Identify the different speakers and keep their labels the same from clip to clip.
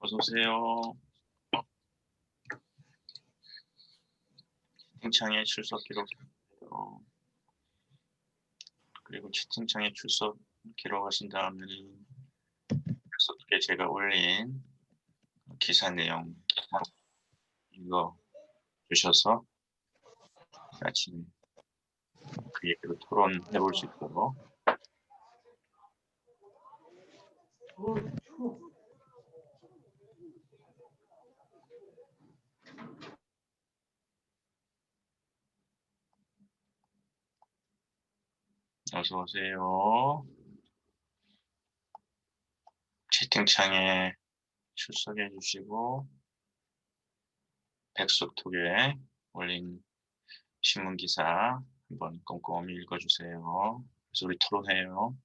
Speaker 1: 어서 오세요. 채팅창에 출석 기록해요. 그리고 채팅창에 출석 기록하신 다음에는 출석에 제가 올린 기사 내용 읽어 주셔서 같이 그 얘기로 토론해 볼 수 있도록 어서 오세요. 채팅창에 출석해 주시고 백석톡에 올린 신문 기사 한번 꼼꼼히 읽어 주세요. 그래서 우리 토론해요.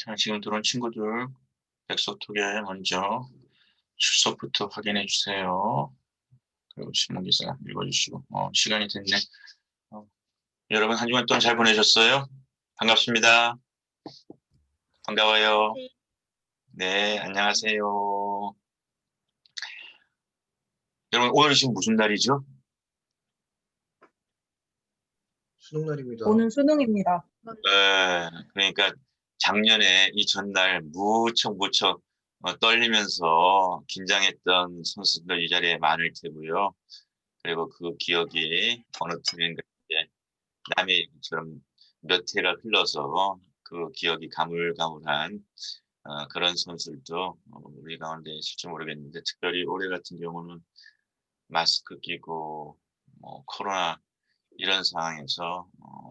Speaker 1: 자, 지금 들어온 친구들 백석톡에 먼저 출석부터 확인해 주세요. 그리고 신문기사 읽어주시고 시간이 됐네. 여러분 한 주간 동안 잘 보내셨어요? 반갑습니다. 반가워요. 네, 안녕하세요. 여러분 오늘 지금 무슨 날이죠?
Speaker 2: 수능날입니다.
Speaker 3: 오늘 수능입니다.
Speaker 1: 네, 그러니까 작년에 이 전날 무척 떨리면서 긴장했던 선수들 이 자리에 많을 테고요. 그리고 그 기억이 어느 틈인가 이제 남의 얘기처럼 몇 해가 흘러서 그 기억이 가물가물한 그런 선수들도 우리 가운데 있을지 모르겠는데, 특별히 올해 같은 경우는 마스크 끼고 코로나 이런 상황에서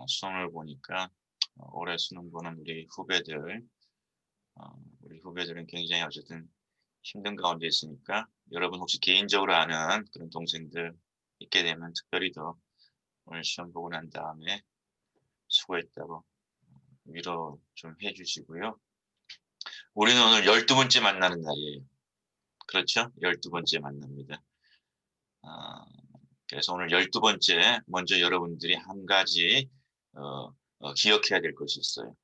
Speaker 1: 수능을 보니까 올해 수능 보는 우리 후배들은 굉장히 어쨌든 힘든 가운데 있으니까, 여러분 혹시 개인적으로 아는 그런 동생들 있게 되면 특별히 더 오늘 시험 보고 난 다음에 수고했다고 위로 좀 해주시고요. 우리는 오늘 12번째 만나는 날이에요. 그렇죠? 12번째 만납니다. 그래서 오늘 12번째 먼저 여러분들이 한 가지 기억해야 될 것이 있어요.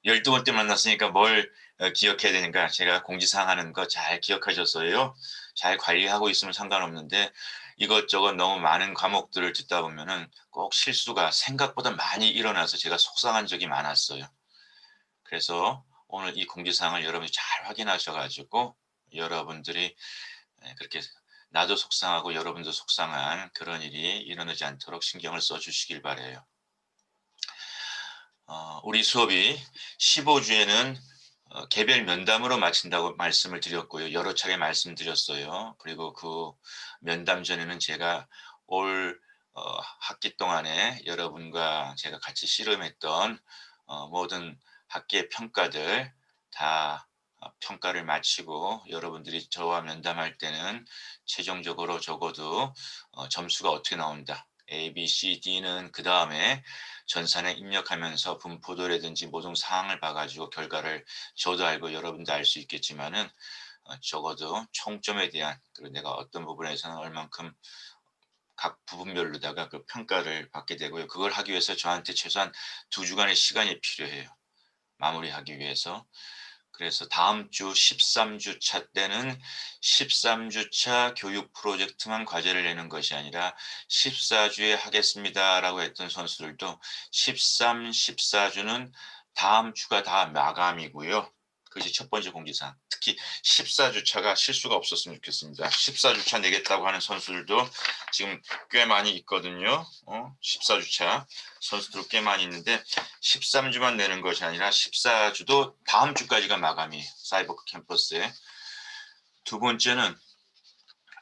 Speaker 1: 12번째 만났으니까 뭘 기억해야 되는가? 제가 공지사항 하는 거 잘 기억하셨어요? 잘 관리하고 있으면 상관없는데, 이것저것 너무 많은 과목들을 듣다 보면은 꼭 실수가 생각보다 많이 일어나서 제가 속상한 적이 많았어요. 그래서 오늘 이 공지사항을 여러분이 잘 확인하셔가지고 여러분들이 그렇게 나도 속상하고 여러분도 속상한 그런 일이 일어나지 않도록 신경을 써주시길 바래요. 우리 수업이 15주에는 개별 면담으로 마친다고 말씀을 드렸고요. 여러 차례 말씀드렸어요. 그리고 그 면담 전에는 제가 올 학기 동안에 여러분과 제가 같이 씨름했던 모든 학기의 평가들 다 평가를 마치고 여러분들이 저와 면담할 때는 최종적으로 적어도 점수가 어떻게 나온다, A, B, C, D는 그 다음에 전산에 입력하면서 분포도라든지 모든 사항을 봐가지고 결과를 저도 알고 여러분도 알 수 있겠지만은 적어도 총점에 대한, 그리고 내가 어떤 부분에서는 얼만큼 각 부분별로다가 그 평가를 받게 되고요. 그걸 하기 위해서 저한테 최소한 2주간의 시간이 필요해요. 마무리하기 위해서. 그래서 다음 주 13주차 때는 13주차 교육 프로젝트만 과제를 내는 것이 아니라 14주에 하겠습니다라고 했던 선수들도 13, 14주는 다음 주가 다 마감이고요. 그것이 첫 번째 공지사항. 특히 14주차가 실수가 없었으면 좋겠습니다. 14주차 내겠다고 하는 선수들도 지금 꽤 많이 있거든요. 14주차 선수들 꽤 많이 있는데 13주만 내는 것이 아니라 14주도 다음 주까지가 마감이에요. 사이버크 캠퍼스에. 두 번째는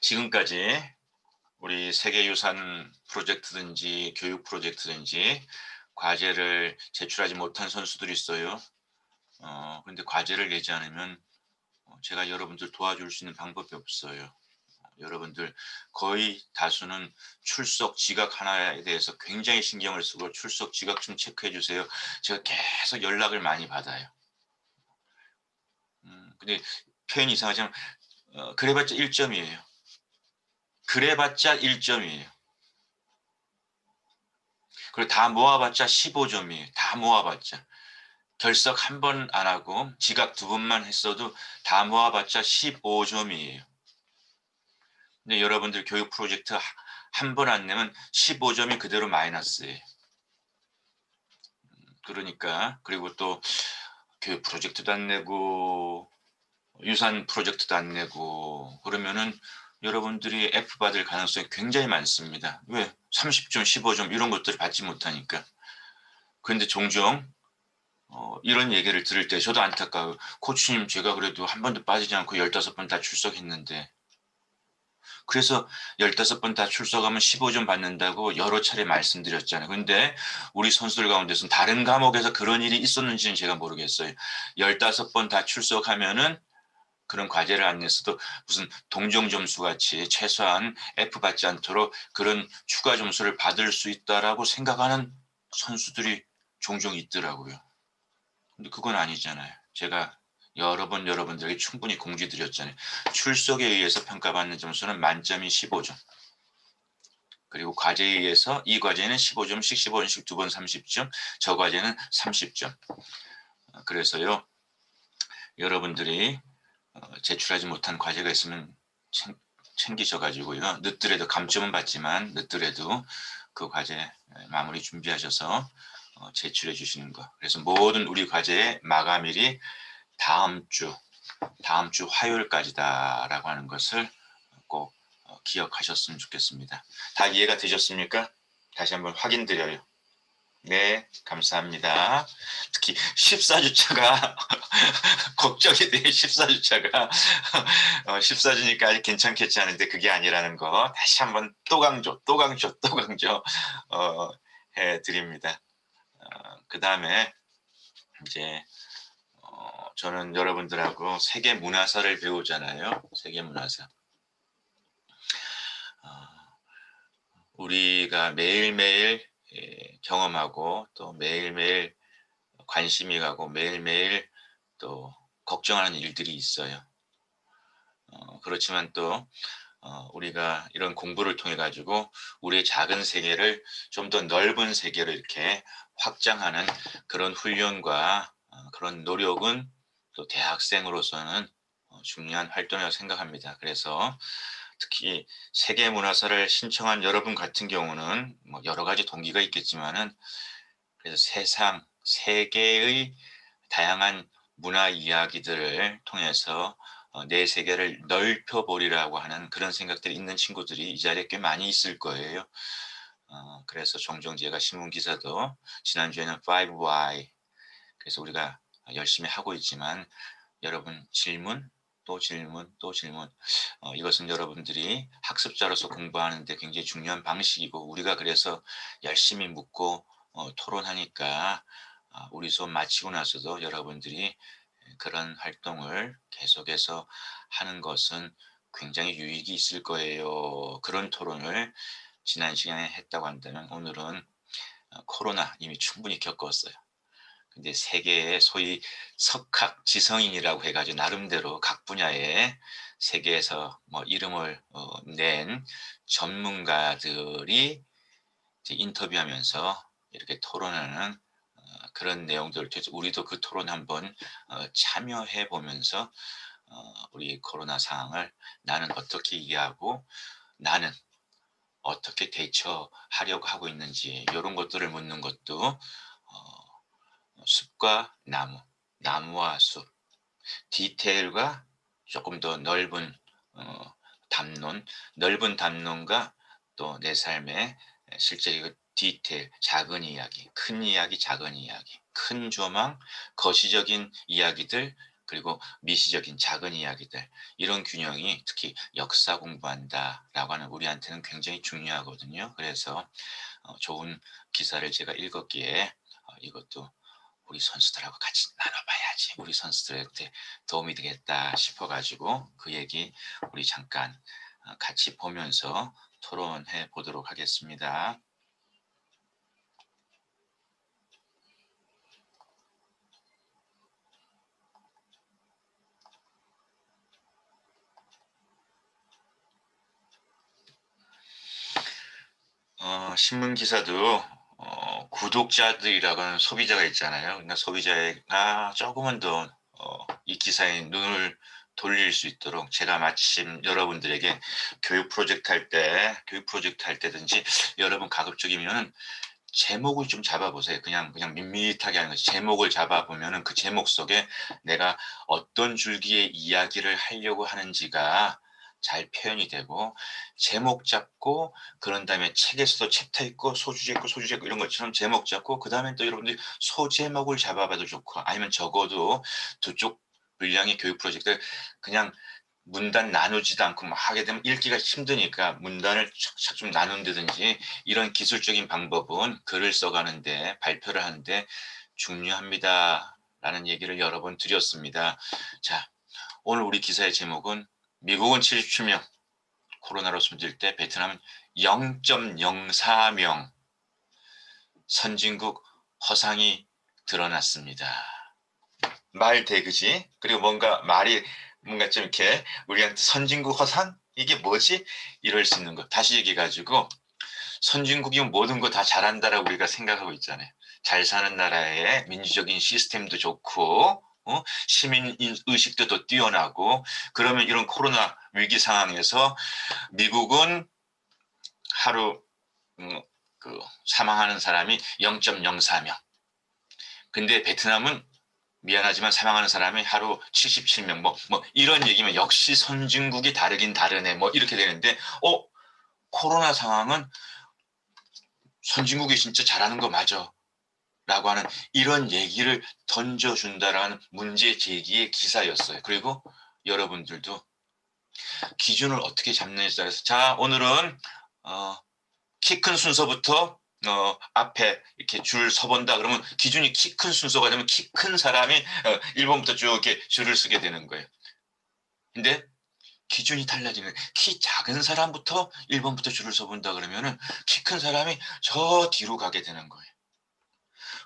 Speaker 1: 지금까지 우리 세계유산 프로젝트든지 교육 프로젝트든지 과제를 제출하지 못한 선수들이 있어요. 근데 과제를 내지 않으면 제가 여러분들 도와줄 수 있는 방법이 없어요. 여러분들 거의 다수는 출석 지각 하나에 대해서 굉장히 신경을 쓰고 출석 지각 좀 체크해 주세요. 제가 계속 연락을 많이 받아요. 근데 표현이 이상하지만 그래봤자 1점이에요. 그래봤자 1점이에요. 그리고 다 모아봤자 15점이에요. 다 모아봤자. 결석 한 번 안 하고 지각 2번만 했어도 다 모아봤자 15점이에요. 근데 여러분들 교육 프로젝트 한 번 안 내면 15점이 그대로 마이너스예요. 그러니까, 그리고 또 교육 프로젝트도 안 내고 유산 프로젝트도 안 내고 그러면은 여러분들이 F 받을 가능성이 굉장히 많습니다. 왜? 30점, 15점 이런 것들을 받지 못하니까. 그런데 종종 이런 얘기를 들을 때 저도 안타까워요. 코치님, 제가 그래도 한 번도 빠지지 않고 15번 다 출석했는데, 그래서 15번 다 출석하면 15점 받는다고 여러 차례 말씀드렸잖아요. 근데 우리 선수들 가운데서는 다른 과목에서 그런 일이 있었는지는 제가 모르겠어요. 15번 다 출석하면은 그런 과제를 안 냈어도 무슨 동정 점수 같이 최소한 F 받지 않도록 그런 추가 점수를 받을 수 있다라고 생각하는 선수들이 종종 있더라고요. 근데 그건 아니잖아요. 제가 여러 번 여러분들에게 충분히 공지 드렸잖아요. 출석에 의해서 평가받는 점수는 만점이 15점. 그리고 과제에 의해서 이 과제는 15점씩 15점씩 두 번 30점, 저 과제는 30점. 그래서요, 여러분들이 제출하지 못한 과제가 있으면 챙기셔 가지고요. 늦더라도 감점은 받지만 늦더라도 그 과제 마무리 준비하셔서 제출해 주시는 거. 그래서 모든 우리 과제의 마감일이 다음 주 화요일까지다라고 하는 것을 꼭 기억하셨으면 좋겠습니다. 다 이해가 되셨습니까? 다시 한번 확인드려요. 네, 감사합니다. 특히 14주차가 걱정이 돼요. 14주차가 14주니까 괜찮겠지 하는데 그게 아니라는 거 다시 한번 또 강조 해드립니다. 그 다음에 이제 저는 여러분들하고 세계 문화사를 배우잖아요. 세계 문화사. 우리가 매일매일 경험하고 또 매일매일 관심이 가고 매일매일 또 걱정하는 일들이 있어요. 그렇지만 또 우리가 이런 공부를 통해 가지고 우리의 작은 세계를 좀 더 넓은 세계로 이렇게 확장하는 그런 훈련과 그런 노력은 또 대학생으로서는 중요한 활동이라고 생각합니다. 그래서 특히 세계문화사를 신청한 여러분 같은 경우는 뭐 여러 가지 동기가 있겠지만은 그래서 세계의 다양한 문화 이야기들을 통해서 내 세계를 넓혀 보리라고 하는 그런 생각들이 있는 친구들이 이 자리에 꽤 많이 있을 거예요. 그래서 종종 제가 신문 기사도 지난주에는 5Y 그래서 우리가 열심히 하고 있지만 여러분 질문 또 질문 또 질문 이것은 여러분들이 학습자로서 공부하는 데 굉장히 중요한 방식이고 우리가 그래서 열심히 묻고 토론하니까 우리 수업 마치고 나서도 여러분들이 그런 활동을 계속해서 하는 것은 굉장히 유익이 있을 거예요. 그런 토론을 지난 시간에 했다고 한다면 오늘은 코로나 이미 충분히 겪었어요. 근데 세계의 소위 석학 지성인이라고 해가지고 나름대로 각 분야에 세계에서 뭐 이름을 낸 전문가들이 이제 인터뷰하면서 이렇게 토론하는 그런 내용들을 통해서 우리도 그 토론 한번 참여해 보면서 우리 코로나 상황을 나는 어떻게 이해하고 나는 어떻게 대처하려고 하고 있는지 이런 것들을 묻는 것도 숲과 나무, 나무와 숲, 디테일과 조금 더 넓은 담론, 넓은 담론과 또 내 삶의 실제 그 디테일, 작은 이야기, 큰 이야기, 작은 이야기, 큰 조망, 거시적인 이야기들, 그리고 미시적인 작은 이야기들 이런 균형이 특히 역사 공부한다라고 하는 우리한테는 굉장히 중요하거든요. 그래서 좋은 기사를 제가 읽었기에 이것도 우리 선수들하고 같이 나눠봐야지. 우리 선수들한테 도움이 되겠다 싶어가지고 그 얘기 우리 잠깐 같이 보면서 토론해 보도록 하겠습니다. 신문 기사도 구독자들이라고 하는 소비자가 있잖아요. 그러니까 소비자가 조금은 더 이 기사에 눈을 돌릴 수 있도록 제가 마침 여러분들에게 교육 프로젝트 할 때든지 여러분 가급적이면은 제목을 좀 잡아보세요. 그냥 밋밋하게 하는 거지. 제목을 잡아보면은 그 제목 속에 내가 어떤 줄기의 이야기를 하려고 하는지가 잘 표현이 되고 제목 잡고 그런 다음에 책에서도 챕터 있고 소주제 있고 소주제 있고 이런 것처럼 제목 잡고 그 다음에 또 여러분들이 소제목을 잡아봐도 좋고 아니면 적어도 두 쪽 분량의 교육 프로젝트 그냥 문단 나누지도 않고 막 하게 되면 읽기가 힘드니까 문단을 착착 좀 나눈다든지 이런 기술적인 방법은 글을 써가는데 발표를 하는데 중요합니다라는 얘기를 여러 번 드렸습니다. 자, 오늘 우리 기사의 제목은 미국은 77명, 코로나로 숨질 때 베트남은 0.04명 선진국 허상이 드러났습니다. 말 대그지. 그리고 뭔가 말이 뭔가 좀 이렇게 우리한테 선진국 허상? 이게 뭐지? 이럴 수 있는 거. 다시 얘기해 가지고 선진국이면 모든 거 다 잘한다라고 우리가 생각하고 있잖아요. 잘 사는 나라에 민주적인 시스템도 좋고 시민 의식도 더 뛰어나고 그러면 이런 코로나 위기 상황에서 미국은 하루 그 사망하는 사람이 0.04명. 근데 베트남은 미안하지만 사망하는 사람이 하루 77명 뭐 이런 얘기면 역시 선진국이 다르긴 다르네 뭐 이렇게 되는데 코로나 상황은 선진국이 진짜 잘하는 거 맞아 라고 하는 이런 얘기를 던져준다라는 문제 제기의 기사였어요. 그리고 여러분들도 기준을 어떻게 잡느냐에 따라서 자 오늘은 키 큰 순서부터 앞에 이렇게 줄 서본다 그러면 기준이 키 큰 순서가 되면 키 큰 사람이 1번부터 쭉 이렇게 줄을 서게 되는 거예요. 근데 기준이 달라지는 키 작은 사람부터 1번부터 줄을 서본다 그러면은 키 큰 사람이 저 뒤로 가게 되는 거예요.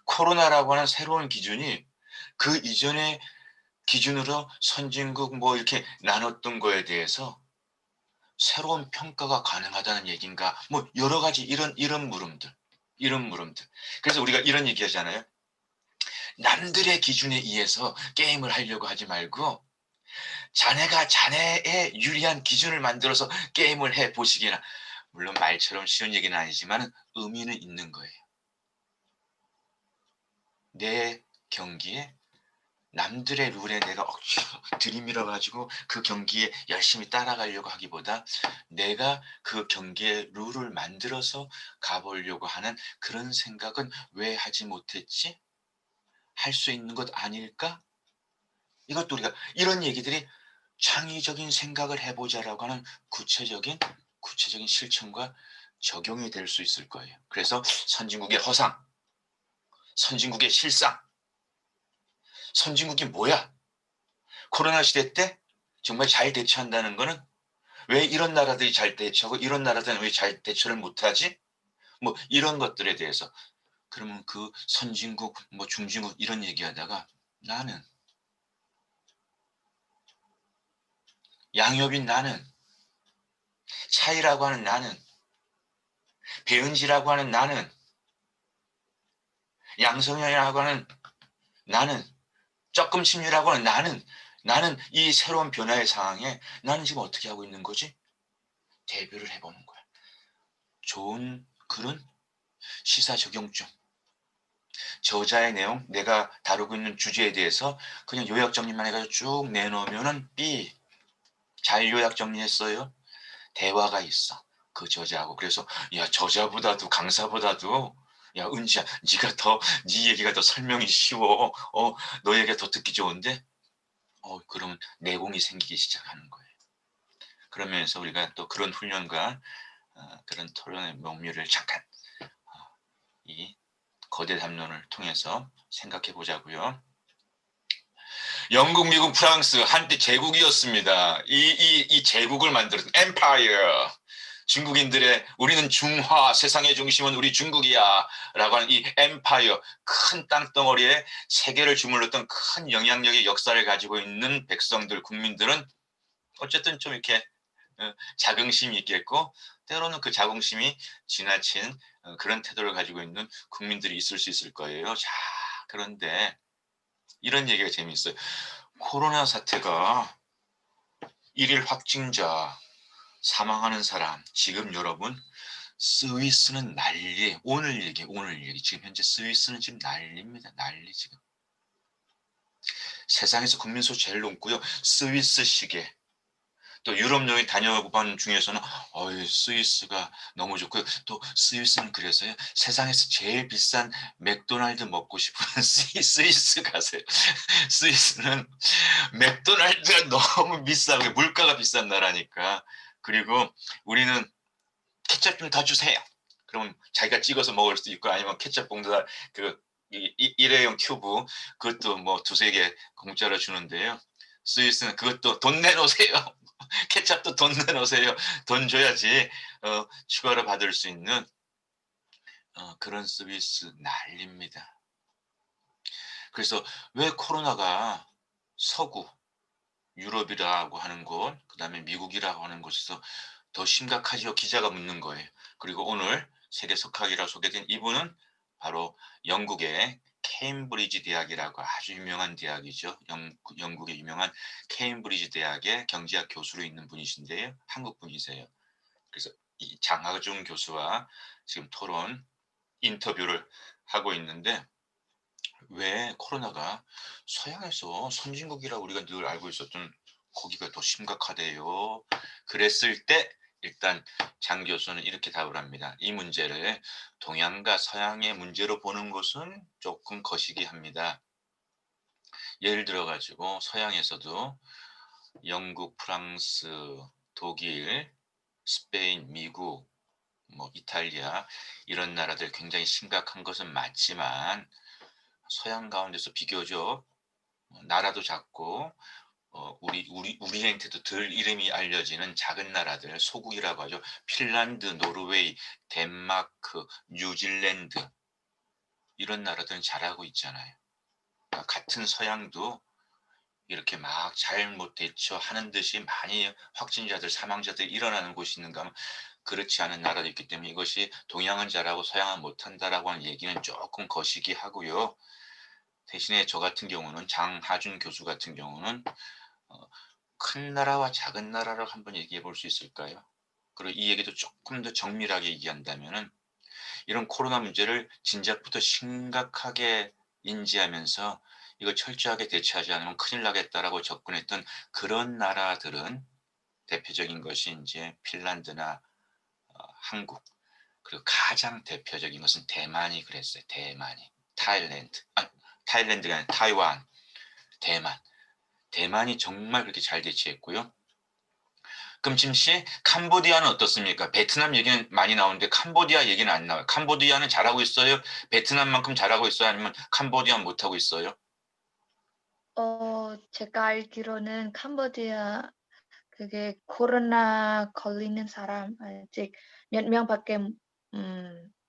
Speaker 1: 코로나라고 하는 새로운 기준이 그 이전의 기준으로 선진국 뭐 이렇게 나눴던 거에 대해서 새로운 평가가 가능하다는 얘기인가? 뭐 여러 가지 이런 물음들. 그래서 우리가 이런 얘기 하잖아요. 남들의 기준에 의해서 게임을 하려고 하지 말고 자네가 자네의 유리한 기준을 만들어서 게임을 해 보시기나. 물론 말처럼 쉬운 얘기는 아니지만 의미는 있는 거예요. 내 경기에 남들의 룰에 내가 억지로 들이밀어 가지고 그 경기에 열심히 따라가려고 하기보다 내가 그 경기의 룰을 만들어서 가보려고 하는 그런 생각은 왜 하지 못했지? 할 수 있는 것 아닐까? 이것도 우리가 이런 얘기들이 창의적인 생각을 해보자라고 하는 구체적인 실천과 적용이 될 수 있을 거예요. 그래서 선진국의 허상, 선진국의 실상, 선진국이 뭐야? 코로나 시대 때 정말 잘 대처한다는 거는 왜 이런 나라들이 잘 대처하고 이런 나라들은 왜 잘 대처를 못하지? 뭐 이런 것들에 대해서 그러면 그 선진국 뭐 중진국 이런 얘기하다가 나는 양협인 나는 차이라고 하는 나는 배은지라고 하는 나는 양성현이라고 하는 나는 조금 심리라고 하는 나는 이 새로운 변화의 상황에 나는 지금 어떻게 하고 있는 거지? 대비를 해보는 거야. 좋은 글은 시사 적용점. 저자의 내용, 내가 다루고 있는 주제에 대해서 그냥 요약 정리만 해가지고 쭉 내놓으면은 B. 잘 요약 정리했어요. 대화가 있어. 그 저자하고. 그래서 야 저자보다도 강사보다도 야 은지야 네가 더 네 얘기가 더 설명이 쉬워. 너 얘기가 더 듣기 좋은데 그러면 내공이 생기기 시작하는 거예요. 그러면서 우리가 또 그런 훈련과 그런 토론의 묘미를 잠깐 이 거대 담론을 통해서 생각해 보자고요. 영국, 미국, 프랑스 한때 제국이었습니다. 이 제국을 만들었던 엠파이어. 중국인들의 우리는 중화, 세상의 중심은 우리 중국이야 라고 하는 이 엠파이어, 큰 땅덩어리에 세계를 주물렀던 큰 영향력의 역사를 가지고 있는 백성들, 국민들은 어쨌든 좀 이렇게 자긍심이 있겠고 때로는 그 자긍심이 지나친 그런 태도를 가지고 있는 국민들이 있을 수 있을 거예요. 자, 그런데 이런 얘기가 재미있어요. 코로나 사태가 일일 확진자, 사망하는 사람, 지금 여러분 스위스는 난리. 오늘 얘기. 지금 현재 스위스는 지금 난리입니다. 난리 지금. 세상에서 국민수 제일 높고요. 스위스 시계. 또 유럽 여행 다녀본 중에서는 스위스가 너무 좋고요. 또 스위스는 그래서요. 세상에서 제일 비싼 맥도날드 먹고 싶으면 스위스 가세요. 스위스는 맥도날드가 너무 비싸고 물가가 비싼 나라니까. 그리고 우리는 케첩 좀 더 주세요. 그러면 자기가 찍어서 먹을 수도 있고 아니면 케첩 봉투 그 일회용 튜브 그것도 뭐 두세 개 공짜로 주는데요. 스위스는 그것도 돈 내놓으세요. 케첩도 돈 내놓으세요. 돈 줘야지 추가로 받을 수 있는 그런 서비스 난립니다. 그래서 왜 코로나가 서구 유럽이라고 하는 곳, 그다음에 미국이라고 하는 곳에서 더 심각하죠. 기자가 묻는 거예요. 그리고 오늘 세계 석학이라 소개된 이분은 바로 영국의 케임브리지 대학이라고 아주 유명한 대학이죠. 영국의 유명한 케임브리지 대학의 경제학 교수로 있는 분이신데요. 한국 분이세요. 그래서 이 장하중 교수와 지금 토론 인터뷰를 하고 있는데, 왜 코로나가 서양에서 선진국이라고 우리가 늘 알고 있었던 거기가 더 심각하대요. 그랬을 때 일단 장 교수는 이렇게 답을 합니다. 이 문제를 동양과 서양의 문제로 보는 것은 조금 거시기합니다. 예를 들어 가지고 서양에서도 영국, 프랑스, 독일, 스페인, 미국, 뭐 이탈리아 이런 나라들 굉장히 심각한 것은 맞지만, 서양 가운데서 비교적 나라도 작고 우리한테도 덜 이름이 알려지는 작은 나라들, 소국이라고 하죠. 핀란드, 노르웨이, 덴마크, 뉴질랜드 이런 나라들은 잘하고 있잖아요. 그러니까 같은 서양도 이렇게 막 잘못 대처하는 듯이 많이 확진자들, 사망자들이 일어나는 곳이 있는가 하면 그렇지 않은 나라도 있기 때문에, 이것이 동양은 잘하고 서양은 못한다라고 하는 얘기는 조금 거시기하고요. 대신에 저 같은 경우는, 장하준 교수 같은 경우는 어 큰 나라와 작은 나라를 한번 얘기해 볼 수 있을까요? 그리고 이 얘기도 조금 더 정밀하게 얘기한다면은, 이런 코로나 문제를 진작부터 심각하게 인지하면서 이거 철저하게 대처하지 않으면 큰일 나겠다라고 접근했던 그런 나라들은, 대표적인 것이 인제 핀란드나 한국, 그리고 가장 대표적인 것은 대만이 그랬어요. 대만이. 타일랜드가 아니라 타이완, 대만. 대만이 정말 그렇게 잘 대처했고요. 그럼 지금 캄보디아는 어떻습니까? 베트남 얘기는 많이 나오는데 캄보디아 얘기는 안 나와요. 캄보디아는 잘하고 있어요? 베트남만큼 잘하고 있어요? 아니면 캄보디아는 못하고 있어요?
Speaker 3: 제가 알기로는 캄보디아 그게 코로나 걸리는 사람 아직 몇 명밖에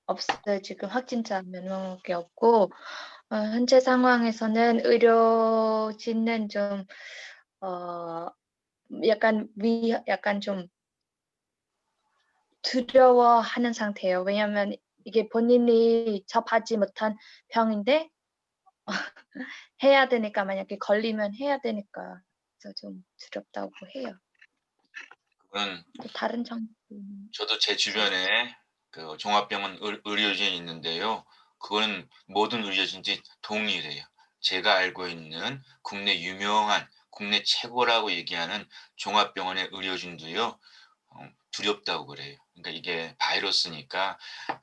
Speaker 3: 없어요. 지금 확진자 몇 명밖에 없고 현재 상황에서는 의료진은 좀 어 약간 좀 두려워하는 상태예요. 왜냐하면 이게 본인이 접하지 못한 병인데 해야 되니까, 만약에 걸리면 해야 되니까 그래서 좀 두렵다고 해요.
Speaker 1: 그건
Speaker 3: 또 다른 점
Speaker 1: 저도 제
Speaker 3: 있어요.
Speaker 1: 주변에 그 종합병원 의료진이 있는데요. 그거는 모든 의료진들이 동일해요. 제가 알고 있는 국내 유명한, 국내 최고라고 얘기하는 종합병원의 의료진도요. 두렵다고 그래요. 그러니까 이게 바이러스니까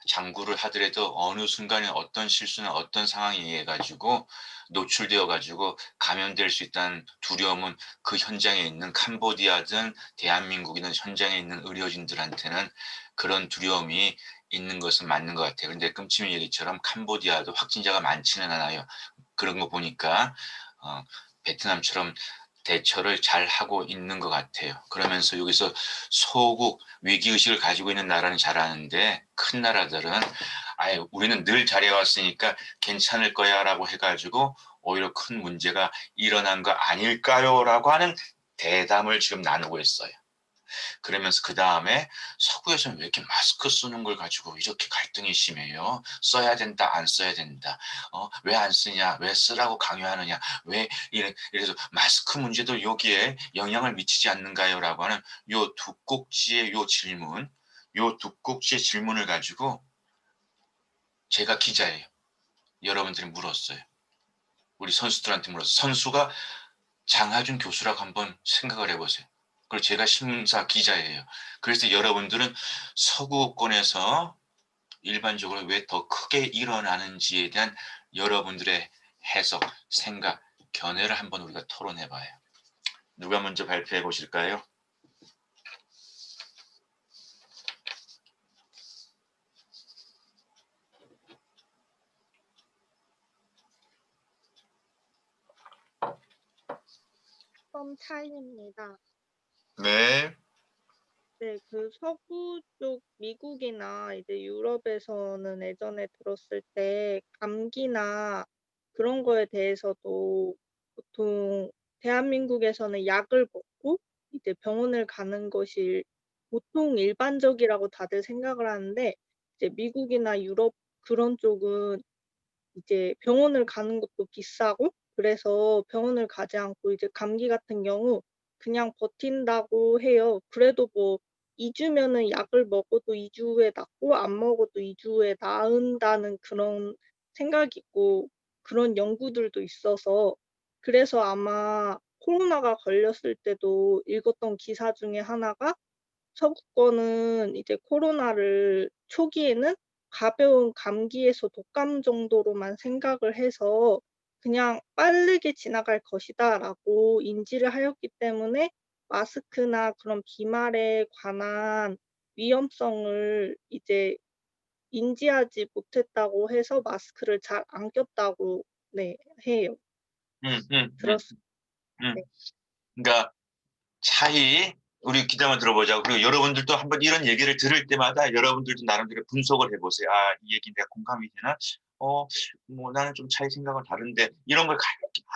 Speaker 1: 장구를 하더라도 어느 순간에 어떤 실수나 어떤 상황에 의해 가지고 노출되어 가지고 감염될 수 있다는 두려움은, 그 현장에 있는 캄보디아든 대한민국이든 현장에 있는 의료진들한테는 그런 두려움이 있는 것은 맞는 것 같아요. 근데 끔찍이 얘기처럼 캄보디아도 확진자가 많지는 않아요. 그런 거 보니까 베트남처럼 대처를 잘하고 있는 것 같아요. 그러면서 여기서 소국 위기의식을 가지고 있는 나라는 잘하는데, 큰 나라들은 아예 우리는 늘 잘해왔으니까 괜찮을 거야라고 해가지고 오히려 큰 문제가 일어난 거 아닐까요라고 하는 대담을 지금 나누고 있어요. 그러면서 그다음에 서구에서는 왜 이렇게 마스크 쓰는 걸 가지고 이렇게 갈등이 심해요? 써야 된다, 안 써야 된다. 왜 안 쓰냐? 왜 쓰라고 강요하느냐? 왜 이래서 마스크 문제도 여기에 영향을 미치지 않는가요?라고 하는 요 두 꼭지의 요 질문, 요 두 꼭지의 질문을 가지고 제가 기자예요. 여러분들이 물었어요. 우리 선수들한테 물었어요. 선수가 장하준 교수라고 한번 생각을 해 보세요. 그리고 제가 신문사 기자예요. 그래서 여러분들은 서구권에서 일반적으로 왜 더 크게 일어나는지에 대한 여러분들의 해석, 생각, 견해를 한번 우리가 토론해 봐요. 누가 먼저 발표해 보실까요?
Speaker 4: 차이입니다.
Speaker 1: 네.
Speaker 4: 네, 그 서구 쪽 미국이나 이제 유럽에서는 예전에 들었을 때 감기나 그런 거에 대해서도 보통 대한민국에서는 약을 먹고 이제 병원을 가는 것이 보통 일반적이라고 다들 생각을 하는데 이제 미국이나 유럽 그런 쪽은 이제 병원을 가는 것도 비싸고 그래서 병원을 가지 않고 이제 감기 같은 경우 그냥 버틴다고 해요. 그래도 뭐 2 주면은 약을 먹어도 2 주 후에 낫고 안 먹어도 2 주 후에 나은다는 그런 생각이 있고 그런 연구들도 있어서 그래서 아마 코로나가 걸렸을 때도 읽었던 기사 중에 하나가 서구권은 이제 코로나를 초기에는 가벼운 감기에서 독감 정도로만 생각을 해서 그냥 '빠르게 지나갈 것이다.'라고 인지를 하였기 때문에 마스크나 그런 비말에 관한 위험성을 이제 인지하지 못했다고 해서 마스크를 잘 안 꼈다고 네 해요.
Speaker 1: 음, 음, 음,
Speaker 4: 들었어요.
Speaker 1: 음.
Speaker 4: 네.
Speaker 1: 그러니까 차이 우리 기자만 들어보자고. 그리고 여러분들도 한번 이런 얘기를 들을 때마다 여러분들도 나름대로 분석을 해보세요. 아, 이 얘기 내가 공감이 되나? 뭐 나는 좀 차이 생각은 다른데 이런 걸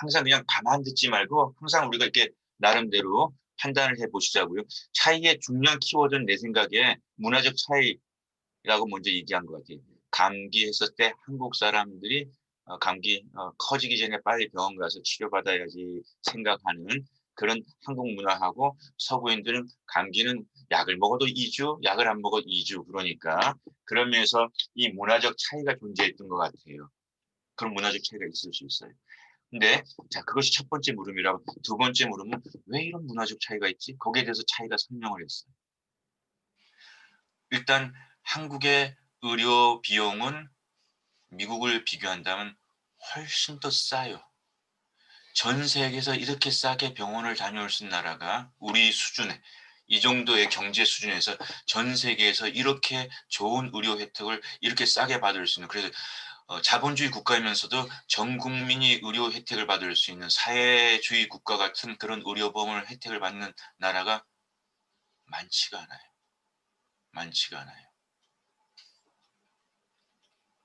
Speaker 1: 항상 그냥 가만 듣지 말고 항상 우리가 이렇게 나름대로 판단을 해보시자고요. 차이의 중요한 키워드는 내 생각에 문화적 차이라고 먼저 얘기한 것 같아요. 감기 했을 때 한국 사람들이 감기 커지기 전에 빨리 병원 가서 치료받아야지 생각하는 그런 한국 문화하고 서구인들은 감기는 약을 먹어도 2주, 약을 안 먹어도 2주 그러니까 그런 면에서 이 문화적 차이가 존재했던 것 같아요. 그런 문화적 차이가 있을 수 있어요. 근데 자 그것이 첫 번째 물음이라고 두 번째 물음은 왜 이런 문화적 차이가 있지? 거기에 대해서 차이가 설명을 했어요. 일단 한국의 의료 비용은 미국을 비교한다면 훨씬 더 싸요. 전 세계에서 이렇게 싸게 병원을 다녀올 수 있는 나라가 우리 수준에 이 정도의 경제 수준에서 전 세계에서 이렇게 좋은 의료 혜택을 이렇게 싸게 받을 수 있는 그래서 자본주의 국가이면서도 전 국민이 의료 혜택을 받을 수 있는 사회주의 국가 같은 그런 의료보험을 혜택을 받는 나라가 많지가 않아요. 많지가 않아요.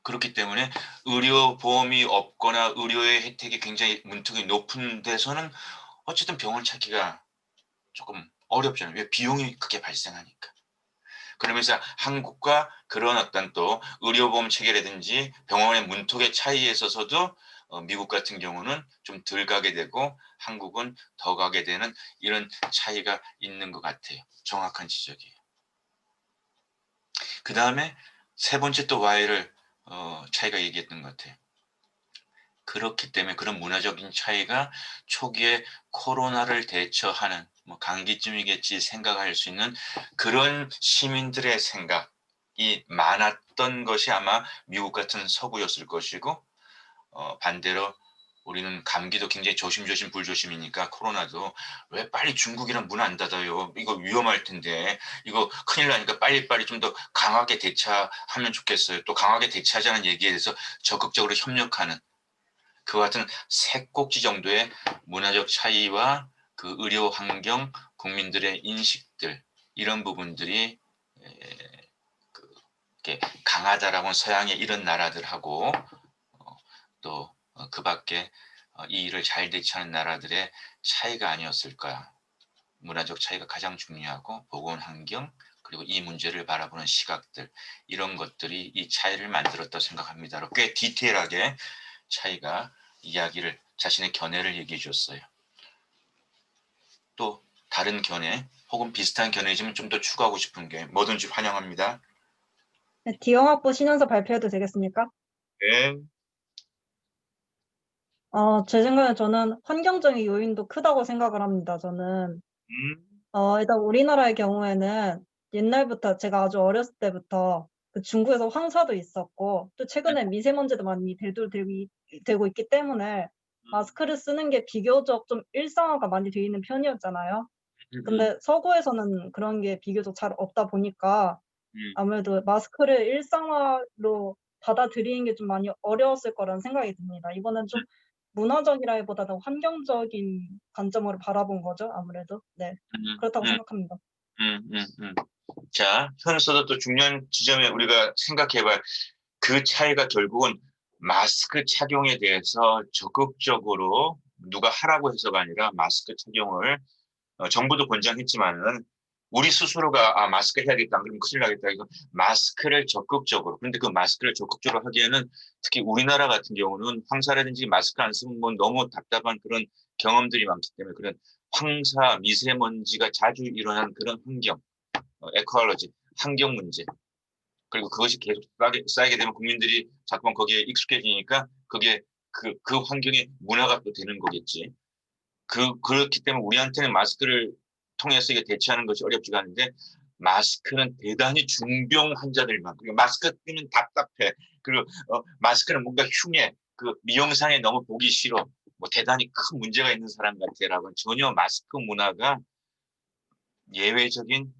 Speaker 1: 그렇기 때문에 의료보험이 없거나 의료의 혜택이 굉장히 문턱이 높은 데서는 어쨌든 병원 찾기가 조금 어렵잖아요. 왜 비용이 크게 발생하니까. 그러면서 한국과 그런 어떤 또 의료보험 체계라든지 병원의 문턱의 차이에 있어서도 미국 같은 경우는 좀 덜 가게 되고 한국은 더 가게 되는 이런 차이가 있는 것 같아요. 정확한 지적이에요. 그 다음에 세 번째 또 Y를 차이가 얘기했던 것 같아요. 그렇기 때문에 그런 문화적인 차이가 초기에 코로나를 대처하는 뭐 감기쯤이겠지 생각할 수 있는 그런 시민들의 생각이 많았던 것이 아마 미국 같은 서구였을 것이고 반대로 우리는 감기도 굉장히 조심조심 불조심이니까 코로나도 왜 빨리 중국이랑 문 안 닫아요? 이거 위험할 텐데 이거 큰일 나니까 빨리빨리 좀 더 강하게 대처하면 좋겠어요. 또 강하게 대처하자는 얘기에 대해서 적극적으로 협력하는 그와 같은 세 꼭지 정도의 문화적 차이와 그 의료 환경, 국민들의 인식들 이런 부분들이 이렇게 강하다라고 서양의 이런 나라들하고 또 그 밖에 이 일을 잘 대처하는 나라들의 차이가 아니었을까. 문화적 차이가 가장 중요하고 보건 환경 그리고 이 문제를 바라보는 시각들 이런 것들이 이 차이를 만들었다고 생각합니다. 꽤 디테일하게 차이가 이야기를 자신의 견해를 얘기해 줬어요. 또 다른 견해 혹은 비슷한 견해지만 좀 더 추가하고 싶은 게 뭐든지 환영합니다.
Speaker 5: 네, D영학부 신현서 발표해도 되겠습니까?
Speaker 1: 네.
Speaker 5: 제 생각에 저는 환경적인 요인도 크다고 생각을 합니다. 저는 일단 우리나라의 경우에는 옛날부터 제가 아주 어렸을 때부터 그 중국에서 황사도 있었고 또 최근에 미세먼지도 많이 되고 있기 때문에 마스크를 쓰는 게 비교적 좀 일상화가 많이 돼 있는 편이었잖아요. 근데 서구에서는 그런 게 비교적 잘 없다 보니까 아무래도 마스크를 일상화로 받아들이는 게 좀 많이 어려웠을 거라는 생각이 듭니다. 이거는 좀 문화적이라기보다는 환경적인 관점으로 바라본 거죠, 아무래도. 네. 그렇다고 생각합니다.
Speaker 1: 자, 현서도 또 중요한 지점에 우리가 생각해봐야 그 차이가 결국은 마스크 착용에 대해서 적극적으로 누가 하라고 해서가 아니라 마스크 착용을 정부도 권장했지만은 우리 스스로가 마스크 해야겠다. 안 그러면 큰일 나겠다. 이거 마스크를 적극적으로. 그런데 그 마스크를 적극적으로 하기에는 특히 우리나라 같은 경우는 황사라든지 마스크 안 쓰면 뭐 너무 답답한 그런 경험들이 많기 때문에 그런 황사, 미세먼지가 자주 일어나는 그런 환경, 에코알러지, 환경 문제. 그리고 그것이 계속 쌓이게 되면 국민들이 자꾸만 거기에 익숙해지니까 그게 그 환경의 문화가 또 되는 거겠지. 그렇기 때문에 우리한테는 마스크를 통해서 이게 대체하는 것이 어렵지가 않은데 마스크는 대단히 중병 환자들만 그리고 마스크 끼면 답답해. 그리고 마스크는 뭔가 흉해. 그 미용상에 너무 보기 싫어. 뭐 대단히 큰 문제가 있는 사람 같아라고 전혀 마스크 문화가 예외적인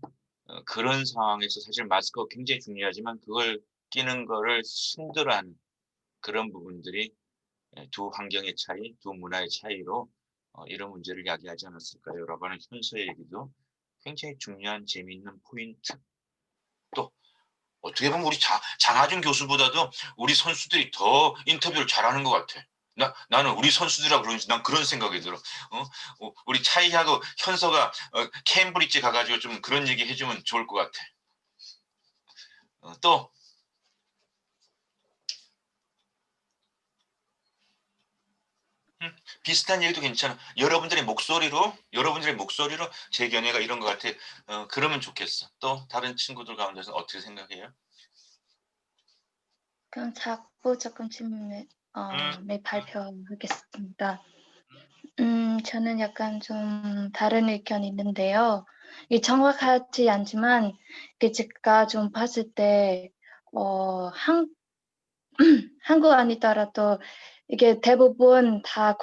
Speaker 1: 그런 상황에서 사실 마스크가 굉장히 중요하지만 그걸 끼는 거를 힘들어하는 그런 부분들이 두 환경의 차이, 두 문화의 차이로 이런 문제를 야기하지 않았을까요?라고 하는 현서의 얘기도 굉장히 중요한 재미있는 포인트. 또 어떻게 보면 우리 장하준 교수보다도 우리 선수들이 더 인터뷰를 잘하는 것 같아. 나는 우리 선수들이라 그런지 난 그런 생각이 들어. 우리 차이하고 현서가 케임브리지 가가지고 좀 그런 얘기 해주면 좋을 것 같아. 또 비슷한 얘기도 괜찮아. 여러분들의 목소리로 제 견해가 이런 것 같아. 그러면 좋겠어. 또 다른 친구들 가운데서 어떻게 생각해요?
Speaker 3: 그럼 작부 조금 질문에 발표하겠습니다. 저는 약간 좀 다른 의견이 있는데요. 이게 정확하지 않지만 이게 제가 좀 봤을 때 한국 아니더라도 이게 대부분 다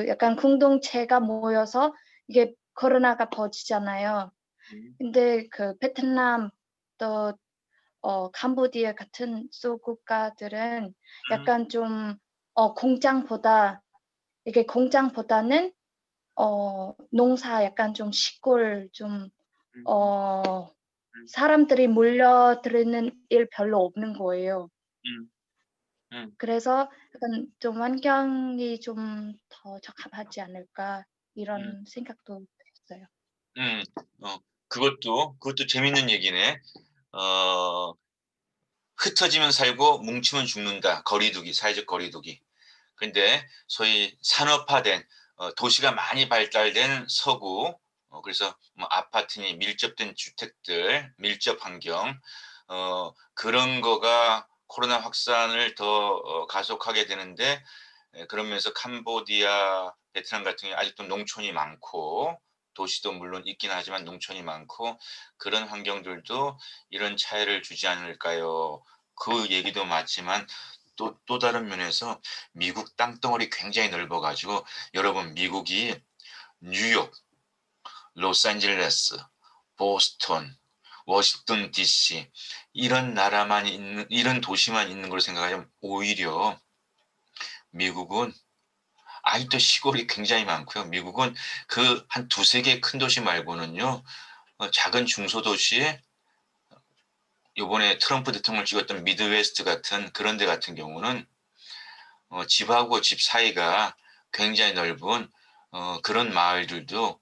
Speaker 3: 약간 공동체가 모여서 이게 코로나가 퍼지잖아요. 근데 그 베트남 또 캄보디아 같은 소국가들은 약간 좀 공장보다는 농사 약간 좀 시골 좀 사람들이 몰려드는 일 별로 없는 거예요. 그래서 약간 좀 환경이 좀 더 적합하지 않을까 이런 생각도 들었어요.
Speaker 1: 그것도 재밌는 얘기네. 흩어지면 살고 뭉치면 죽는다. 사회적 거리두기. 근데 소위 산업화된 도시가 많이 발달된 서구, 그래서 뭐 아파트니 밀접된 주택들, 밀접 환경, 그런 거가 코로나 확산을 더 가속하게 되는데 그러면서 캄보디아, 베트남 같은 경우 아직도 농촌이 많고 도시도 물론 있긴 하지만 농촌이 많고 그런 환경들도 이런 차이를 주지 않을까요? 그 얘기도 맞지만 또 다른 면에서 미국 땅덩어리 굉장히 넓어가지고 여러분 미국이 뉴욕, 로스앤젤레스, 보스턴, 워싱턴 DC 이런 도시만 있는 걸 생각하면 오히려 미국은 아직도 시골이 굉장히 많고요. 미국은 그 한 두세 개 큰 도시 말고는요. 작은 중소도시에 이번에 트럼프 대통령을 찍었던 미드웨스트 같은 그런 데 같은 경우는 집하고 집 사이가 굉장히 넓은 그런 마을들도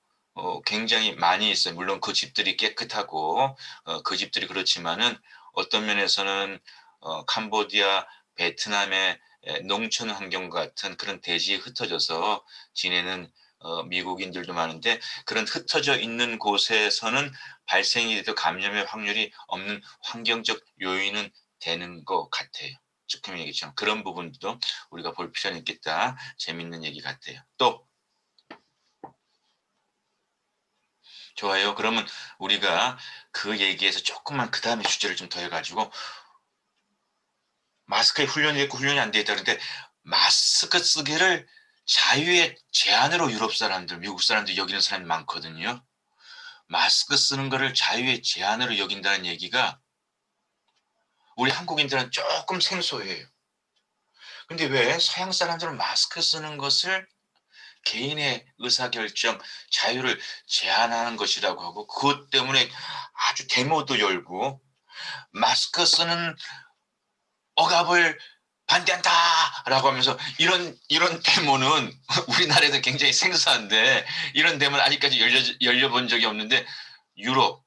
Speaker 1: 굉장히 많이 있어요. 물론 그 집들이 깨끗하고 그 집들이 그렇지만은 어떤 면에서는 캄보디아, 베트남의 농촌 환경 같은 그런 대지에 흩어져서 지내는 미국인들도 많은데 그런 흩어져 있는 곳에서는 발생이 돼도 감염의 확률이 없는 환경적 요인은 되는 것 같아요. 조금 얘기했지만 그런 부분도 우리가 볼 필요는 있겠다. 재밌는 얘기 같아요. 또 좋아요. 그러면 우리가 그 얘기에서 조금만 그 다음에 주제를 좀 더해가지고 마스크에 훈련이 있고 훈련이 안 돼 있다. 그런데 마스크 쓰기를 자유의 제한으로 유럽 사람들, 미국 사람들 여기는 사람이 많거든요. 마스크 쓰는 거를 자유의 제한으로 여긴다는 얘기가 우리 한국인들은 조금 생소해요. 근데 왜 서양 사람들은 마스크 쓰는 것을 개인의 의사결정, 자유를 제한하는 것이라고 하고 그것 때문에 아주 데모도 열고 마스크 쓰는 억압을 반대한다라고 하면서 이런 데모는 우리나라에도 굉장히 생소한데 이런 데모는 아직까지 열려본 적이 없는데 유럽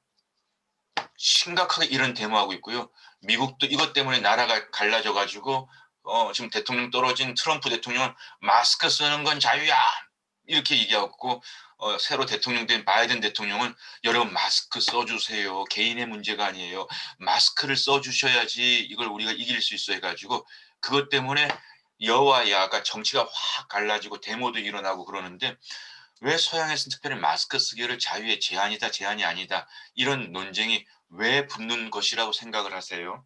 Speaker 1: 심각하게 이런 데모하고 있고요. 미국도 이것 때문에 나라가 갈라져 가지고 지금 대통령 떨어진 트럼프 대통령은 마스크 쓰는 건 자유야 이렇게 얘기하고 새로 대통령 된 바이든 대통령은 여러분 마스크 써주세요. 개인의 문제가 아니에요. 마스크를 써주셔야지 이걸 우리가 이길 수 있어 해가지고 그것 때문에 여와 야가 정치가 확 갈라지고 데모도 일어나고 그러는데 왜 서양에서는 특별히 마스크 쓰기를 자유의 제한이다 제한이 아니다 이런 논쟁이 왜 붙는 것이라고 생각을 하세요?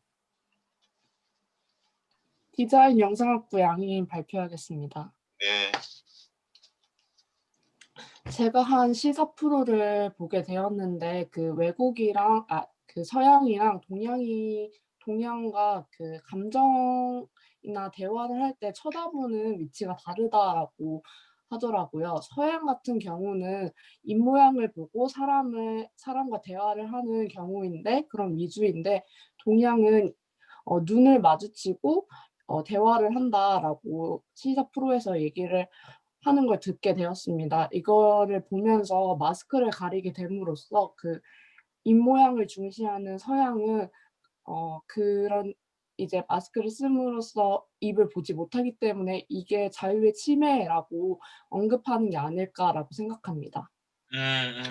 Speaker 6: 디자인 영상학부 양희인 발표하겠습니다.
Speaker 1: 네.
Speaker 6: 제가 한 시사 프로를 보게 되었는데 그 외국이랑 그 서양이랑 동양과 그 감정이나 대화를 할 때 쳐다보는 위치가 다르다라고 하더라고요. 서양 같은 경우는 입모양을 보고 사람과 대화를 하는 경우인데 그런 위주인데 동양은 눈을 마주치고 대화를 한다라고 시사 프로에서 얘기를 하는 걸 듣게 되었습니다. 이거를 보면서 마스크를 가리게 됨으로써 그 입모양을 중시하는 서양은 그런 이제 마스크를 씀으로써 입을 보지 못하기 때문에 이게 자유의 침해라고 언급하는 게 아닐까라고 생각합니다.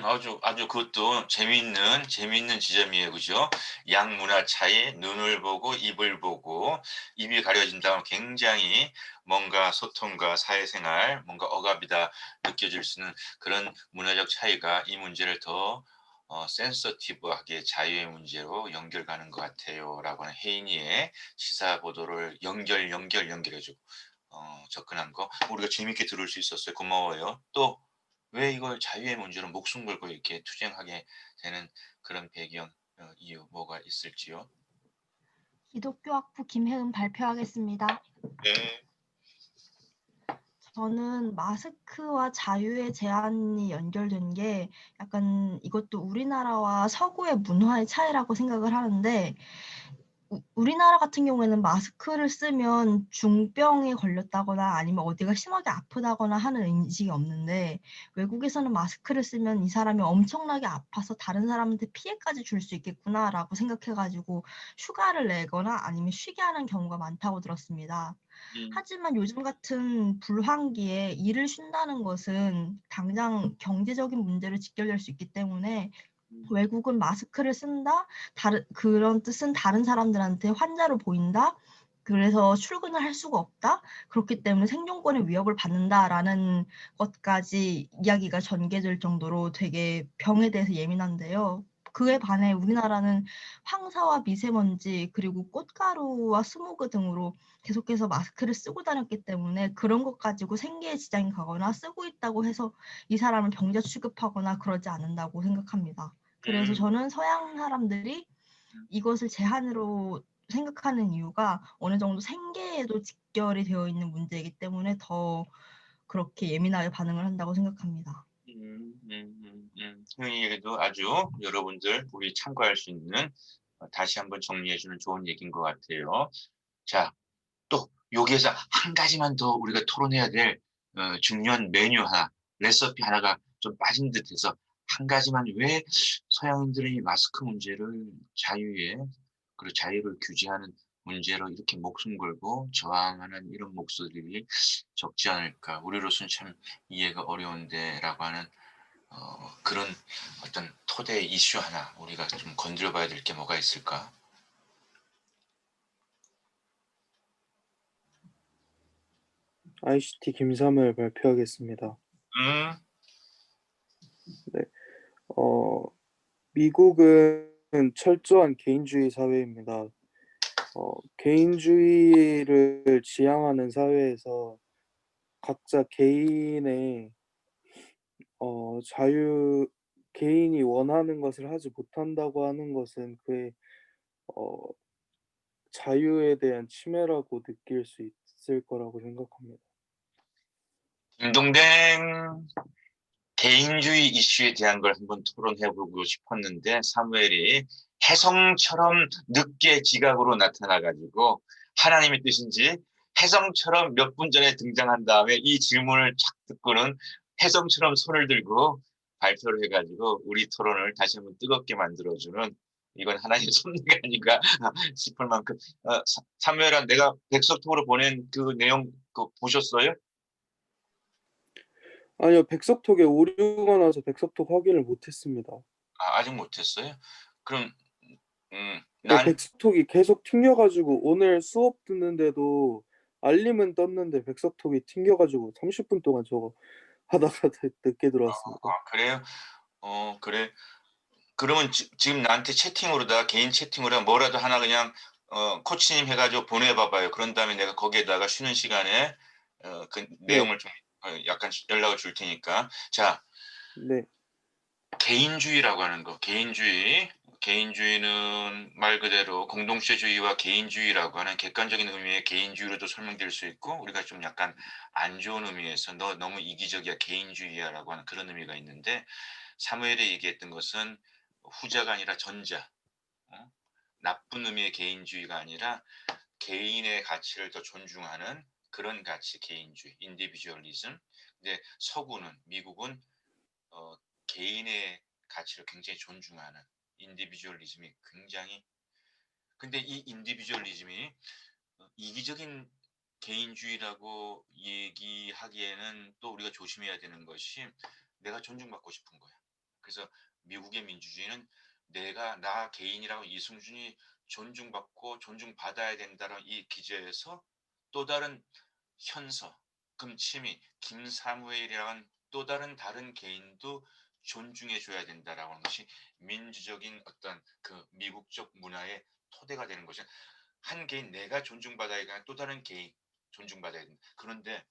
Speaker 1: 아주 그것도 재미있는 지점이에요, 그죠? 양 문화 차이, 눈을 보고 입을 보고 입이 가려진다면 굉장히 뭔가 소통과 사회생활, 뭔가 억압이다 느껴질 수 있는 그런 문화적 차이가 이 문제를 더 센서티브하게 자유의 문제로 연결가는 것 같아요라고 하는 혜인이의 시사 보도를 연결해주고 접근한 거 우리가 재밌게 들을 수 있었어요. 고마워요. 또 왜 이걸 자유의 문제로 목숨 걸고 이렇게 투쟁하게 되는 그런 배경 이유 뭐가 있을지요?
Speaker 7: 기독교학부 김혜은 발표하겠습니다.
Speaker 1: 네.
Speaker 7: 저는 마스크와 자유의 제한이 연결된 게 약간 이것도 우리나라와 서구의 문화의 차이라고 생각을 하는데 우리나라 같은 경우에는 마스크를 쓰면 중병에 걸렸다거나 아니면 어디가 심하게 아프다거나 하는 인식이 없는데 외국에서는 마스크를 쓰면 이 사람이 엄청나게 아파서 다른 사람한테 피해까지 줄 수 있겠구나라고 생각해가지고 휴가를 내거나 아니면 쉬게 하는 경우가 많다고 들었습니다. 하지만 요즘 같은 불황기에 일을 쉰다는 것은 당장 경제적인 문제로 직결될 수 있기 때문에 외국은 마스크를 쓴다? 그런 뜻은 다른 사람들한테 환자로 보인다? 그래서 출근을 할 수가 없다? 그렇기 때문에 생존권의 위협을 받는다라는 것까지 이야기가 전개될 정도로 되게 병에 대해서 예민한데요. 그에 반해 우리나라는 황사와 미세먼지 그리고 꽃가루와 스모그 등으로 계속해서 마스크를 쓰고 다녔기 때문에 그런 것 가지고 생계에 지장이 가거나 쓰고 있다고 해서 이 사람을 병자 취급하거나 그러지 않는다고 생각합니다. 그래서 저는 서양 사람들이 이것을 제한으로 생각하는 이유가 어느 정도 생계에도 직결이 되어 있는 문제이기 때문에 더 그렇게 예민하게 반응을 한다고 생각합니다.
Speaker 1: 이 얘기도 아주 여러분들 우리 참고할 수 있는 다시 한번 정리해주는 좋은 얘기인 것 같아요. 자, 또 여기에서 한 가지만 더 우리가 토론해야 될 중요한 메뉴 하나, 레시피 하나가 좀 빠진 듯해서 한 가지만 왜 서양인들이 마스크 문제를 그리고 자유를 규제하는 문제로 이렇게 목숨 걸고 저항하는 이런 목소리들이 적지 않을까. 우리로서는 참 이해가 어려운데라고 하는 그런 어떤 토대 이슈 하나 우리가 좀 건드려 봐야 될 게 뭐가 있을까?
Speaker 8: ICT 김삼을 발표하겠습니다. 네. 미국은 철저한 개인주의 사회입니다. 개인주의를 지향하는 사회에서 각자 개인의 개인이 원하는 것을 하지 못한다고 하는 것은 그의 자유에 대한 침해라고 느낄 수 있을 거라고 생각합니다.
Speaker 1: 김동댕 개인주의 이슈에 대한 걸 한번 토론해보고 싶었는데 사무엘이 혜성처럼 늦게 지각으로 나타나가지고 하나님의 뜻인지 혜성처럼 몇 분 전에 등장한 다음에 이 질문을 착 듣고는 혜성처럼 손을 들고 발표를 해가지고 우리 토론을 다시 한번 뜨겁게 만들어주는 이건 하나의 섭리가 아닌가 싶을 만큼 사무엘아 내가 백석톡으로 보낸 그 내용 보셨어요?
Speaker 8: 아니요, 백석톡에 오류가 나서 백석톡 확인을 못했습니다.
Speaker 1: 아직 못했어요? 그럼
Speaker 8: 네,
Speaker 1: 난
Speaker 8: 백석톡이 계속 튕겨가지고 오늘 수업 듣는데도 알림은 떴는데 백석톡이 튕겨가지고 30분 동안 저거 하다가 늦게 들어왔습니다.
Speaker 1: 그래요? 그래. 그러면 지금 나한테 채팅으로다가 개인 채팅으로 뭐라도 하나 그냥 코치님 해가지고 보내봐봐요. 그런 다음에 내가 거기에다가 쉬는 시간에 그 내용을 좀 약간 연락을 줄 테니까. 자,
Speaker 8: 네,
Speaker 1: 개인주의라고 하는 거. 개인주의는 말 그대로 공동체주의와 개인주의라고 하는 객관적인 의미의 개인주의로도 설명될 수 있고 우리가 좀 약간 안 좋은 의미에서 너 너무 이기적이야 개인주의야라고 하는 그런 의미가 있는데 사무엘이 얘기했던 것은 후자가 아니라 전자. 나쁜 의미의 개인주의가 아니라 개인의 가치를 더 존중하는 그런 가치 개인주의, 인디비주얼리즘. 근데 서구는 미국은 개인의 가치를 굉장히 존중하는 인디비주얼리즘이 굉장히 근데 이 인디비주얼리즘이 이기적인 개인주의라고 얘기하기에는 또 우리가 조심해야 되는 것이 내가 존중받고 싶은 거야. 그래서 미국의 민주주의는 나 개인이라고 이승준이 존중받고 존중받아야 된다는 이 기저에서 또 다른 현서, 금치미, 김사무엘이라는 또 다른 개인도 존중해 줘야 된다라고 하는 것이 민주적인 어떤 그 미국적 문화의 토대가 되는 것이 한 개인 내가 존중받아야 되는 또 다른 개인 존중받아야 된다. 그런데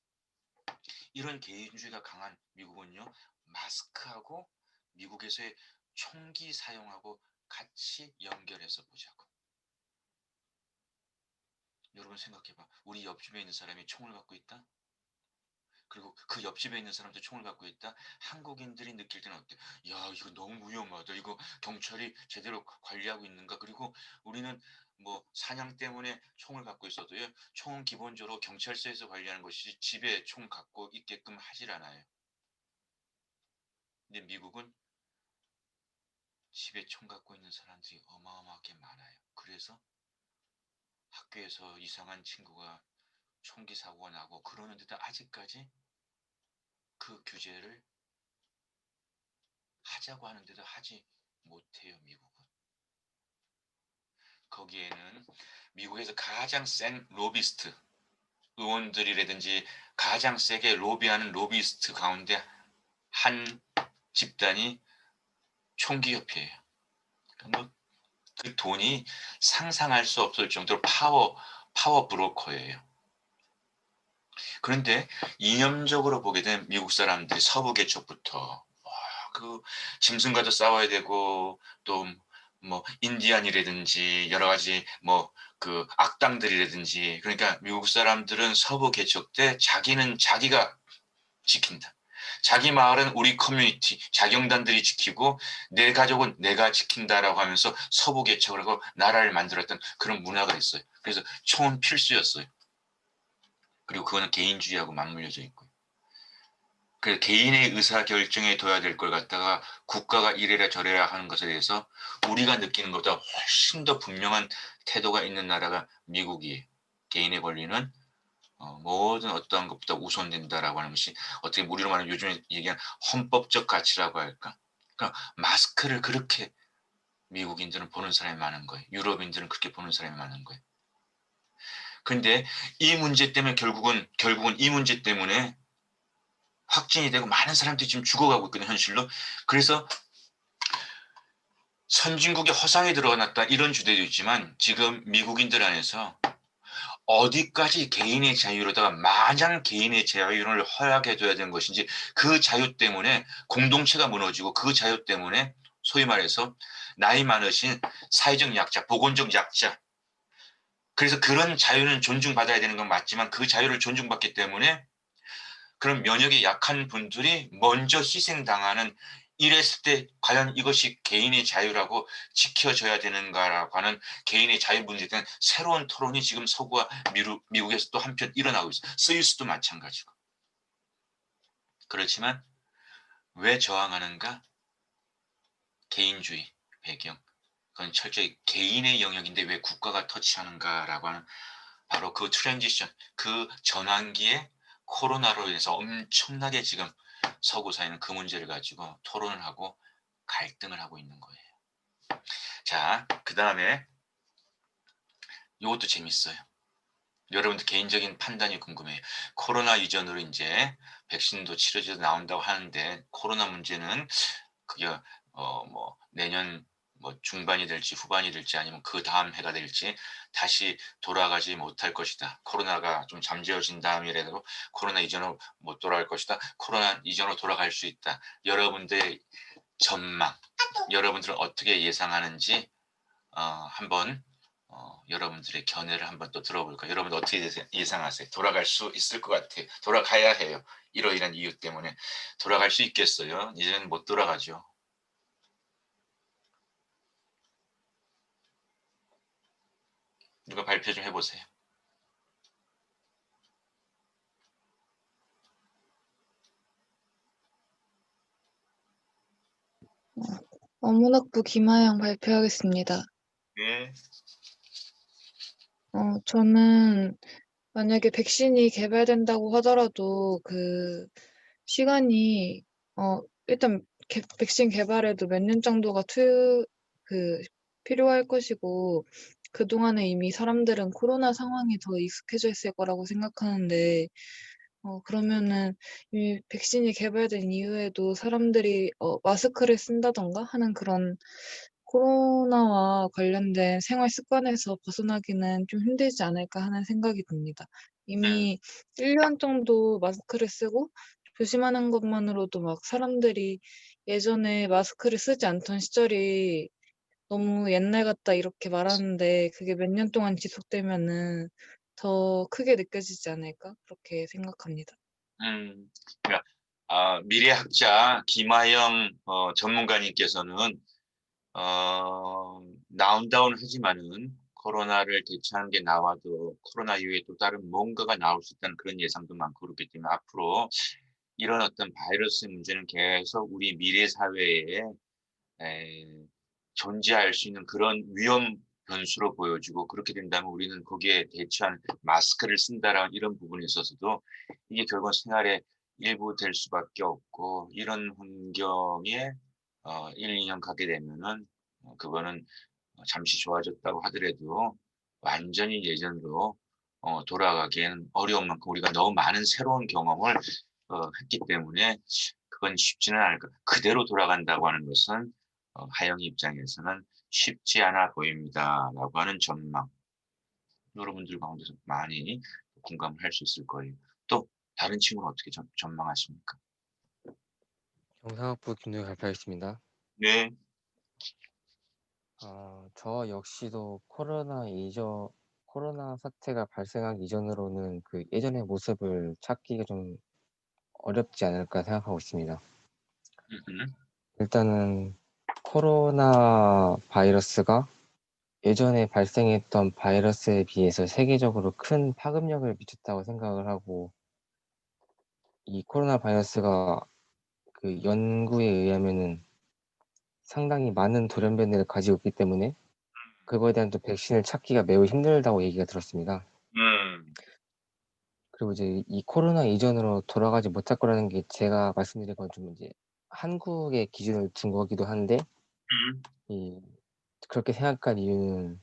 Speaker 1: 이런 개인주의가 강한 미국은요. 마스크하고 미국에서의 총기 사용하고 같이 연결해서 보자고. 여러분 생각해봐. 우리 옆집에 있는 사람이 총을 갖고 있다. 그리고 그 옆집에 있는 사람도 총을 갖고 있다. 한국인들이 느낄 때는 어때? 야 이거 너무 위험하다. 이거 경찰이 제대로 관리하고 있는가? 그리고 우리는 뭐 사냥 때문에 총을 갖고 있어도요. 총은 기본적으로 경찰서에서 관리하는 것이 집에 총 갖고 있게끔 하질 않아요. 근데 미국은 집에 총 갖고 있는 사람들이 어마어마하게 많아요. 그래서 학교에서 이상한 친구가 총기 사고가 나고 그러는데도 아직까지 그 규제를 하자고 하는데도 하지 못해요. 미국은. 거기에는 미국에서 가장 센 로비스트 의원들이라든지 가장 세게 로비하는 로비스트 가운데 한 집단이 총기협회예요. 뭐 그 돈이 상상할 수 없을 정도로 파워 브로커예요. 그런데 이념적으로 보게 되면 미국 사람들이 서부 개척부터 그 짐승과도 싸워야 되고 또 뭐 인디안이라든지 여러 가지 뭐 그 악당들이라든지 그러니까 미국 사람들은 서부 개척 때 자기는 자기가 지킨다. 자기 마을은 우리 커뮤니티, 자경단들이 지키고 내 가족은 내가 지킨다라고 하면서 서부 개척을 하고 나라를 만들었던 그런 문화가 있어요. 그래서 총은 필수였어요. 그리고 그거는 개인주의하고 맞물려져 있고요. 그 개인의 의사결정에 둬야 될 걸 갖다가 국가가 이래라 저래라 하는 것에 대해서 우리가 느끼는 것보다 훨씬 더 분명한 태도가 있는 나라가 미국이에요. 개인의 권리는 모든 어떠한 것보다 우선된다라고 하는 것이 어떻게 우리로 말하면 요즘에 얘기하는 헌법적 가치라고 할까? 그러니까 마스크를 그렇게 미국인들은 보는 사람이 많은 거예요. 유럽인들은 그렇게 보는 사람이 많은 거예요. 그런데 이 문제 때문에 결국은 이 문제 때문에 확진이 되고 많은 사람들이 지금 죽어가고 있거든요. 현실로. 그래서 선진국의 허상에 들어갔다 이런 주제도 있지만 지금 미국인들 안에서 어디까지 개인의 자유로다가 마냥 개인의 자유를 허락해줘야 되는 것인지 그 자유 때문에 공동체가 무너지고 그 자유 때문에 소위 말해서 나이 많으신 사회적 약자, 보건적 약자 그래서 그런 자유는 존중받아야 되는 건 맞지만 그 자유를 존중받기 때문에 그런 면역이 약한 분들이 먼저 희생당하는 이랬을 때 과연 이것이 개인의 자유라고 지켜져야 되는가라고 하는 개인의 자유 문제에 대한 새로운 토론이 지금 서구와 미국에서 또 한편 일어나고 있어요. 스위스도 마찬가지고. 그렇지만 왜 저항하는가? 개인주의 배경. 그건 철저히 개인의 영역인데 왜 국가가 터치하는가라고 하는 바로 그 트랜지션, 그 전환기에 코로나로 인해서 엄청나게 지금 서구 사회는 그 문제를 가지고 토론을 하고 갈등을 하고 있는 거예요. 자, 그 다음에 이것도 재밌어요. 여러분들 개인적인 판단이 궁금해요. 코로나 이전으로 이제 백신도 치료제도 나온다고 하는데 코로나 문제는 그게 뭐 내년 뭐 중반이 될지 후반이 될지 아니면 그 다음 해가 될지 다시 돌아가지 못할 것이다. 코로나가 좀 잠재워진 다음이라도 코로나 이전으로 못 돌아갈 것이다. 코로나 이전으로 돌아갈 수 있다. 여러분들의 전망, 여러분들은 어떻게 예상하는지 한번 여러분들의 견해를 한번 또 들어볼까요? 여러분들 어떻게 예상하세요? 돌아갈 수 있을 것 같아요. 돌아가야 해요. 이러이러한 이유 때문에 돌아갈 수 있겠어요? 이제는 못 돌아가죠. 누가 발표 좀 해보세요.
Speaker 9: 어문학부 김하영 발표하겠습니다.
Speaker 1: 네.
Speaker 9: 저는 만약에 백신이 개발된다고 하더라도 그 시간이 일단 백신 개발에도 몇 년 정도가 필요할 것이고 그동안에 이미 사람들은 코로나 상황에 더 익숙해져 있을 거라고 생각하는데 그러면은 이 백신이 개발된 이후에도 사람들이 마스크를 쓴다던가 하는 그런 코로나와 관련된 생활 습관에서 벗어나기는 좀 힘들지 않을까 하는 생각이 듭니다. 이미 1년 정도 마스크를 쓰고 조심하는 것만으로도 막 사람들이 예전에 마스크를 쓰지 않던 시절이 너무 옛날 같다 이렇게 말하는데 그게 몇 년 동안 지속되면은 더 크게 느껴지지 않을까? 그렇게 생각합니다.
Speaker 1: 그러니까 미래학자 김하영 전문가님께서는 나온다운 하지만은 코로나를 대처하는 게 나와도 코로나 이후에 또 다른 뭔가가 나올 수 있다는 그런 예상도 많고 그렇기 때문에 앞으로 이런 어떤 바이러스 문제는 계속 우리 미래 사회에 존재할 수 있는 그런 위험 변수로 보여지고 그렇게 된다면 우리는 거기에 대처한 마스크를 쓴다라는 이런 부분에 있어서도 이게 결국 생활의 일부 될 수밖에 없고 이런 환경에 1, 2년 가게 되면은 그거는 잠시 좋아졌다고 하더라도 완전히 예전으로 돌아가기에는 어려운 만큼 우리가 너무 많은 새로운 경험을 했기 때문에 그건 쉽지는 않을 것. 그대로 돌아간다고 하는 것은 하영이 입장에서는 쉽지 않아 보입니다라고 하는 전망. 여러분들 가운데서 많이 공감을 할 수 있을 거예요. 또 다른 친구는 어떻게 전망하십니까?
Speaker 10: 경상학부 김동희 발표하겠습니다.
Speaker 1: 네.
Speaker 10: 저 역시도 코로나 사태가 발생하기 이전으로는 그 예전의 모습을 찾기가 좀 어렵지 않을까 생각하고 있습니다. 일단은 코로나 바이러스가 예전에 발생했던 바이러스에 비해서 세계적으로 큰 파급력을 미쳤다고 생각을 하고 이 코로나 바이러스가 그 연구에 의하면은 상당히 많은 돌연변이를 가지고 있기 때문에 그거에 대한 또 백신을 찾기가 매우 힘들다고 얘기가 들었습니다. 그리고 이제 이 코로나 이전으로 돌아가지 못할 거라는 게 제가 말씀드린 건 좀 이제 한국의 기준을 둔 거기도 한데 그렇게 생각한 이유는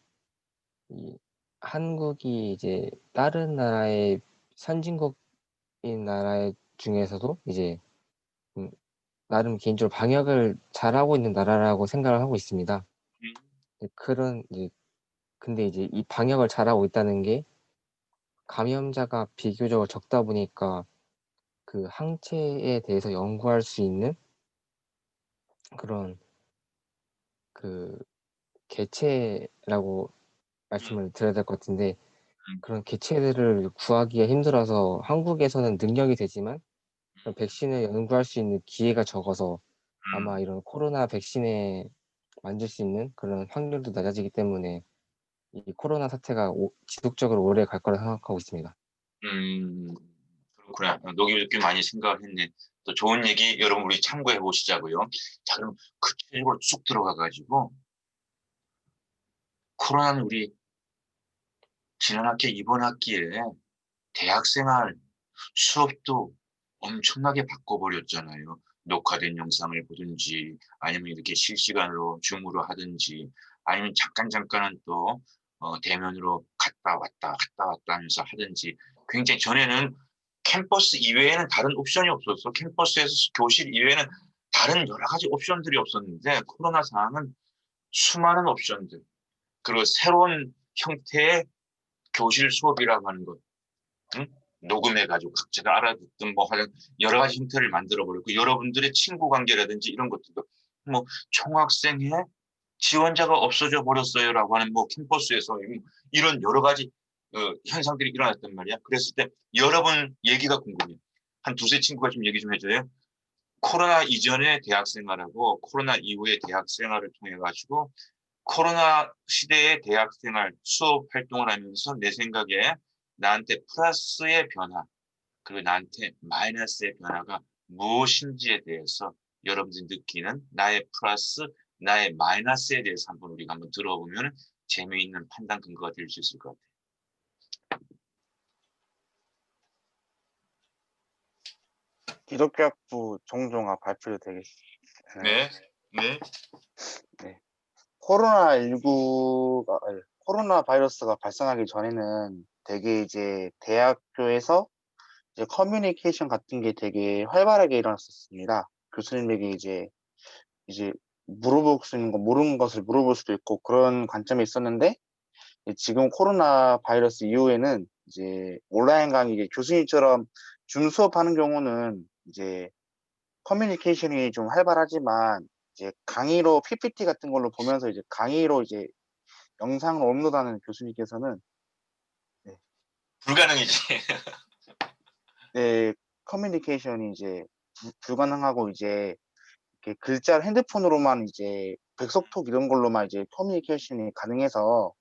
Speaker 10: 이 한국이 이제 다른 나라의 선진국인 나라 중에서도 이제 나름 개인적으로 방역을 잘하고 있는 나라라고 생각을 하고 있습니다. 근데 이제 이 방역을 잘하고 있다는 게 감염자가 비교적으로 적다 보니까 그 항체에 대해서 연구할 수 있는 그런 그 개체라고 말씀을 드려야 될 것 같은데 그런 개체들을 구하기가 힘들어서 한국에서는 능력이 되지만 백신을 연구할 수 있는 기회가 적어서 아마 이런 코로나 백신에 만질 수 있는 그런 확률도 낮아지기 때문에 이 코로나 사태가 지속적으로 오래 갈 거라 생각하고 있습니다.
Speaker 1: 그렇구나. 녹이웃기 많이 생각을 했네. 또 좋은 얘기 여러분 우리 참고해 보시자고요. 자, 그럼 구체적으로 쑥 들어가 가지고 코로나는 우리 지난 학기 이번 학기에 대학생활 수업도 엄청나게 바꿔버렸잖아요. 녹화된 영상을 보든지 아니면 이렇게 실시간으로 줌으로 하든지 아니면 잠깐은 또 대면으로 갔다 왔다 하면서 하든지 굉장히 전에는 캠퍼스 이외에는 다른 옵션이 없었어. 캠퍼스에서 교실 이외에는 다른 여러 가지 옵션들이 없었는데 코로나 상황은 수많은 옵션들 그리고 새로운 형태의 교실 수업이라고 하는 것 응? 녹음해가지고 각자가 알아듣든 뭐 하는 여러 가지 형태를 만들어버렸고 여러분들의 친구 관계라든지 이런 것들도 뭐 총학생회 지원자가 없어져 버렸어요라고 하는 뭐 캠퍼스에서 이런 여러 가지 현상들이 일어났단 말이야. 그랬을 때 여러분 얘기가 궁금해. 한 두세 친구가 좀 얘기 좀 해줘요. 코로나 이전의 대학 생활하고 코로나 이후의 대학 생활을 통해 가지고 코로나 시대의 대학 생활 수업 활동을 하면서 내 생각에 나한테 플러스의 변화 그리고 나한테 마이너스의 변화가 무엇인지에 대해서 여러분들이 느끼는 나의 플러스 나의 마이너스에 대해서 우리가 한번 들어보면 재미있는 판단 근거가 될 수 있을 것 같아요.
Speaker 11: 기독교학부 정종아 발표도 되겠습니다.
Speaker 1: 네, 네.
Speaker 11: 네. 코로나 바이러스가 발생하기 전에는 되게 이제 대학교에서 이제 커뮤니케이션 같은 게 되게 활발하게 일어났었습니다. 교수님에게 이제 물어볼 수 있는 거 모르는 것을 물어볼 수도 있고 그런 관점이 있었는데 지금 코로나 바이러스 이후에는 이제 온라인 강의 교수님처럼 줌 수업하는 경우는 이제 커뮤니케이션이 좀 활발하지만 이제 강의로 PPT 같은 걸로 보면서 이제 강의로 이제 영상을 업로드하는 교수님께서는
Speaker 1: 불가능이지.
Speaker 11: 네, 커뮤니케이션이 이제 불가능하고 이제 이렇게 글자를 핸드폰으로만 이제 백석톡 이런 걸로만 이제 커뮤니케이션이 가능해서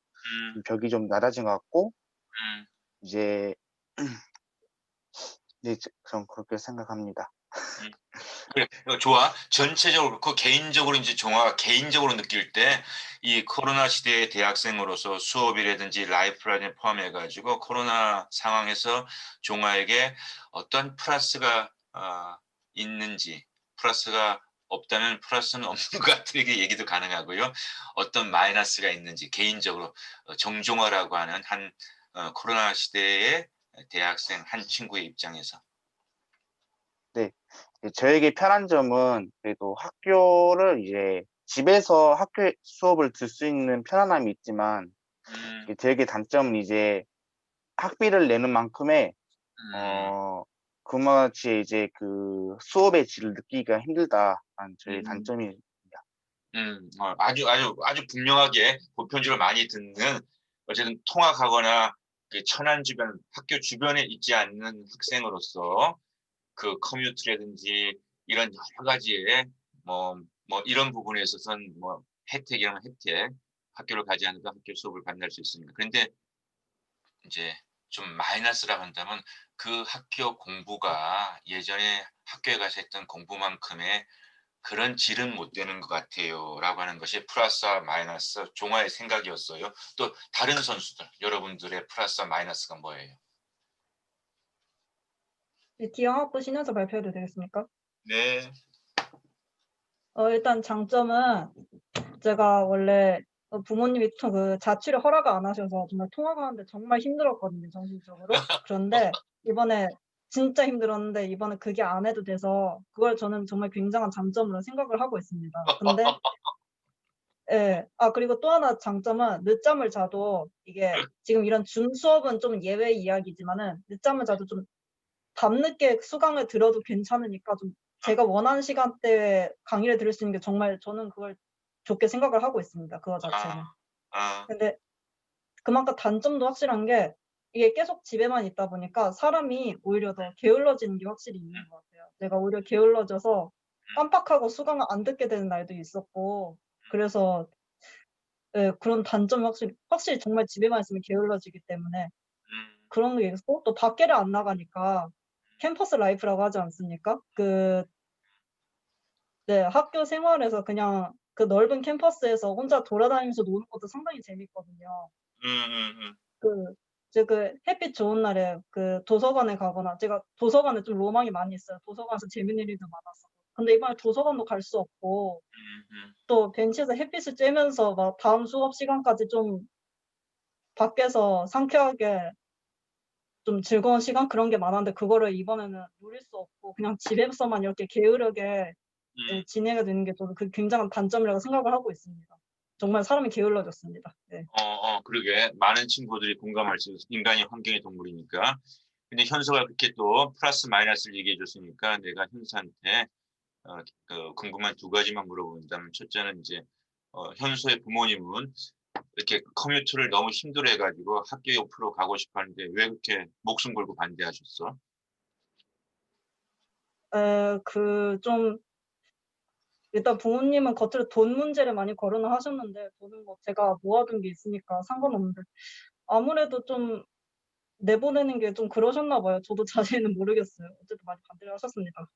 Speaker 11: 벽이 좀 낮아진 것 같고 이제 네, 전 그렇게 생각합니다.
Speaker 1: 그래, 좋아. 전체적으로 그 개인적으로 이제 종아가 개인적으로 느낄 때 이 코로나 시대의 대학생으로서 수업이라든지 라이프라든지 포함해가지고 코로나 상황에서 종아에게 어떤 플러스가 있는지 플러스가 없다면 플러스는 없는 것 같은 얘기도 가능하고요. 어떤 마이너스가 있는지 개인적으로 정종화라고 하는 한 코로나 시대의 대학생 한 친구의 입장에서.
Speaker 11: 네, 저에게 편한 점은 그래도 학교를 이제 집에서 학교 수업을 들 수 있는 편안함이 있지만 되게 단점은 이제 학비를 내는 만큼의 그마치 이제 그 수업의 질을 느끼기가 힘들다라는 저의 단점이
Speaker 1: 아주 분명하게 보편적으로 많이 듣는 어쨌든 통학하거나 그 천안 주변 학교 주변에 있지 않는 학생으로서 그 커뮤니티라든지 이런 여러 가지의 뭐 이런 부분에 있어서는 뭐 혜택이라면 혜택 학교를 가지 않아도 학교 수업을 만날 수 있습니다. 그런데 이제 좀 마이너스라고 한다면 그 학교 공부가 예전에 학교에 가서 했던 공부만큼의 그런 질은 못 되는 것 같아요 라고 하는 것이 플러스와 마이너스 종아의 생각이었어요. 또 다른 선수들 여러분들의 플러스와 마이너스가 뭐예요?
Speaker 5: 기형학부 신년서 발표해도 되겠습니까?
Speaker 1: 네.
Speaker 5: 일단 장점은 제가 원래 부모님이 그 자취를 허락을 안 하셔서 정말 통학하는데 정말 힘들었거든요, 정신적으로. 그런데 이번에 진짜 힘들었는데 이번에 그게 안 해도 돼서 그걸 저는 정말 굉장한 장점으로 생각을 하고 있습니다. 근데 예. 그리고 또 하나 장점은 늦잠을 자도 이게 지금 이런 줌 수업은 좀 예외 이야기지만은 늦잠을 자도 좀 밤늦게 수강을 들어도 괜찮으니까 좀 제가 원하는 시간대에 강의를 들을 수 있는 게 정말 저는 그걸 좋게 생각을 하고 있습니다, 그거 자체는. 근데 그만큼 단점도 확실한 게 이게 계속 집에만 있다 보니까 사람이 오히려 더 게을러지는 게 확실히 있는 것 같아요. 내가 오히려 게을러져서 깜빡하고 수강을 안 듣게 되는 날도 있었고 그래서 예, 그런 단점이 확실히 정말 집에만 있으면 게을러지기 때문에 그런 게 있고 또 밖에를 안 나가니까 캠퍼스 라이프라고 하지 않습니까? 네, 학교 생활에서 그냥 그 넓은 캠퍼스에서 혼자 돌아다니면서 노는 것도 상당히 재밌거든요. 그 이제 그 햇빛 좋은 날에 그 도서관에 가거나 제가 도서관에 좀 로망이 많이 있어요. 도서관에서 재밌는 일도 많았어. 근데 이번에 도서관도 갈 수 없고 또 벤치에서 햇빛을 쬐면서 막 다음 수업 시간까지 좀 밖에서 상쾌하게 좀 즐거운 시간 그런 게 많았는데 그거를 이번에는 누릴 수 없고 그냥 집에서만 이렇게 게으르게 예, 지내게 되는 게 저는 그 굉장한 단점이라고 생각을 하고 있습니다. 정말 사람이 게을러졌습니다. 네.
Speaker 1: 그러게. 많은 친구들이 공감할 수 있어. 인간이 환경의 동물이니까. 근데 현서가 그렇게 또 플러스 마이너스를 얘기해 줬으니까 내가 현서한테 궁금한 두 가지만 물어본다면 첫째는 이제 현서의 부모님은 이렇게 커뮤니티를 너무 힘들어해가지고 학교 옆으로 가고 싶었는데 왜 그렇게 목숨 걸고 반대하셨어?
Speaker 5: 좀 일단 부모님은 겉으로 돈 문제를 많이 거론을 하셨는데 돈은 뭐 제가 모아둔 게 있으니까 상관없는데 아무래도 좀 내보내는 게 좀 그러셨나 봐요. 저도 자세히는 모르겠어요. 어쨌든 많이 반대를 하셨습니다.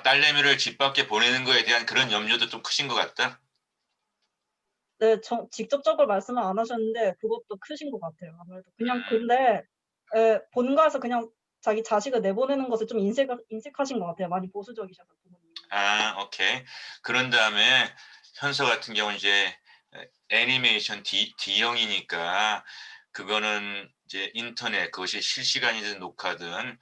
Speaker 1: 딸내미를 집 밖에 보내는 거에 대한 그런 염려도 좀 크신 것 같다?
Speaker 5: 네, 직접적으로 말씀은 안 하셨는데 그것도 크신 것 같아요. 아무래도 그냥 근데 본가에서 그냥 자기 자식을 내보내는 것을 좀 인색하신 것 같아요. 많이 보수적이셔서 부모님이.
Speaker 1: 오케이. 그런 다음에 현서 같은 경우는 이제 애니메이션 D형이니까 그거는 이제 인터넷, 그것이 실시간이든 녹화든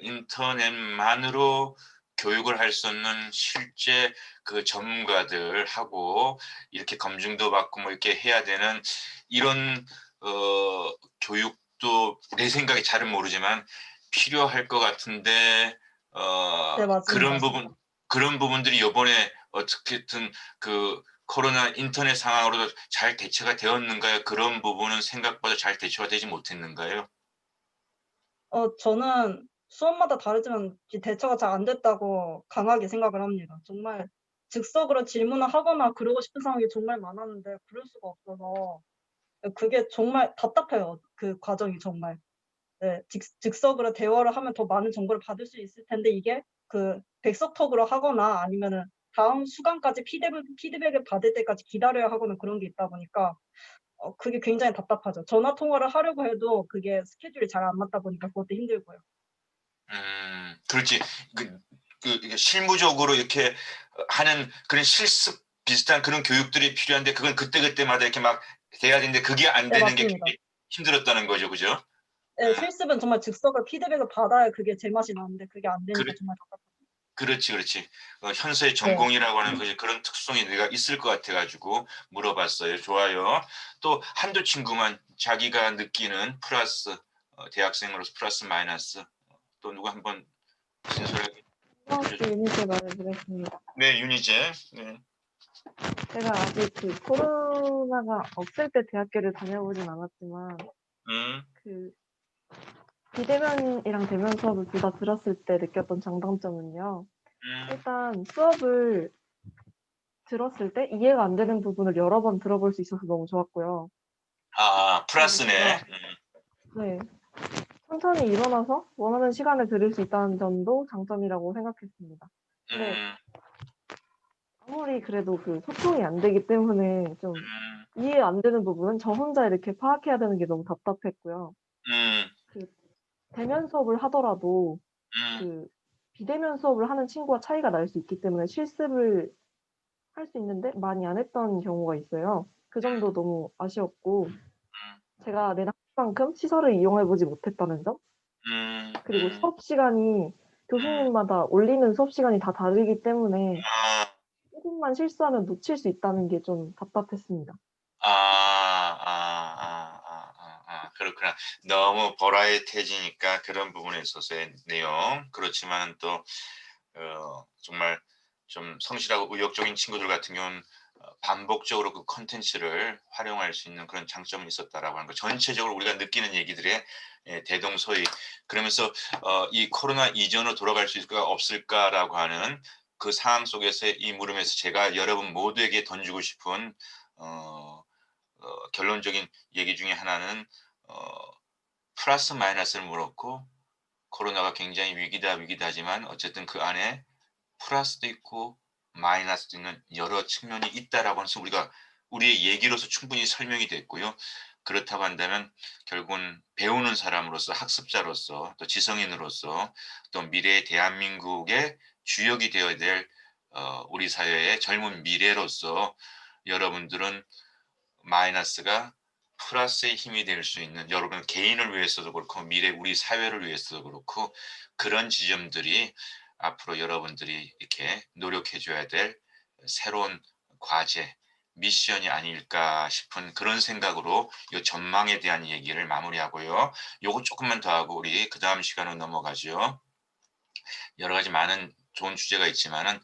Speaker 1: 인터넷만으로 교육을 할 수 없는 실제 그 전문가들하고 이렇게 검증도 받고 뭐 이렇게 해야 되는 이런 교육도 내 생각에 잘은 모르지만 필요할 것 같은데
Speaker 5: 네, 맞습니다.
Speaker 1: 그런 부분들이 이번에 어떻게든 그 코로나 인터넷 상황으로 잘 대처가 되었는가요? 그런 부분은 생각보다 잘 대처가 되지 못했는가요?
Speaker 5: 저는 수업마다 다르지만 대처가 잘 안 됐다고 강하게 생각을 합니다. 정말 즉석으로 질문을 하거나 그러고 싶은 상황이 정말 많았는데 그럴 수가 없어서 그게 정말 답답해요. 그 과정이 정말. 네, 즉석으로 대화를 하면 더 많은 정보를 받을 수 있을 텐데 이게 그 백석톡으로 하거나 아니면은 다음 수강까지 피드백을 받을 때까지 기다려야 하거나 그런 게 있다 보니까 그게 굉장히 답답하죠. 전화 통화를 하려고 해도 그게 스케줄이 잘 안 맞다 보니까 그것도 힘들고요.
Speaker 1: 그렇지. 이게 실무적으로 이렇게 하는 그런 실습 비슷한 그런 교육들이 필요한데 그건 그때그때마다 이렇게 막 돼야 되는데 그게 안
Speaker 5: 네,
Speaker 1: 되는 게
Speaker 5: 맞습니다.
Speaker 1: 굉장히 힘들었다는 거죠. 그죠?
Speaker 5: 네, 실습은 정말 즉석을 피드백을 받아야 그게 제맛이 나는데 그게 안 되니까
Speaker 1: 그래,
Speaker 5: 정말 답답해요.
Speaker 1: 그렇지. 현서의
Speaker 5: 네.
Speaker 1: 전공이라고 하는 것이 그런 특성이 내가 있을 것 같아가지고 물어봤어요. 좋아요. 또 한두 친구만 자기가 느끼는 플러스, 대학생으로서 플러스 마이너스 또 누구 한번 진솔하게.
Speaker 12: 유니제 말해드리겠습니다.
Speaker 1: 네, 윤희재. 네.
Speaker 12: 제가 아직 그 코로나가 없을 때 대학교를 다녀보진 않았지만 그 비대면이랑 대면 수업을 둘 다 들었을 때 느꼈던 장단점은요. 일단 수업을 들었을 때 이해가 안 되는 부분을 여러 번 들어볼 수 있어서 너무 좋았고요.
Speaker 1: 플러스네.
Speaker 12: 네. 천천히 일어나서 원하는 시간에 들을 수 있다는 점도 장점이라고 생각했습니다. 근데 아무리 그래도 그 소통이 안 되기 때문에 좀 이해 안 되는 부분은 저 혼자 이렇게 파악해야 되는 게 너무 답답했고요. 그 대면 수업을 하더라도 그 비대면 수업을 하는 친구와 차이가 날 수 있기 때문에 실습을 할 수 있는데 많이 안 했던 경우가 있어요. 그 점도 너무 아쉬웠고 제가 내 학만큼 시설을 이용해 보지 못했다는 점. 그리고 수업 시간이 교수님마다 올리는 수업 시간이 다 다르기 때문에 조금만 실수하면 놓칠 수 있다는 게 좀 답답했습니다.
Speaker 1: 그렇구나. 너무 버라이어티해지니까 그런 부분에 있어서의 내용. 그렇지만 또 정말 좀 성실하고 의욕적인 친구들 같은 경우는 반복적으로 그 콘텐츠를 활용할 수 있는 그런 장점이 있었다라고 하는 거. 전체적으로 우리가 느끼는 얘기들의 대동소이. 그러면서 이 코로나 이전으로 돌아갈 수 있을까 없을까라고 하는 그 상황 속에서 이 물음에서 제가 여러분 모두에게 던지고 싶은 결론적인 얘기 중에 하나는 플러스 마이너스를 물었고 코로나가 굉장히 위기다 하지만 어쨌든 그 안에 플러스도 있고 마이너스도 있는 여러 측면이 있다라고 하는 것은 우리가 우리의 얘기로서 충분히 설명이 됐고요. 그렇다고 한다면 결국은 배우는 사람으로서 학습자로서 또 지성인으로서 또 미래의 대한민국의 주역이 되어야 될 우리 사회의 젊은 미래로서 여러분들은 마이너스가 플러스의 힘이 될 수 있는 여러분 개인을 위해서도 그렇고 미래 우리 사회를 위해서도 그렇고 그런 지점들이 앞으로 여러분들이 이렇게 노력해 줘야 될 새로운 과제 미션이 아닐까 싶은 그런 생각으로 이 전망에 대한 얘기를 마무리하고요. 요거 조금만 더 하고 우리 그 다음 시간으로 넘어가죠. 여러 가지 많은 좋은 주제가 있지만은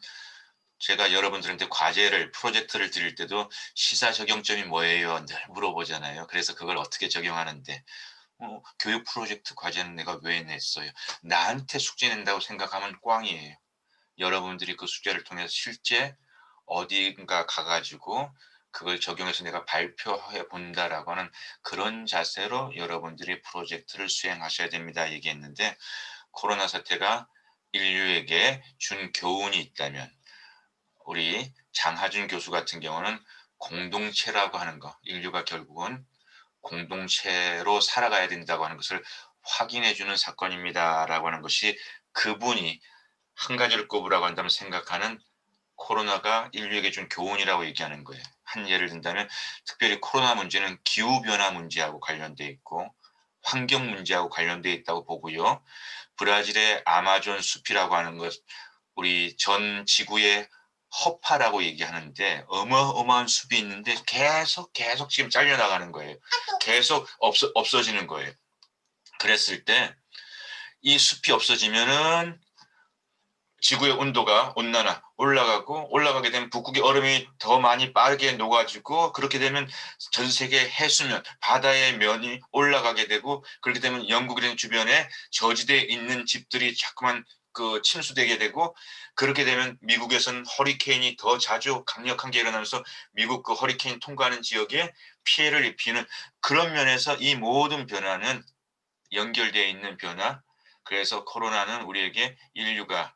Speaker 1: 제가 여러분들한테 과제를 프로젝트를 드릴 때도 시사 적용점이 뭐예요? 늘 물어보잖아요. 그래서 그걸 어떻게 적용하는데 교육 프로젝트 과제는 내가 왜 냈어요? 나한테 숙제 낸다고 생각하면 꽝이에요. 여러분들이 그 숙제를 통해서 실제 어딘가 가가지고 그걸 적용해서 내가 발표해 본다라고 하는 그런 자세로 여러분들이 프로젝트를 수행하셔야 됩니다. 얘기했는데 코로나 사태가 인류에게 준 교훈이 있다면 우리 장하준 교수 같은 경우는 공동체라고 하는 거, 인류가 결국은 공동체로 살아가야 된다고 하는 것을 확인해 주는 사건입니다라고 하는 것이 그분이 한 가지를 꼽으라고 한다면 생각하는 코로나가 인류에게 준 교훈이라고 얘기하는 거예요. 한 예를 든다면 특별히 코로나 문제는 기후변화 문제하고 관련돼 있고 환경 문제하고 관련돼 있다고 보고요. 브라질의 아마존 숲이라고 하는 것, 우리 전 지구의 허파라고 얘기하는데 어마어마한 숲이 있는데 계속 지금 잘려나가는 거예요. 계속 없어지는 거예요. 그랬을 때 이 숲이 없어지면은 지구의 온난화 올라가게 되면 북극의 얼음이 더 많이 빠르게 녹아지고 그렇게 되면 전 세계 해수면 바다의 면이 올라가게 되고 그렇게 되면 영국이라는 주변에 저지대에 있는 집들이 자꾸만 그 침수되게 되고 그렇게 되면 미국에서는 허리케인이 더 자주 강력한 게 일어나면서 미국 그 허리케인 통과하는 지역에 피해를 입히는 그런 면에서 이 모든 변화는 연결되어 있는 변화. 그래서 코로나는 우리에게 인류가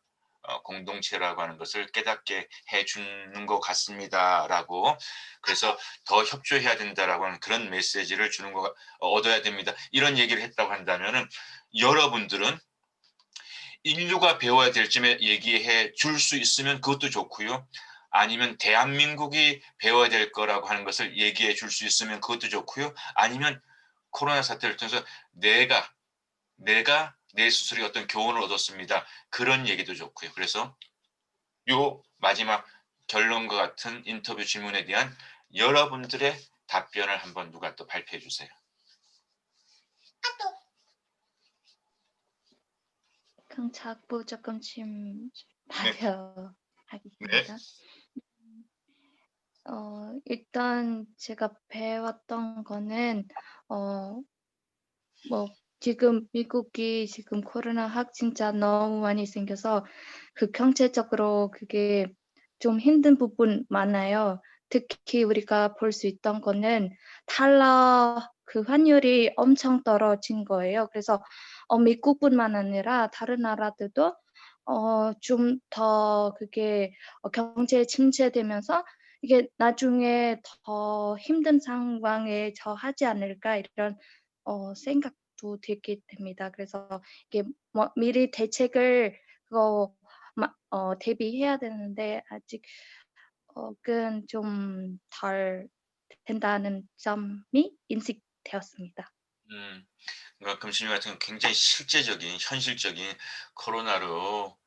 Speaker 1: 공동체라고 하는 것을 깨닫게 해주는 것 같습니다라고 그래서 더 협조해야 된다라고 하는 그런 메시지를 주는 거 얻어야 됩니다. 이런 얘기를 했다고 한다면은 여러분들은 인류가 배워야 될 점에 얘기해 줄 수 있으면 그것도 좋고요. 아니면 대한민국이 배워야 될 거라고 하는 것을 얘기해 줄 수 있으면 그것도 좋고요. 아니면 코로나 사태를 통해서 내가 내 스스로의 어떤 교훈을 얻었습니다. 그런 얘기도 좋고요. 그래서 요 마지막 결론과 같은 인터뷰 질문에 대한 여러분들의 답변을 한번 누가 또 발표해 주세요.
Speaker 3: 그럼 작부 조금
Speaker 1: 네.
Speaker 3: 발표하겠습니다. 일단 제가 배웠던 거는 지금 미국이 지금 코로나 확진자 너무 많이 생겨서 그 경제적으로 그게 좀 힘든 부분 많아요. 특히 우리가 볼 수 있던 거는 달러 그 환율이 엄청 떨어진 거예요. 그래서 미국뿐만 아니라 다른 나라들도 좀 더 그게 경제 침체되면서 이게 나중에 더 힘든 상황에 처하지 않을까 이런 생각도 들게 됩니다. 그래서 이게 미리 대책을 대비해야 되는데 아직 은 좀 덜 된다는 점이 인식되었습니다.
Speaker 1: 그러니까 금신이 같은 경우 굉장히 실제적인 현실적인 코로나로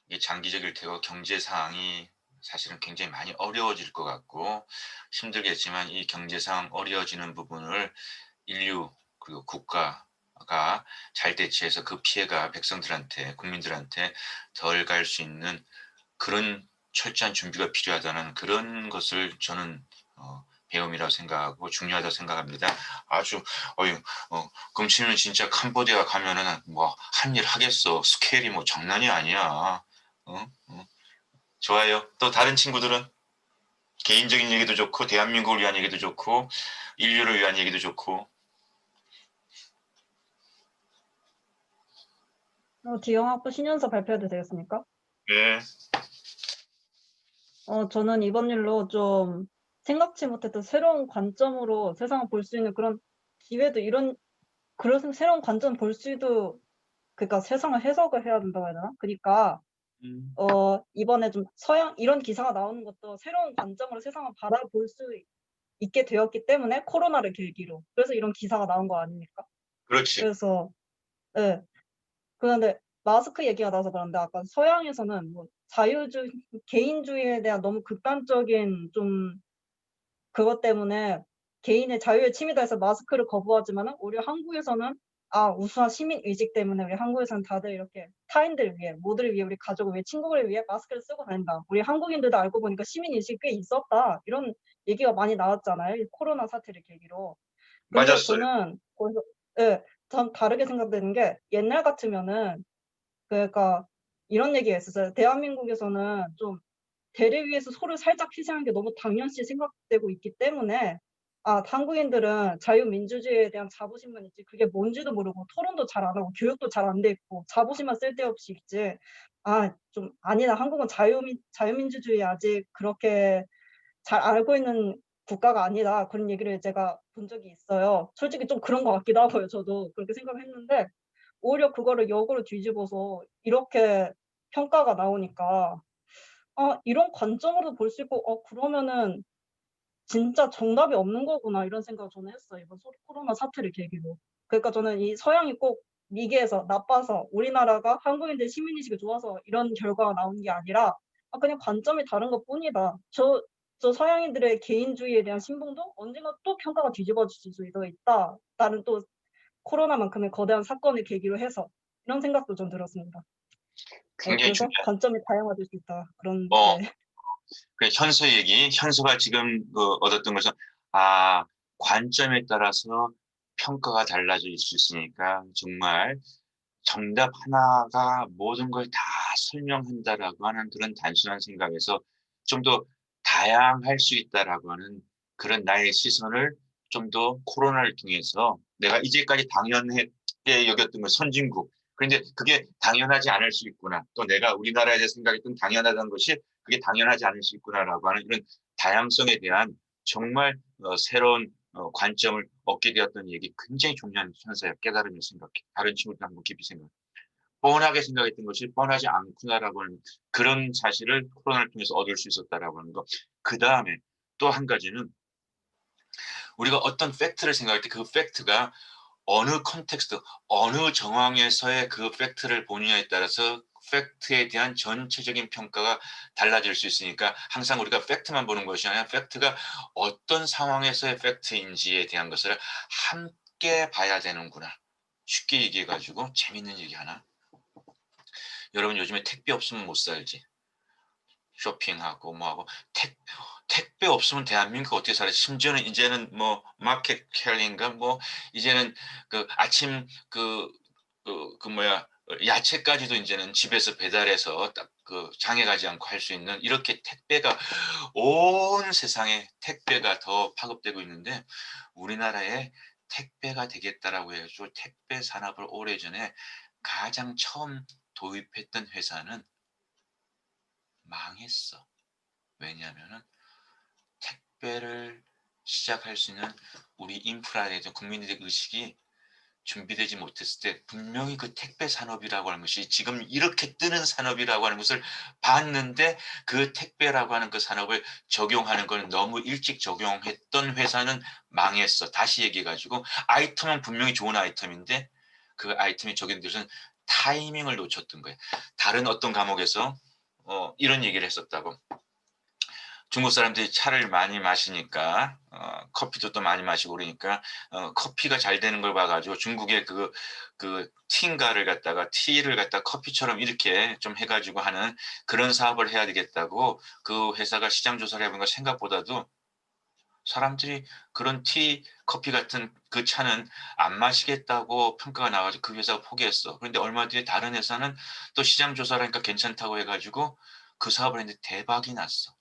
Speaker 1: 이게 장기적일 테고 경제 상황이 사실은 굉장히 많이 어려워질 것 같고 힘들겠지만 이 경제 상황 어려워지는 부분을 인류 그리고 국가가 잘 대처해서 그 피해가 백성들한테 국민들한테 덜 갈 수 있는 그런 철저한 준비가 필요하다는 그런 것을 저는 배움이라고 생각하고 중요하다고 생각합니다. 아주 금치는 진짜 캄보디아 가면은 뭐 한 일 하겠어. 스케일이 뭐 장난이 아니야. 좋아요. 또 다른 친구들은 개인적인 얘기도 좋고 대한민국을 위한 얘기도 좋고 인류를 위한 얘기도 좋고.
Speaker 5: 지영학부 신년서 발표해도 되겠습니까?
Speaker 1: 네.
Speaker 5: 저는 이번 일로 좀 생각지 못했던 새로운 관점으로 세상을 볼 수 있는 그런 기회도 그런 새로운 관점 볼 수도 그러니까 세상을 해석을 해야 된다고 해야 되나? 그러니까 이번에 좀 이런 기사가 나오는 것도 새로운 관점으로 세상을 바라볼 수 있게 되었기 때문에 코로나를 계기로. 그래서 이런 기사가 나온 거 아닙니까?
Speaker 1: 그렇지.
Speaker 5: 그래서 예. 그런데 마스크 얘기가 나와서 그런데 아까 서양에서는 뭐 개인주의에 대한 너무 극단적인 좀 그것 때문에 개인의 자유에 침해다 해서 마스크를 거부하지만은 오히려 한국에서는 우수한 시민 의식 때문에 우리 한국에서는 다들 이렇게 타인들 위해, 모두를 위해, 우리 가족을 위해, 친구를 위해 마스크를 쓰고 다닌다. 우리 한국인들도 알고 보니까 시민 의식이 꽤 있었다. 이런 얘기가 많이 나왔잖아요. 이 코로나 사태를 계기로. 근데
Speaker 1: 맞았어요.
Speaker 5: 저는 거기서 전 다르게 생각되는 게 옛날 같으면은 그러니까 이런 얘기가 있었어요. 대한민국에서는 좀 대를 위해서 소를 살짝 희생하는 게 너무 당연시 생각되고 있기 때문에 한국인들은 자유민주주의에 대한 자부심만 있지 그게 뭔지도 모르고 토론도 잘 안 하고 교육도 잘 안 돼 있고 자부심만 쓸데없이 있지 좀 아니다. 한국은 자유민주주의 아직 그렇게 잘 알고 있는 국가가 아니다. 그런 얘기를 제가 본 적이 있어요. 솔직히 좀 그런 것 같기도 하고요. 저도 그렇게 생각을 했는데 오히려 그거를 역으로 뒤집어서 이렇게 평가가 나오니까 이런 관점으로 볼 수 있고 그러면은 진짜 정답이 없는 거구나 이런 생각을 저는 했어요. 이번 코로나 사태를 계기로. 그러니까 저는 이 서양이 꼭 미개해서 나빠서 우리나라가 한국인들 시민의식이 좋아서 이런 결과가 나온 게 아니라 그냥 관점이 다른 것뿐이다. 저 서양인들의 개인주의에 대한 신봉도 언젠가 또 평가가 뒤집어질 수도 있다. 다른 또 코로나만큼의 거대한 사건을 계기로 해서 이런 생각도 좀 들었습니다.
Speaker 1: 굉장히
Speaker 5: 그래서
Speaker 1: 중요한.
Speaker 5: 관점이 다양해질 수 있다. 그런
Speaker 1: 그 현서 얘기, 현서가 지금 얻었던 것은 관점에 따라서 평가가 달라질 수 있으니까 정말 정답 하나가 모든 걸 다 설명한다라고 하는 그런 단순한 생각에서 좀 더 다양할 수 있다라고 하는 그런 나의 시선을 좀 더 코로나를 통해서 내가 이제까지 당연하게 여겼던 건 선진국. 그런데 그게 당연하지 않을 수 있구나. 또 내가 우리나라에 대해 생각했던 당연하다는 것이 그게 당연하지 않을 수 있구나라고 하는 이런 다양성에 대한 정말 새로운 관점을 얻게 되었던 얘기 굉장히 중요한 현서야. 깨달음을 생각해. 다른 친구들 한번 깊이 생각해. 뻔하게 생각했던 것이 뻔하지 않구나라고 하는 그런 사실을 코로나를 통해서 얻을 수 있었다라고 하는 거. 그 다음에 또 한 가지는 우리가 어떤 팩트를 생각할 때 그 팩트가 어느 컨텍스트, 어느 정황에서의 그 팩트를 보느냐에 따라서 팩트에 대한 전체적인 평가가 달라질 수 있으니까 항상 우리가 팩트만 보는 것이 아니라 팩트가 어떤 상황에서의 팩트인지에 대한 것을 함께 봐야 되는구나. 쉽게 얘기해가지고 재밌는 얘기 하나. 여러분 요즘에 택배 없으면 못 살지. 쇼핑하고 뭐하고 택배 없으면 대한민국 어떻게 살아? 심지어는 이제는 뭐 마켓 캘린가 뭐 이제는 그 아침 야채까지도 이제는 집에서 배달해서 딱 그 장에 가지 않고 할 수 있는 이렇게 택배가 온 세상에 택배가 더 파급되고 있는데 우리나라에 택배가 되겠다라고 해가지고 택배 산업을 오래전에 가장 처음 도입했던 회사는 망했어. 왜냐하면은 택배를 시작할 수 있는 우리 인프라에 대한 국민들의 의식이 준비되지 못했을 때 분명히 그 택배 산업이라고 하는 것이 지금 이렇게 뜨는 산업이라고 하는 것을 봤는데 그 택배라고 하는 그 산업을 적용하는 걸 너무 일찍 적용했던 회사는 망했어. 다시 얘기해가지고 아이템은 분명히 좋은 아이템인데 그 아이템이 적용돼서는 타이밍을 놓쳤던 거예요. 다른 어떤 과목에서 이런 얘기를 했었다고. 중국 사람들이 차를 많이 마시니까 커피도 또 많이 마시고 그러니까 커피가 잘 되는 걸 봐가지고 중국의 그 티인가를 갖다가 티를 갖다 커피처럼 이렇게 좀 해가지고 하는 그런 사업을 해야 되겠다고 그 회사가 시장 조사를 해보니까 생각보다도 사람들이 그런 티, 커피 같은 그 차는 안 마시겠다고 평가가 나와가지고 그 회사가 포기했어. 그런데 얼마 뒤에 다른 회사는 또 시장 조사를 하니까 괜찮다고 해가지고 그 사업을 했는데 대박이 났어.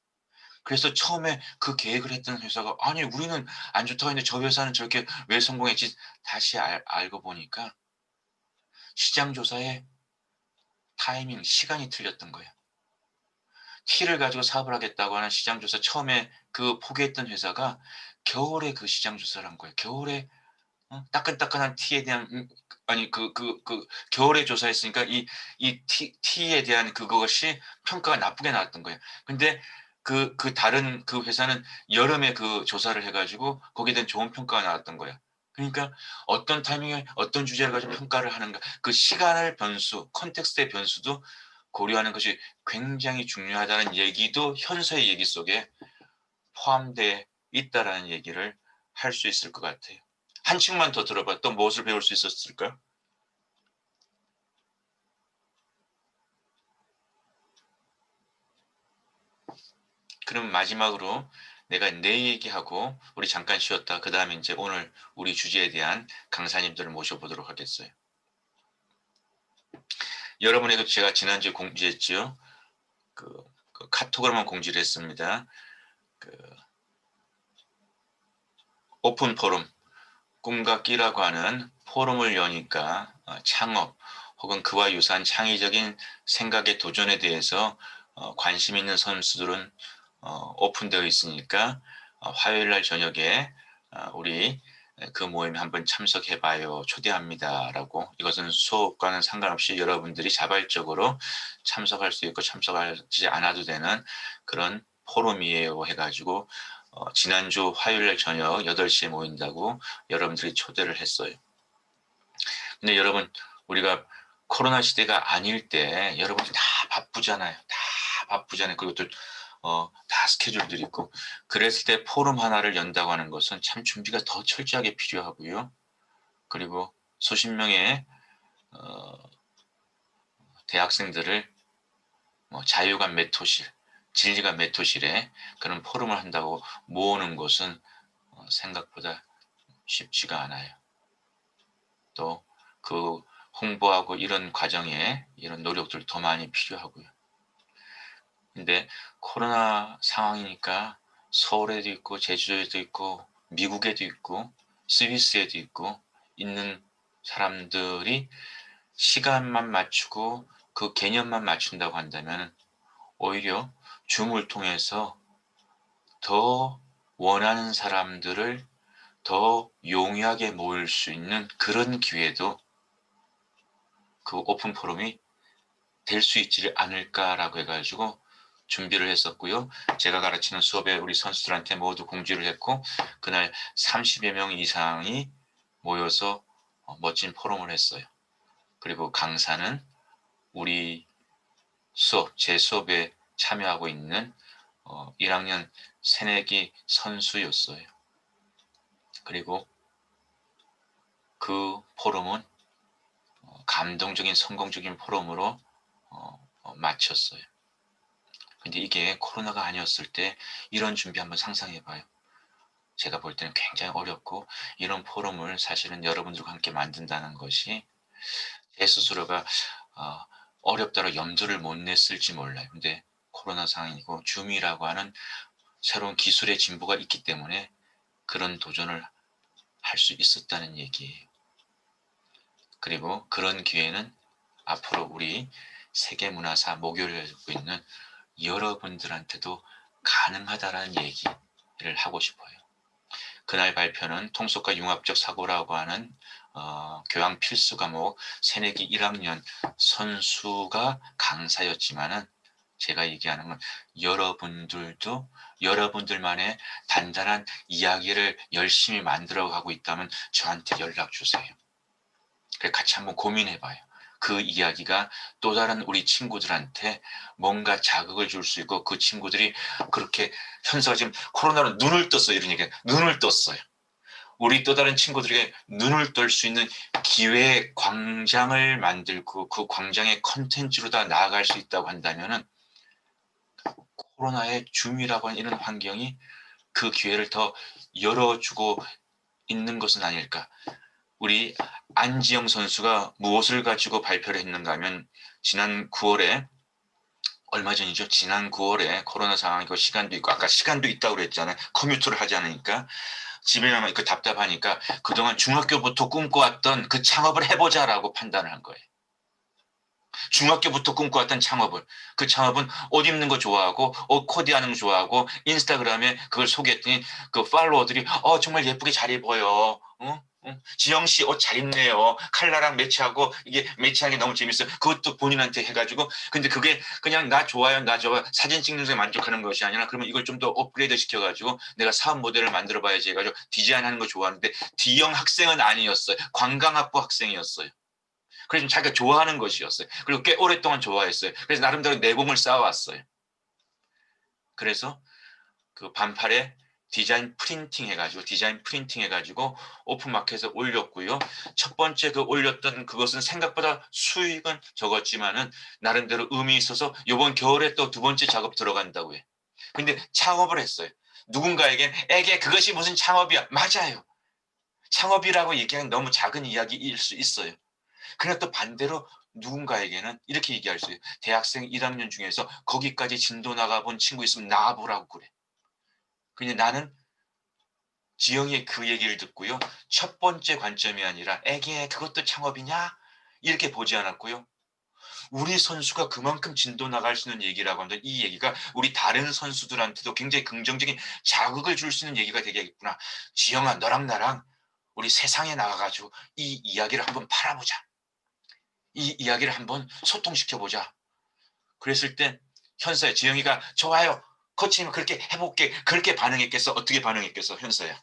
Speaker 1: 그래서 처음에 그 계획을 했던 회사가 아니 우리는 안 좋다고 했는데 저 회사는 저렇게 왜 성공했지? 다시 알고 보니까 시장 조사에 타이밍, 시간이 틀렸던 거예요. 티를 가지고 사업을 하겠다고 하는 시장 조사 처음에 그 포기했던 회사가 겨울에 그 시장 조사를 한 거예요. 겨울에 따끈따끈한 티에 대한 아니 겨울에 조사했으니까 이 티에 대한 그것이 평가가 나쁘게 나왔던 거예요. 근데 그 다른 그 회사는 여름에 그 조사를 해가지고 거기에 대한 좋은 평가가 나왔던 거예요. 그러니까 어떤 타이밍에 어떤 주제를 가지고 평가를 하는가, 그 시간을 변수, 컨텍스트의 변수도 고려하는 것이 굉장히 중요하다는 얘기도 현서의 얘기 속에 포함되어 있다라는 얘기를 할 수 있을 것 같아요. 한 층만 더 들어봐. 또 무엇을 배울 수 있었을까? 그럼 마지막으로 내가 내 얘기하고 우리 잠깐 쉬었다. 그 다음에 이제 오늘 우리 주제에 대한 강사님들을 모셔보도록 하겠어요. 여러분에게 제가 지난주에 공지했죠. 그 카톡으로만 공지를 했습니다. 오픈 포럼, 꿈과 끼라고 하는 포럼을 여니까 창업 혹은 그와 유사한 창의적인 생각의 도전에 대해서 관심 있는 선수들은 오픈되어 있으니까 화요일날 저녁에 우리 그 모임에 한번 참석해봐요. 초대합니다. 라고, 이것은 수업과는 상관없이 여러분들이 자발적으로 참석할 수 있고 참석하지 않아도 되는 그런 포럼이에요 해가지고 지난주 화요일날 저녁 8시에 모인다고 여러분들이 초대를 했어요. 근데 여러분, 우리가 코로나 시대가 아닐 때 여러분들이 다 바쁘잖아요. 그리고 또 다 스케줄들이 있고, 그랬을 때 포럼 하나를 연다고 하는 것은 참 준비가 더 철저하게 필요하고요. 그리고 수십 명의 대학생들을 자유관 메토실, 진리관 메토실에 그런 포럼을 한다고 모으는 것은 생각보다 쉽지가 않아요. 또 그 홍보하고 이런 과정에 이런 노력들 더 많이 필요하고요. 근데 코로나 상황이니까 서울에도 있고 제주도에도 있고 미국에도 있고 스위스에도 있고 있는 사람들이 시간만 맞추고 그 개념만 맞춘다고 한다면 오히려 줌을 통해서 더 원하는 사람들을 더 용이하게 모일 수 있는 그런 기회도 그 오픈 포럼이 될 수 있지 않을까라고 해가지고 준비를 했었고요. 제가 가르치는 수업에 우리 선수들한테 모두 공지를 했고, 그날 30여 명 이상이 모여서 멋진 포럼을 했어요. 그리고 강사는 우리 수업, 제 수업에 참여하고 있는 1학년 새내기 선수였어요. 그리고 그 포럼은 감동적인 성공적인 포럼으로 마쳤어요. 근데 이게 코로나가 아니었을 때 이런 준비 한번 상상해봐요. 제가 볼 때는 굉장히 어렵고, 이런 포럼을 사실은 여러분들과 함께 만든다는 것이 제 스스로가 어렵다고 염두를 못 냈을지 몰라요. 근데 코로나 상황이고 줌이라고 하는 새로운 기술의 진보가 있기 때문에 그런 도전을 할 수 있었다는 얘기예요. 그리고 그런 기회는 앞으로 우리 세계문화사 목요일을 하고 있는 여러분들한테도 가능하다라는 얘기를 하고 싶어요. 그날 발표는 통속과 융합적 사고라고 하는 교양 필수 과목 새내기 1학년 선수가 강사였지만은, 제가 얘기하는 건 여러분들도 여러분들만의 단단한 이야기를 열심히 만들어가고 있다면 저한테 연락 주세요. 그래 같이 한번 고민해봐요. 그 이야기가 또 다른 우리 친구들한테 뭔가 자극을 줄 수 있고, 그 친구들이 그렇게, 현서가 지금 코로나로 눈을 떴어요. 이런 얘기가 눈을 떴어요. 우리 또 다른 친구들에게 눈을 뜰 수 있는 기회 광장을 만들고 그 광장의 컨텐츠로 다 나아갈 수 있다고 한다면은, 코로나의 줌이라고 하는 이런 환경이 그 기회를 더 열어주고 있는 것은 아닐까. 우리 안지영 선수가 무엇을 가지고 발표를 했는가 하면, 지난 9월에 얼마 전이죠. 지난 9월에 코로나 상황이고 시간도 있고 아까 시간도 있다고 그랬잖아요. 커뮤터를 하지 않으니까 집에만 있고 답답하니까 그동안 중학교부터 꿈꿔왔던 그 창업을 해보자라고 판단을 한 거예요. 중학교부터 꿈꿔왔던 창업을. 그 창업은 옷 입는 거 좋아하고 옷 코디하는 거 좋아하고 인스타그램에 그걸 소개했더니 그 팔로워들이 정말 예쁘게 잘 입어요. 지영 씨 옷 잘 입네요. 컬러랑 매치하고 이게 매치하는 게 너무 재밌어요. 그것도 본인한테 해가지고 근데 그게 그냥 나 좋아요 나 좋아 사진 찍는 데 만족하는 것이 아니라 그러면 이걸 좀 더 업그레이드 시켜가지고 내가 사업 모델을 만들어 봐야지 해가지고 디자인하는 거 좋아하는데 D형 학생은 아니었어요. 관광학부 학생이었어요. 그래서 자기가 좋아하는 것이었어요. 그리고 꽤 오랫동안 좋아했어요. 그래서 나름대로 내공을 쌓아왔어요. 그래서 그 반팔에 디자인 프린팅 해가지고 오픈마켓에 올렸고요. 첫 번째 그 올렸던 그것은 생각보다 수익은 적었지만은 나름대로 의미 있어서 이번 겨울에 또 두 번째 작업 들어간다고 해. 근데 창업을 했어요. 누군가에겐 에게 그것이 무슨 창업이야. 맞아요. 창업이라고 얘기하는 너무 작은 이야기일 수 있어요. 그러나 또 반대로 누군가에게는 이렇게 얘기할 수 있어요. 대학생 1학년 중에서 거기까지 진도 나가본 친구 있으면 나와보라고 그래. 근데 나는 지영이의 그 얘기를 듣고요. 첫 번째 관점이 아니라 에게 그것도 창업이냐? 이렇게 보지 않았고요. 우리 선수가 그만큼 진도 나갈 수 있는 얘기라고 하면 이 얘기가 우리 다른 선수들한테도 굉장히 긍정적인 자극을 줄 수 있는 얘기가 되겠구나. 지영아 너랑 나랑 우리 세상에 나가가지고 이 이야기를 한번 팔아보자. 이 이야기를 한번 소통시켜보자. 그랬을 때 현서야 지영이가 좋아요. 코치님 그렇게 해볼게. 그렇게 반응했겠어? 어떻게 반응했겠어? 현서야.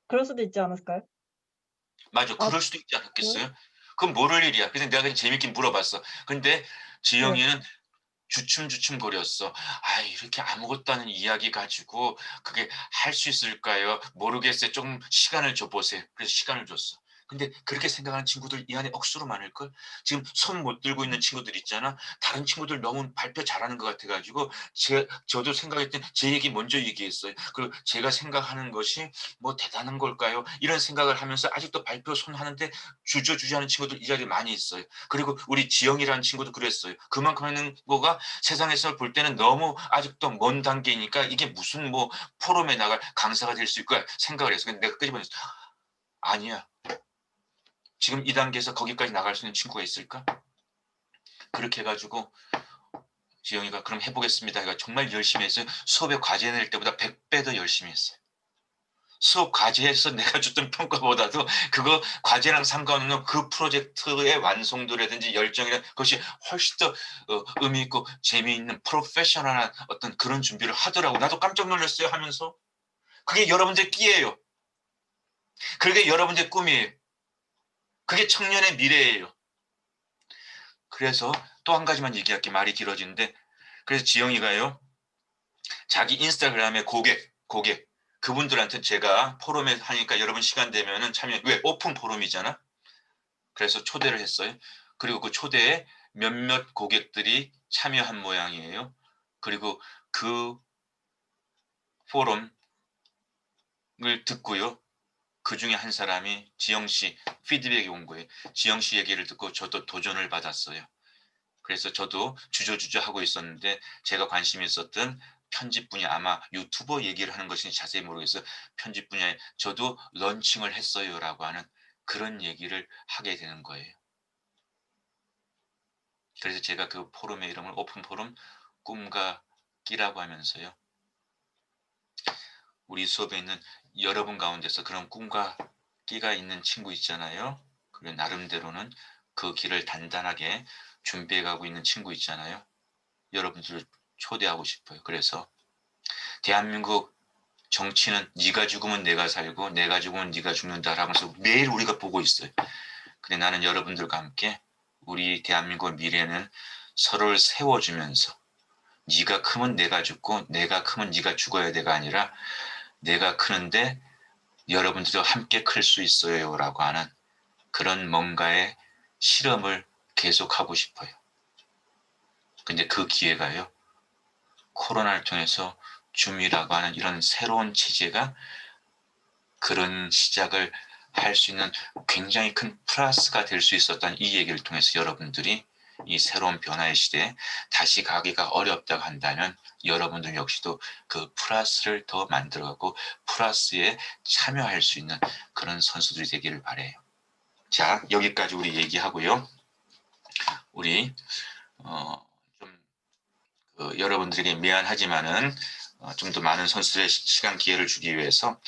Speaker 5: 그럴 수도 있지 않았을까요?
Speaker 1: 맞아. 그럴 수도 있지 않았겠어요? 그럼 모를 일이야. 그래서 내가 그냥 재밌게 물어봤어. 근데 지영이는 주춤주춤 거렸어. 이렇게 아무것도 아닌 이야기 가지고 그게 할 수 있을까요? 모르겠어요. 좀 시간을 줘보세요. 그래서 시간을 줬어. 근데 그렇게 생각하는 친구들 이 안에 억수로 많을걸? 지금 손 못 들고 있는 친구들 있잖아. 다른 친구들 너무 발표 잘하는 것 같아가지고 저도 생각했더니 제 얘기 먼저 얘기했어요. 그리고 제가 생각하는 것이 뭐 대단한 걸까요? 이런 생각을 하면서 아직도 발표 손 하는데 주저주저하는 친구들 이 자리에 많이 있어요. 그리고 우리 지영이라는 친구도 그랬어요. 그만큼 하는 거가 세상에서 볼 때는 너무 아직도 먼 단계니까 이게 무슨 뭐 포럼에 나갈 강사가 될 수 있을까 생각을 했어. 근데 내가 끄집어냈어. 아니야. 지금 이 단계에서 거기까지 나갈 수 있는 친구가 있을까? 그렇게 해가지고 지영이가 그럼 해보겠습니다. 그러니까 정말 열심히 했어요. 수업에 과제 낼 때보다 100배 더 열심히 했어요. 수업 과제에서 내가 줬던 평가보다도 그거 과제랑 상관없는 그 프로젝트의 완성도라든지 열정이란 것이 훨씬 더 의미 있고 재미있는 프로페셔널한 어떤 그런 준비를 하더라고. 나도 깜짝 놀랐어요 하면서. 그게 여러분들 끼예요. 그게 여러분들 꿈이에요. 그게 청년의 미래예요. 그래서 또 한 가지만 얘기할게. 말이 길어지는데 그래서 지영이가요. 자기 인스타그램의 고객 그분들한테 제가 포럼에 하니까 여러분 시간 되면은 참여 왜 오픈 포럼이잖아. 그래서 초대를 했어요. 그리고 그 초대에 몇몇 고객들이 참여한 모양이에요. 그리고 그 포럼을 듣고요. 그 중에 한 사람이 지영 씨 피드백이 온 거예요. 지영 씨 얘기를 듣고 저도 도전을 받았어요. 그래서 저도 주저주저 하고 있었는데 제가 관심이 있었던 편집 분야 아마 유튜버 얘기를 하는 것인지 자세히 모르겠어요. 편집 분야에 저도 런칭을 했어요라고 하는 그런 얘기를 하게 되는 거예요. 그래서 제가 그 포럼의 이름을 오픈 포럼 꿈과 끼라고 하면서요. 우리 수업에 있는 여러분 가운데서 그런 꿈과 끼가 있는 친구 있잖아요. 그리고 나름대로는 그 길을 단단하게 준비해가고 있는 친구 있잖아요. 여러분들을 초대하고 싶어요. 그래서 대한민국 정치는 네가 죽으면 내가 살고 내가 죽으면 네가 죽는다라고 해서 매일 우리가 보고 있어요. 근데 나는 여러분들과 함께 우리 대한민국의 미래는 서로를 세워주면서 네가 크면 내가 죽고 내가 크면 네가 죽어야 돼가 아니라 내가 크는데 여러분들도 함께 클 수 있어요 라고 하는 그런 뭔가의 실험을 계속하고 싶어요. 근데 그 기회가요. 코로나를 통해서 줌이라고 하는 이런 새로운 체제가 그런 시작을 할 수 있는 굉장히 큰 플러스가 될 수 있었던 이 얘기를 통해서 여러분들이 이 새로운 변화의 시대에 다시 가기가 어렵다고 한다면 여러분들 역시도 그 플러스를 더 만들어가고 플러스에 참여할 수 있는 그런 선수들이 되기를 바래요. 자, 여기까지 우리 얘기하고요. 우리 여러분들에게 미안하지만은 좀 더 많은 선수들의 시간 기회를 주기 위해서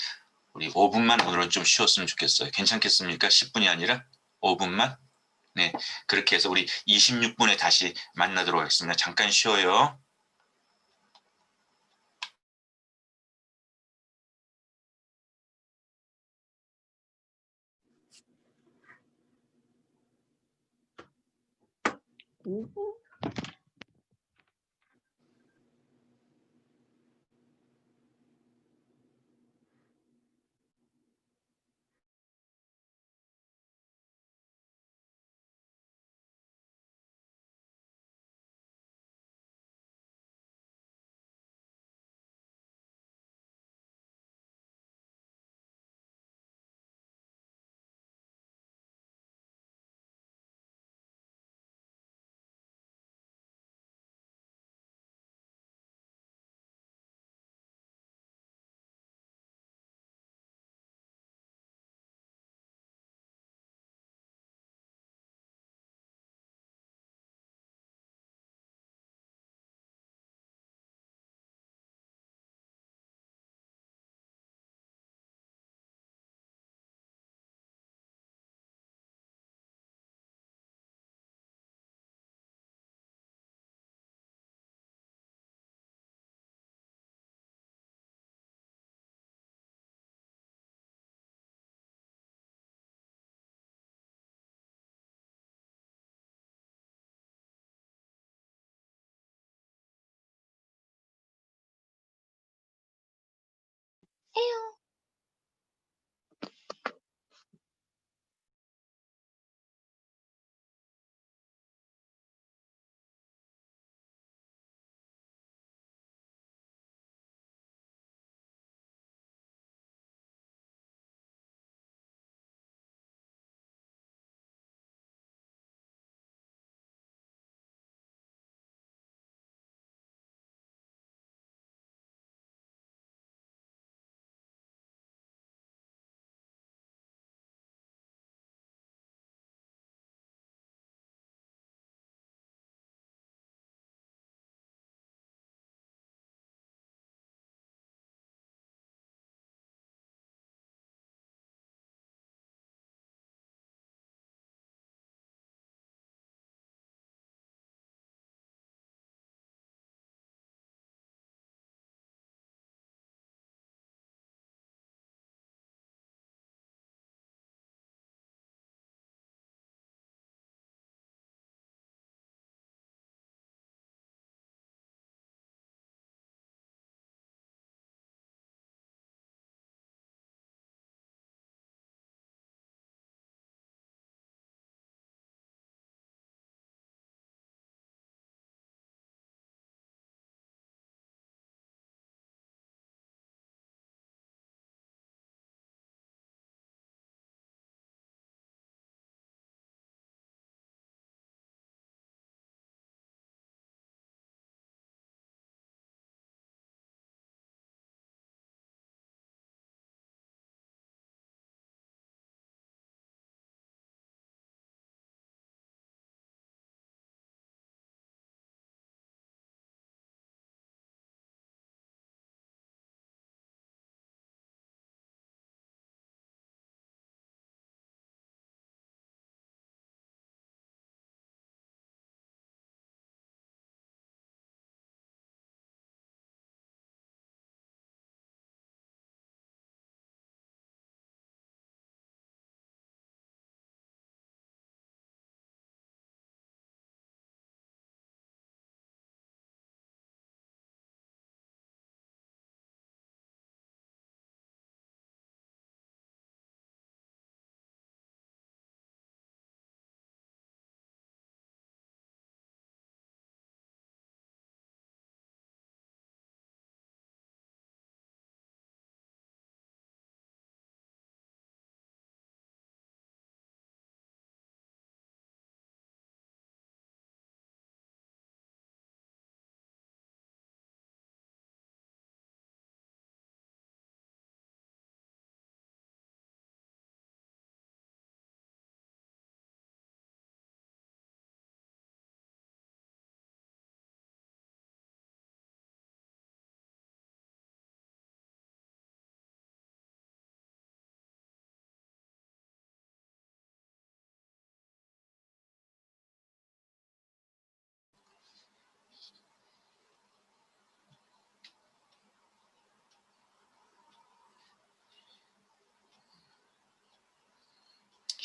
Speaker 1: 우리 5분만 오늘은 좀 쉬었으면 좋겠어요. 괜찮겠습니까? 10분이 아니라 5분만? 네, 그렇게 해서 우리 26분에 다시 만나도록 하겠습니다. 잠깐 쉬어요.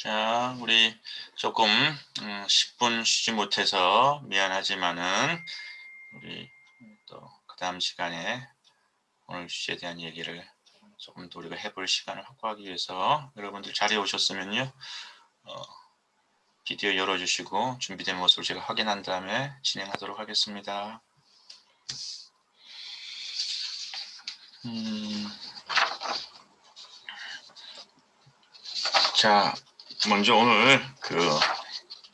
Speaker 1: 자, 우리 조금 10분 쉬지 못해서 미안하지만은 우리 또 그다음 시간에 오늘 주제에 대한 얘기를 조금 더 우리가 해볼 시간을 확보하기 위해서 여러분들 자리에 오셨으면요. 비디오 열어주시고 준비된 모습을 제가 확인한 다음에 진행하도록 하겠습니다. 자, 먼저 오늘 그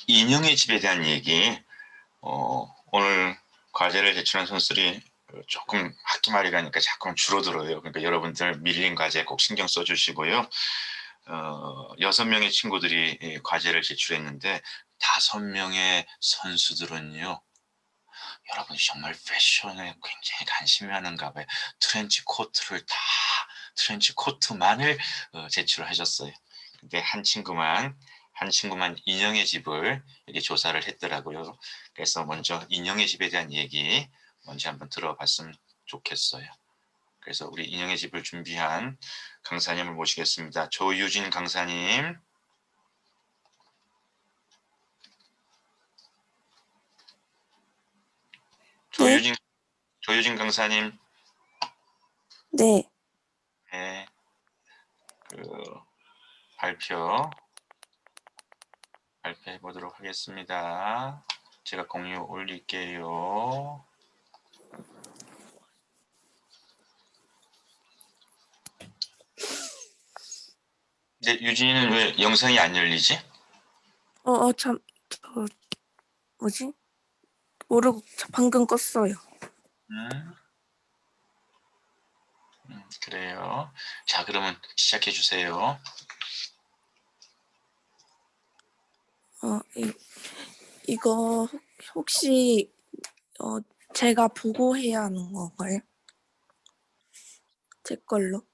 Speaker 1: 인형의 집에 대한 얘기, 오늘 과제를 제출한 선수들이 조금 학기 말이 가니까 자꾸 줄어들어요. 그러니까 여러분들 밀린 과제 꼭 신경 써주시고요. 6명의 친구들이 과제를 제출했는데 5명의 선수들은요. 여러분이 정말 패션에 굉장히 관심이 많은가 봐요. 트렌치 코트만을 제출을 하셨어요. 근데 한 친구만 인형의 집을 이렇게 조사를 했더라고요. 그래서 먼저 인형의 집에 대한 얘기 먼저 한번 들어봤으면 좋겠어요. 그래서 우리 인형의 집을 준비한 강사님을 모시겠습니다. 조유진 강사님. 조유진 강사님.
Speaker 13: 네.
Speaker 1: 네. 발표해 보도록 하겠습니다. 제가 공유 올릴게요. 네, 유진이는 왜 영상이 안 열리지?
Speaker 13: 참, 뭐지? 모르고 방금 껐어요.
Speaker 1: 그래요. 자, 그러면 시작해 주세요.
Speaker 13: 이거 혹시 제가 보고 해야 하는 건가요? 제 걸로?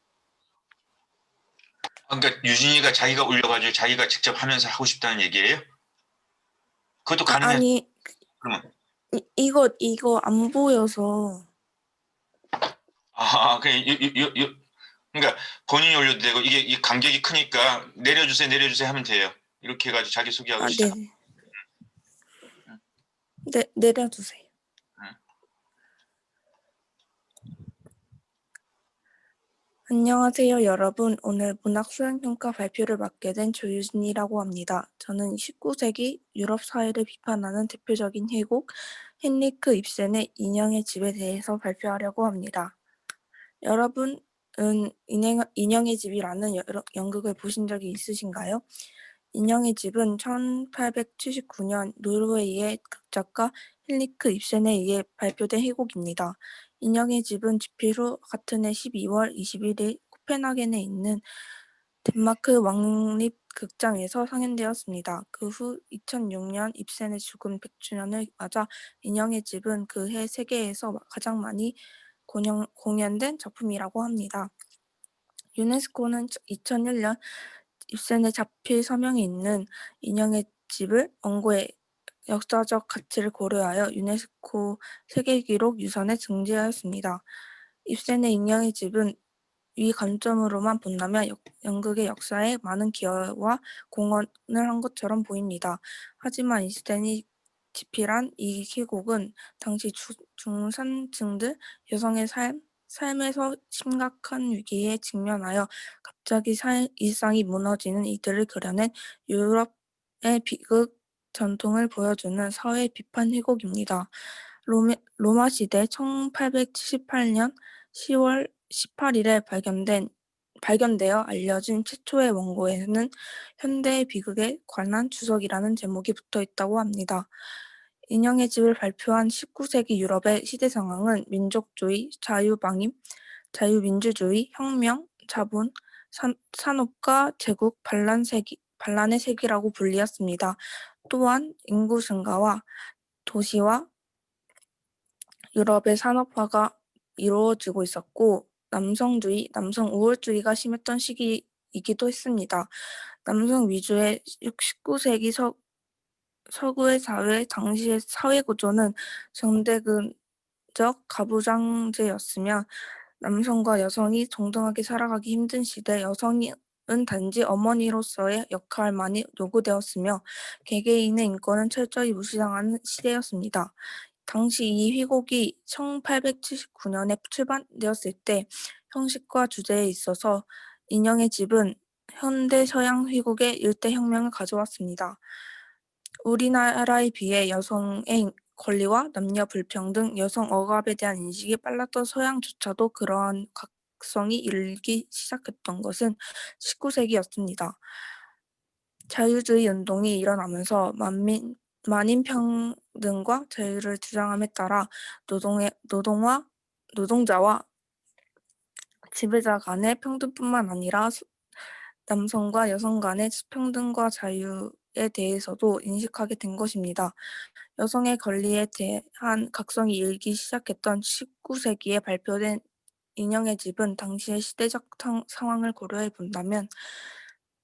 Speaker 1: 그러니까 유진이가 자기가 올려가지고 자기가 직접 하면서 하고 싶다는 얘기예요? 그것도 가능해요?
Speaker 13: 아니,
Speaker 1: 그러면
Speaker 13: 이거 안 보여서.
Speaker 1: 그러니까 본인이 올려도 되고 이게 간격이 크니까 내려주세요 하면 돼요. 이렇게 해가지고 자기 소개하고 시작.
Speaker 13: 네, 내려주세요. 안녕하세요, 여러분. 오늘 문학 수행평가 발표를 맡게 된 조유진이라고 합니다. 저는 19세기 유럽 사회를 비판하는 대표적인 희곡 헨리크 입센의 인형의 집에 대해서 발표하려고 합니다. 여러분은 인형의 집이라는 연극을 보신 적이 있으신가요? 인형의 집은 1879년 노르웨이의 극작가 헨리크 입센에 의해 발표된 희곡입니다. 인형의 집은 집필 후 같은 해 12월 21일 코펜하겐에 있는 덴마크 왕립극장에서 상연되었습니다. 그 후 2006년 입센의 죽음 100주년을 맞아 인형의 집은 그 해 세계에서 가장 많이 공연된 작품이라고 합니다. 유네스코는 2001년 입센의 자필 서명이 있는 인형의 집을 원고의 역사적 가치를 고려하여 유네스코 세계기록 유산에 등재하였습니다. 입센의 인형의 집은 위 관점으로만 본다면 연극의 역사에 많은 기여와 공헌을 한 것처럼 보입니다. 하지만 입센이 집필한 이 희곡은 당시 중산층들 여성의 삶에서 심각한 위기에 직면하여 갑자기 일상이 무너지는 이들을 그려낸 유럽의 비극 전통을 보여주는 사회 비판 희곡입니다. 로마 시대 1878년 10월 18일에 발견되어 알려진 최초의 원고에는 현대의 비극에 관한 주석이라는 제목이 붙어 있다고 합니다. 인형의 집을 발표한 19세기 유럽의 시대 상황은 민족주의, 자유방임, 자유민주주의, 혁명, 자본, 산업과 제국 반란의 세기라고 불리었습니다. 또한 인구 증가와 도시와 유럽의 산업화가 이루어지고 있었고 남성주의, 남성 우월주의가 심했던 시기이기도 했습니다. 남성 위주의 19세기 서구의 사회, 당시의 사회구조는 정대근적 가부장제였으며 남성과 여성이 동등하게 살아가기 힘든 시대 여성이 단지 어머니로서의 역할만이 요구되었으며 개개인의 인권은 철저히 무시당하는 시대였습니다. 당시 이 희곡이 1879년에 출版되었을 때 형식과 주제에 있어서 인형의 집은 현대 서양 희곡의 일대 혁명을 가져왔습니다. 우리나라에 비해 여성의 권리와 남녀 불평등, 여성 억압에 대한 인식이 빨랐던 서양조차도 그러한 각성이 일기 시작했던 것은 19세기였습니다. 자유주의 운동이 일어나면서 만인평등과 자유를 주장함에 따라 노동자와 지배자 간의 평등뿐만 아니라 남성과 여성 간의 평등과 자유에 대해서도 인식하게 된 것입니다. 여성의 권리에 대한 각성이 일기 시작했던 19세기에 발표된 인형의 집은 당시의 시대적 상황을 고려해 본다면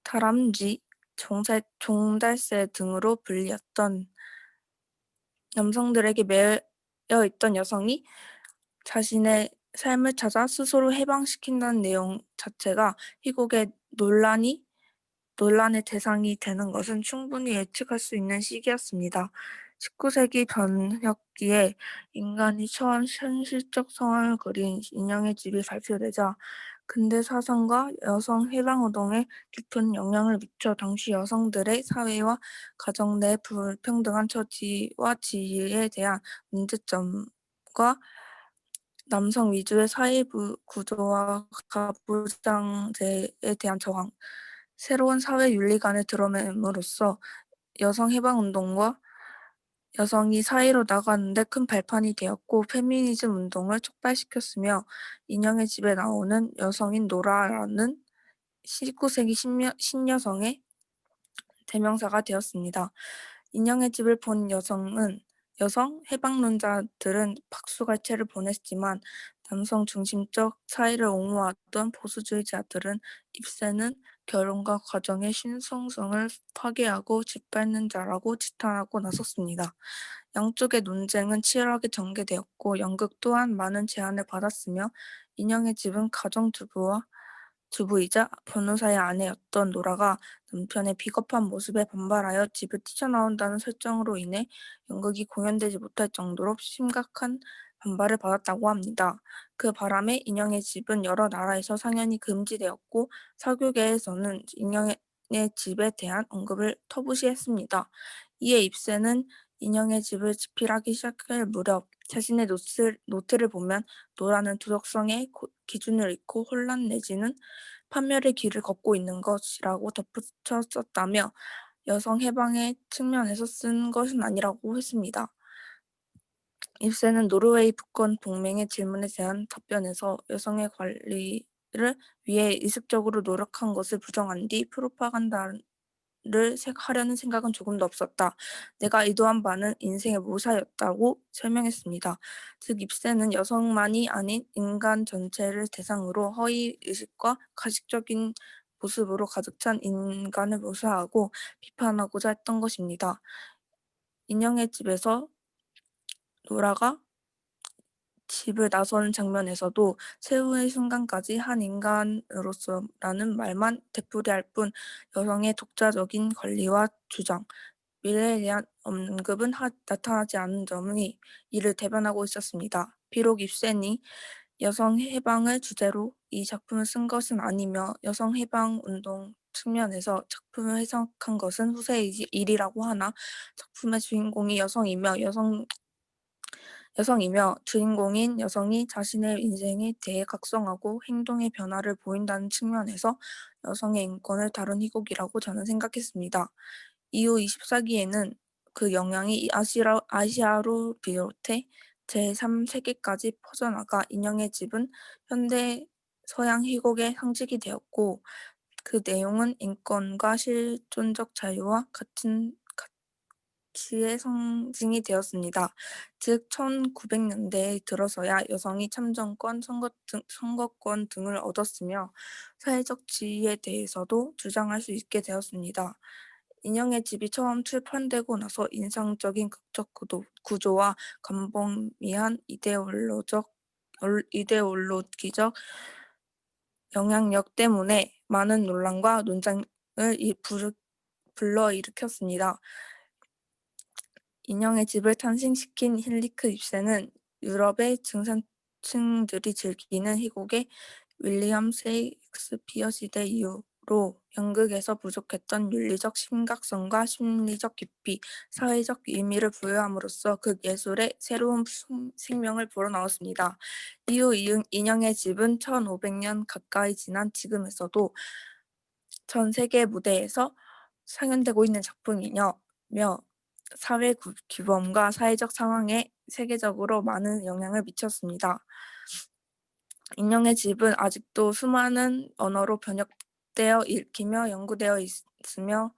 Speaker 13: 다람쥐, 종달새 등으로 불렸던 남성들에게 매여 있던 여성이 자신의 삶을 찾아 스스로 해방시킨다는 내용 자체가 희곡의 논란의 대상이 되는 것은 충분히 예측할 수 있는 시기였습니다. 19세기 변혁기에 인간이 처한 현실적 상황을 그린 인형의 집이 발표되자 근대 사상과 여성 해방운동에 깊은 영향을 미쳐 당시 여성들의 사회와 가정 내 불평등한 처지와 지위에 대한 문제점과 남성 위주의 사회 구조와 가부장제에 대한 저항, 새로운 사회 윤리관을 드러냄으로써 여성 해방운동과 여성이 사회로 나가는 데 큰 발판이 되었고 페미니즘 운동을 촉발시켰으며 인형의 집에 나오는 여성인 노라라는 19세기 신여성의 대명사가 되었습니다. 인형의 집을 본 여성 해방론자들은 박수갈채를 보냈지만 남성 중심적 사회를 옹호하던 보수주의자들은 입새는 결혼과 가정의 신성성을 파괴하고 짓밟는 자라고 지탄하고 나섰습니다. 양쪽의 논쟁은 치열하게 전개되었고 연극 또한 많은 제안을 받았으며 인형의 집은 주부이자 변호사의 아내였던 노라가 남편의 비겁한 모습에 반발하여 집을 뛰쳐나온다는 설정으로 인해 연극이 공연되지 못할 정도로 심각한 반발을 받았다고 합니다. 그 바람에 인형의 집은 여러 나라에서 상연히 금지되었고 서구계에서는 인형의 집에 대한 언급을 터부시했습니다. 이에 입새는 인형의 집을 집필하기 시작할 무렵 자신의 노트를 보면 노라는 도덕성의 기준을 잃고 혼란 내지는 파멸의 길을 걷고 있는 것이라고 덧붙여 썼다며 여성 해방의 측면에서 쓴 것은 아니라고 했습니다. 입새는 노르웨이 북권 동맹의 질문에 대한 답변에서 여성의 권리를 위해 의식적으로 노력한 것을 부정한 뒤 프로파간다를 하려는 생각은 조금도 없었다. 내가 의도한 바는 인생의 모사였다고 설명했습니다. 즉 입새는 여성만이 아닌 인간 전체를 대상으로 허위의식과 가식적인 모습으로 가득 찬 인간을 묘사하고 비판하고자 했던 것입니다. 인형의 집에서 노라가 집을 나서는 장면에서도 최후의 순간까지 한 인간으로서라는 말만 되풀이할 뿐 여성의 독자적인 권리와 주장, 미래에 대한 언급은 나타나지 않은 점이 이를 대변하고 있었습니다. 비록 입센이 여성 해방을 주제로 이 작품을 쓴 것은 아니며 여성 해방 운동 측면에서 작품을 해석한 것은 후세의 일이라고 하나 작품의 주인공이 여성이며 주인공인 여성이 자신의 인생에 대해 각성하고 행동의 변화를 보인다는 측면에서 여성의 인권을 다룬 희곡이라고 저는 생각했습니다. 이후 24기에는 그 영향이 아시아로 비롯해 제3세계까지 퍼져나가 인형의 집은 현대 서양 희곡의 상징이 되었고 그 내용은 인권과 실존적 자유와 같은 가치의 상징이 되었습니다. 즉 1900년대에 들어서야 여성이 참정권, 선거권 등을 얻었으며 사회적 지위에 대해서도 주장할 수 있게 되었습니다. 인형의 집이 처음 출판되고 나서 인상적인 극적 구조와 광범위한 이데올로기적 영향력 때문에 많은 논란과 논쟁을 불러일으켰습니다. 인형의 집을 탄생시킨 힐리크 입세는 유럽의 중산층들이 즐기는 희곡의 윌리엄 셰익스피어 시대 이후로 연극에서 부족했던 윤리적 심각성과 심리적 깊이, 사회적 의미를 부여함으로써 극 예술에 새로운 생명을 불어넣었습니다. 이후 인형의 집은 1500년 가까이 지난 지금에서도 전 세계 무대에서 상연되고 있는 작품이며 사회 규범과 사회적 상황에 세계적으로 많은 영향을 미쳤습니다. 인형의 집은 아직도 수많은 언어로 번역되어 읽히며 연구되어 있으며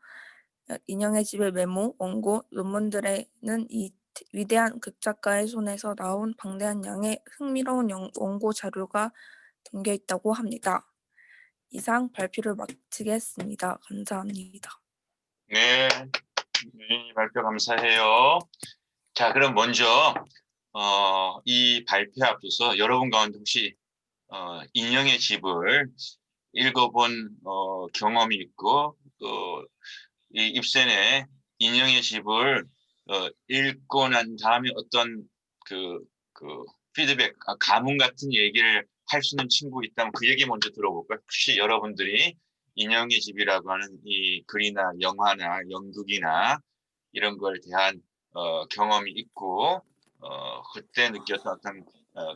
Speaker 13: 인형의 집의 메모, 원고, 논문들에는 이 위대한 극작가의 손에서 나온 방대한 양의 흥미로운 원고 자료가 담겨 있다고 합니다. 이상 발표를 마치겠습니다. 감사합니다.
Speaker 1: 네, 유진이 발표 감사해요. 자, 그럼 먼저 이 발표 앞서서 여러분 가운데 혹시 인형의 집을 읽어본 경험이 있고 또 이 입센에 인형의 집을 읽고 난 다음에 어떤 그 피드백, 감흥 같은 얘기를 할 수 있는 친구 있다면 그 얘기 먼저 들어볼까요? 혹시 여러분들이 인형의 집이라고 하는 이 글이나 영화나 연극이나 이런 걸 대한 경험이 있고 그때 느꼈던 어떤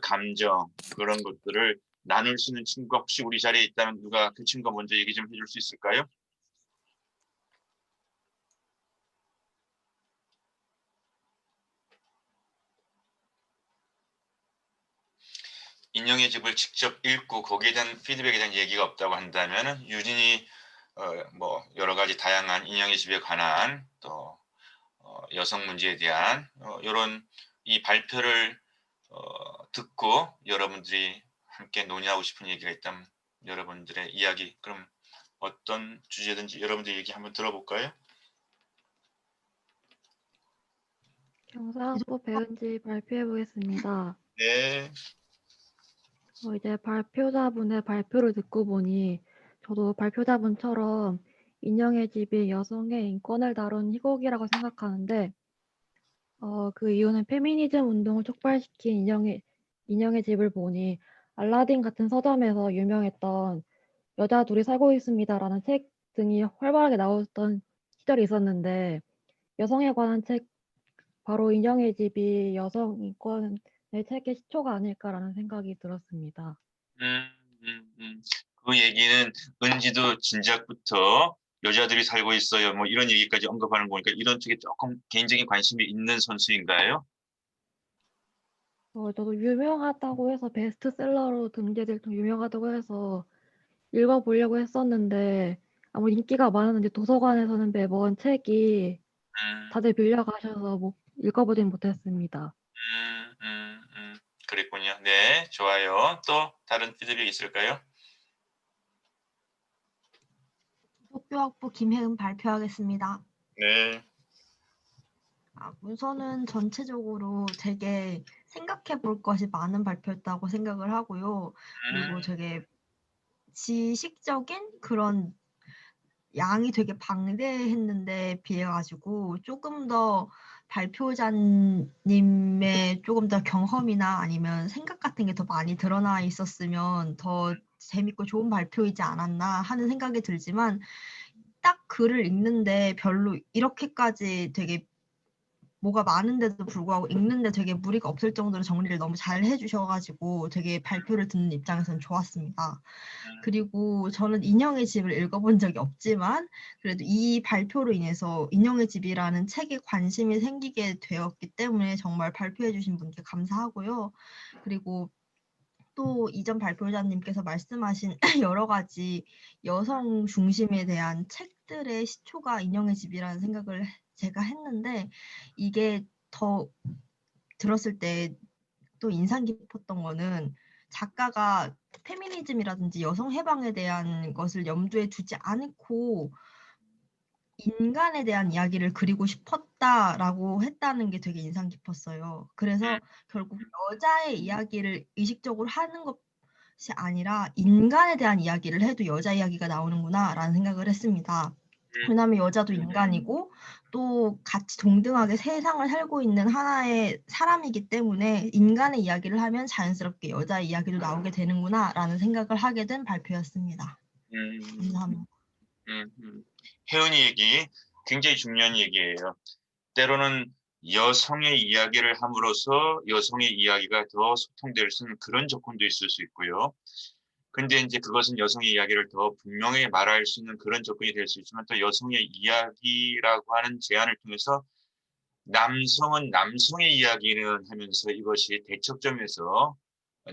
Speaker 1: 감정 그런 것들을 나눌 수 있는 친구가 혹시 우리 자리에 있다면 누가 그 친구가 먼저 얘기 좀 해줄 수 있을까요? 인형의 집을 직접 읽고 거기에 대한 피드백에 대한 얘기가 없다고 한다면 유진이 뭐 여러 가지 다양한 인형의 집에 관한 또 여성 문제에 대한 이런 이 발표를 듣고 여러분들이 함께 논의하고 싶은 얘기가 있다면 여러분들의 이야기 그럼 어떤 주제든지 여러분들 얘기 한번 들어볼까요?
Speaker 12: 경사학부 배운지 발표해 보겠습니다.
Speaker 1: 네.
Speaker 12: 이제 발표자분의 발표를 듣고 보니 저도 발표자분처럼 인형의 집이 여성의 인권을 다룬 희곡이라고 생각하는데 그 이유는 페미니즘 운동을 촉발시킨 인형의 집을 보니 알라딘 같은 서점에서 유명했던 여자 둘이 살고 있습니다라는 책 등이 활발하게 나왔던 시절이 있었는데 여성에 관한 책 바로 인형의 집이 여성 인권의 책의 시초가 아닐까라는 생각이 들었습니다.
Speaker 1: 그 얘기는 은지도 진작부터 여자들이 살고 있어요. 뭐 이런 얘기까지 언급하는 거 보니까 이런 쪽에 조금 개인적인 관심이 있는 선수인가요?
Speaker 12: 저도 유명하다고 해서 베스트셀러로 등재될 정도 유명하다고 해서 읽어보려고 했었는데 아무리 인기가 많았는지 도서관에서는 매번 책이 다들 빌려가셔서 읽어보진 못했습니다.
Speaker 1: 그랬군요. 네, 좋아요. 또 다른 피드백 있을까요?
Speaker 7: 기독교학부 김혜은 발표하겠습니다.
Speaker 1: 네.
Speaker 7: 우선은 전체적으로 되게 생각해 볼 것이 많은 발표였다고 생각을 하고요. 그리고 되게 지식적인 그런 양이 되게 방대했는데 비해 가지고 조금 더 발표자님의 조금 더 경험이나 아니면 생각 같은 게 더 많이 드러나 있었으면 더 재밌고 좋은 발표이지 않았나 하는 생각이 들지만 딱 글을 읽는데 별로 이렇게까지 되게 뭐가 많은데도 불구하고 읽는데 되게 무리가 없을 정도로 정리를 너무 잘 해주셔 가지고 되게 발표를 듣는 입장에서는 좋았습니다. 그리고 저는 인형의 집을 읽어본 적이 없지만 그래도 이 발표로 인해서 인형의 집이라는 책에 관심이 생기게 되었기 때문에 정말 발표해 주신 분께 감사하고요. 그리고 또 이전 발표자님께서 말씀하신 여러 가지 여성 중심에 대한 책들의 시초가 인형의 집이라는 생각을 제가 했는데 이게 더 들었을 때 또 인상 깊었던 거는 작가가 페미니즘이라든지 여성 해방에 대한 것을 염두에 두지 않고 인간에 대한 이야기를 그리고 싶었다라고 했다는 게 되게 인상 깊었어요. 그래서 결국 여자의 이야기를 의식적으로 하는 것 아니라 인간에 대한 이야기를 해도 여자 이야기가 나오는구나라는 생각을 했습니다. 왜냐하면 여자도 인간이고 또 같이 동등하게 세상을 살고 있는 하나의 사람이기 때문에 인간의 이야기를 하면 자연스럽게 여자 이야기도 나오게 되는구나라는 생각을 하게 된 발표였습니다. 감사합니다.
Speaker 1: 혜은이 얘기 굉장히 중요한 얘기예요. 때로는 여성의 이야기를 함으로써 여성의 이야기가 더 소통될 수 있는 그런 조건도 있을 수 있고요. 근데 이제 그것은 여성의 이야기를 더 분명히 말할 수 있는 그런 조건이 될 수 있지만 또 여성의 이야기라고 하는 제안을 통해서 남성은 남성의 이야기는 하면서 이것이 대척점에서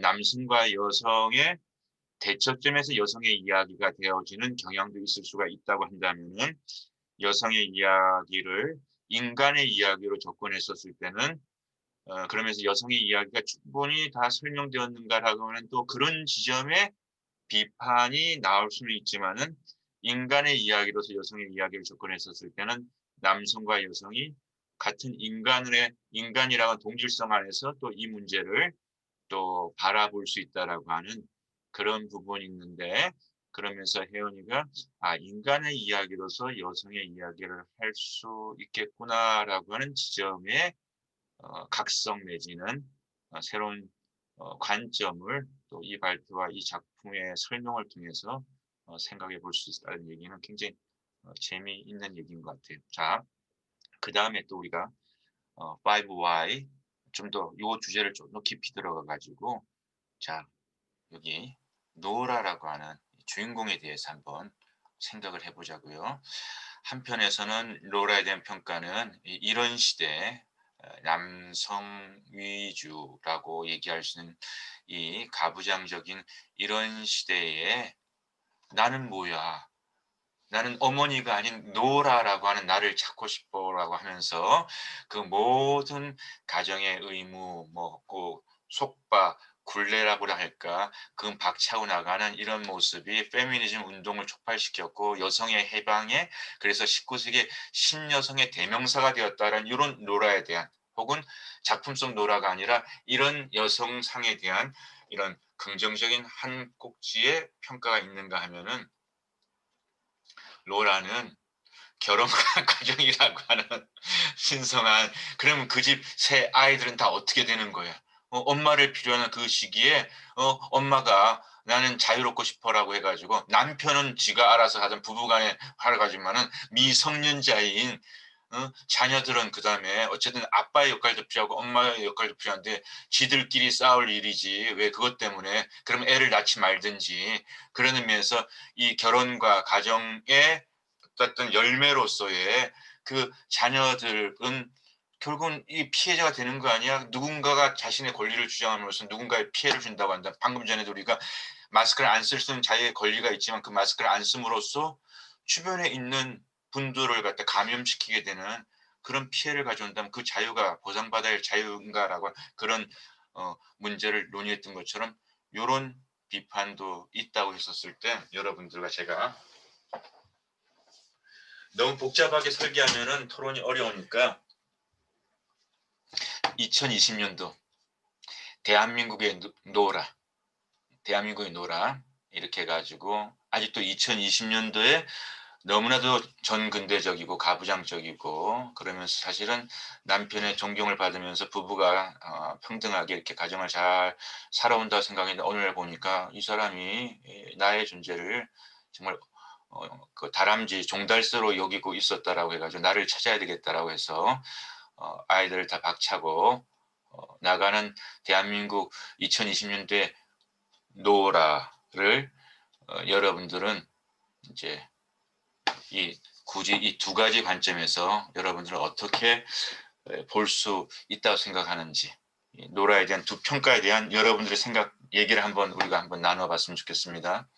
Speaker 1: 남성과 여성의 대척점에서 여성의 이야기가 되어지는 경향도 있을 수가 있다고 한다면은 여성의 이야기를 인간의 이야기로 접근했었을 때는 그러면서 여성의 이야기가 충분히 다 설명되었는가라고 하는 또 그런 지점에 비판이 나올 수는 있지만은 인간의 이야기로서 여성의 이야기를 접근했었을 때는 남성과 여성이 같은 인간이라는 동질성 안에서 또 이 문제를 또 바라볼 수 있다라고 하는 그런 부분이 있는데 그러면서 혜연이가 인간의 이야기로서 여성의 이야기를 할 수 있겠구나라고 하는 지점에 각성 내지는 새로운 관점을 또 이 발표와 이 작품의 설명을 통해서 생각해 볼 수 있다는 얘기는 굉장히 재미있는 얘기인 것 같아요. 자, 그 다음에 또 우리가 5Y 좀 더 이 주제를 좀 더 깊이 들어가 가지고 자 여기 노라라고 하는 주인공에 대해서 한번 생각을 해보자고요. 한편에서는 로라에 대한 평가는 이런 시대 남성 위주라고 얘기할 수 있는 이 가부장적인 이런 시대에 나는 뭐야? 나는 어머니가 아닌 노라라고 하는 나를 찾고 싶어라고 하면서 그 모든 가정의 의무, 꼭 속박, 굴레라고 할까, 그 박차고 나가는 이런 모습이 페미니즘 운동을 촉발시켰고 여성의 해방에 그래서 19세기 신여성의 대명사가 되었다는 이런 노라에 대한 혹은 작품 속 노라가 아니라 이런 여성상에 대한 이런 긍정적인 한 꼭지의 평가가 있는가 하면은 로라는 결혼과 가정이라고 하는 신성한 그러면 그 집 새 아이들은 다 어떻게 되는 거야? 엄마를 필요한 그 시기에 엄마가 나는 자유롭고 싶어라고 해가지고 남편은 지가 알아서 하던 부부간에 하러 가지만은 미성년자인 자녀들은 그 다음에 어쨌든 아빠의 역할도 필요하고 엄마의 역할도 필요한데 지들끼리 싸울 일이지 왜 그것 때문에 그럼 애를 낳지 말든지 그런 의미에서 이 결혼과 가정의 어떤 열매로서의 그 자녀들은 결국은 이 피해자가 되는 거 아니야? 누군가가 자신의 권리를 주장함으로써 누군가의 피해를 준다고 한다. 방금 전에도 우리가 마스크를 안 쓸 수 있는 자유의 권리가 있지만 그 마스크를 안 씀으로써 주변에 있는 분들을 갖다 감염시키게 되는 그런 피해를 가져온다면 그 자유가 보상받아야 할 자유인가라고 그런 문제를 논의했던 것처럼 이런 비판도 있다고 했었을 때 여러분들과 제가 너무 복잡하게 설계하면은 토론이 어려우니까 2020년도 대한민국의 노라 이렇게 해가지고 아직도 2020년도에 너무나도 전근대적이고 가부장적이고 그러면서 사실은 남편의 존경을 받으면서 부부가 평등하게 이렇게 가정을 잘 살아온다고 생각했는데 오늘 보니까 이 사람이 나의 존재를 정말 그 다람쥐 종달새로 여기고 있었다라고 해가지고 나를 찾아야 되겠다라고 해서 아이들을 다 박차고 나가는 대한민국 2020년대 노라를 여러분들은 이제 굳이 이 두 가지 관점에서 여러분들은 어떻게 볼 수 있다고 생각하는지 노라에 대한 두 평가에 대한 여러분들의 생각 얘기를 우리가 한번 나눠봤으면 좋겠습니다.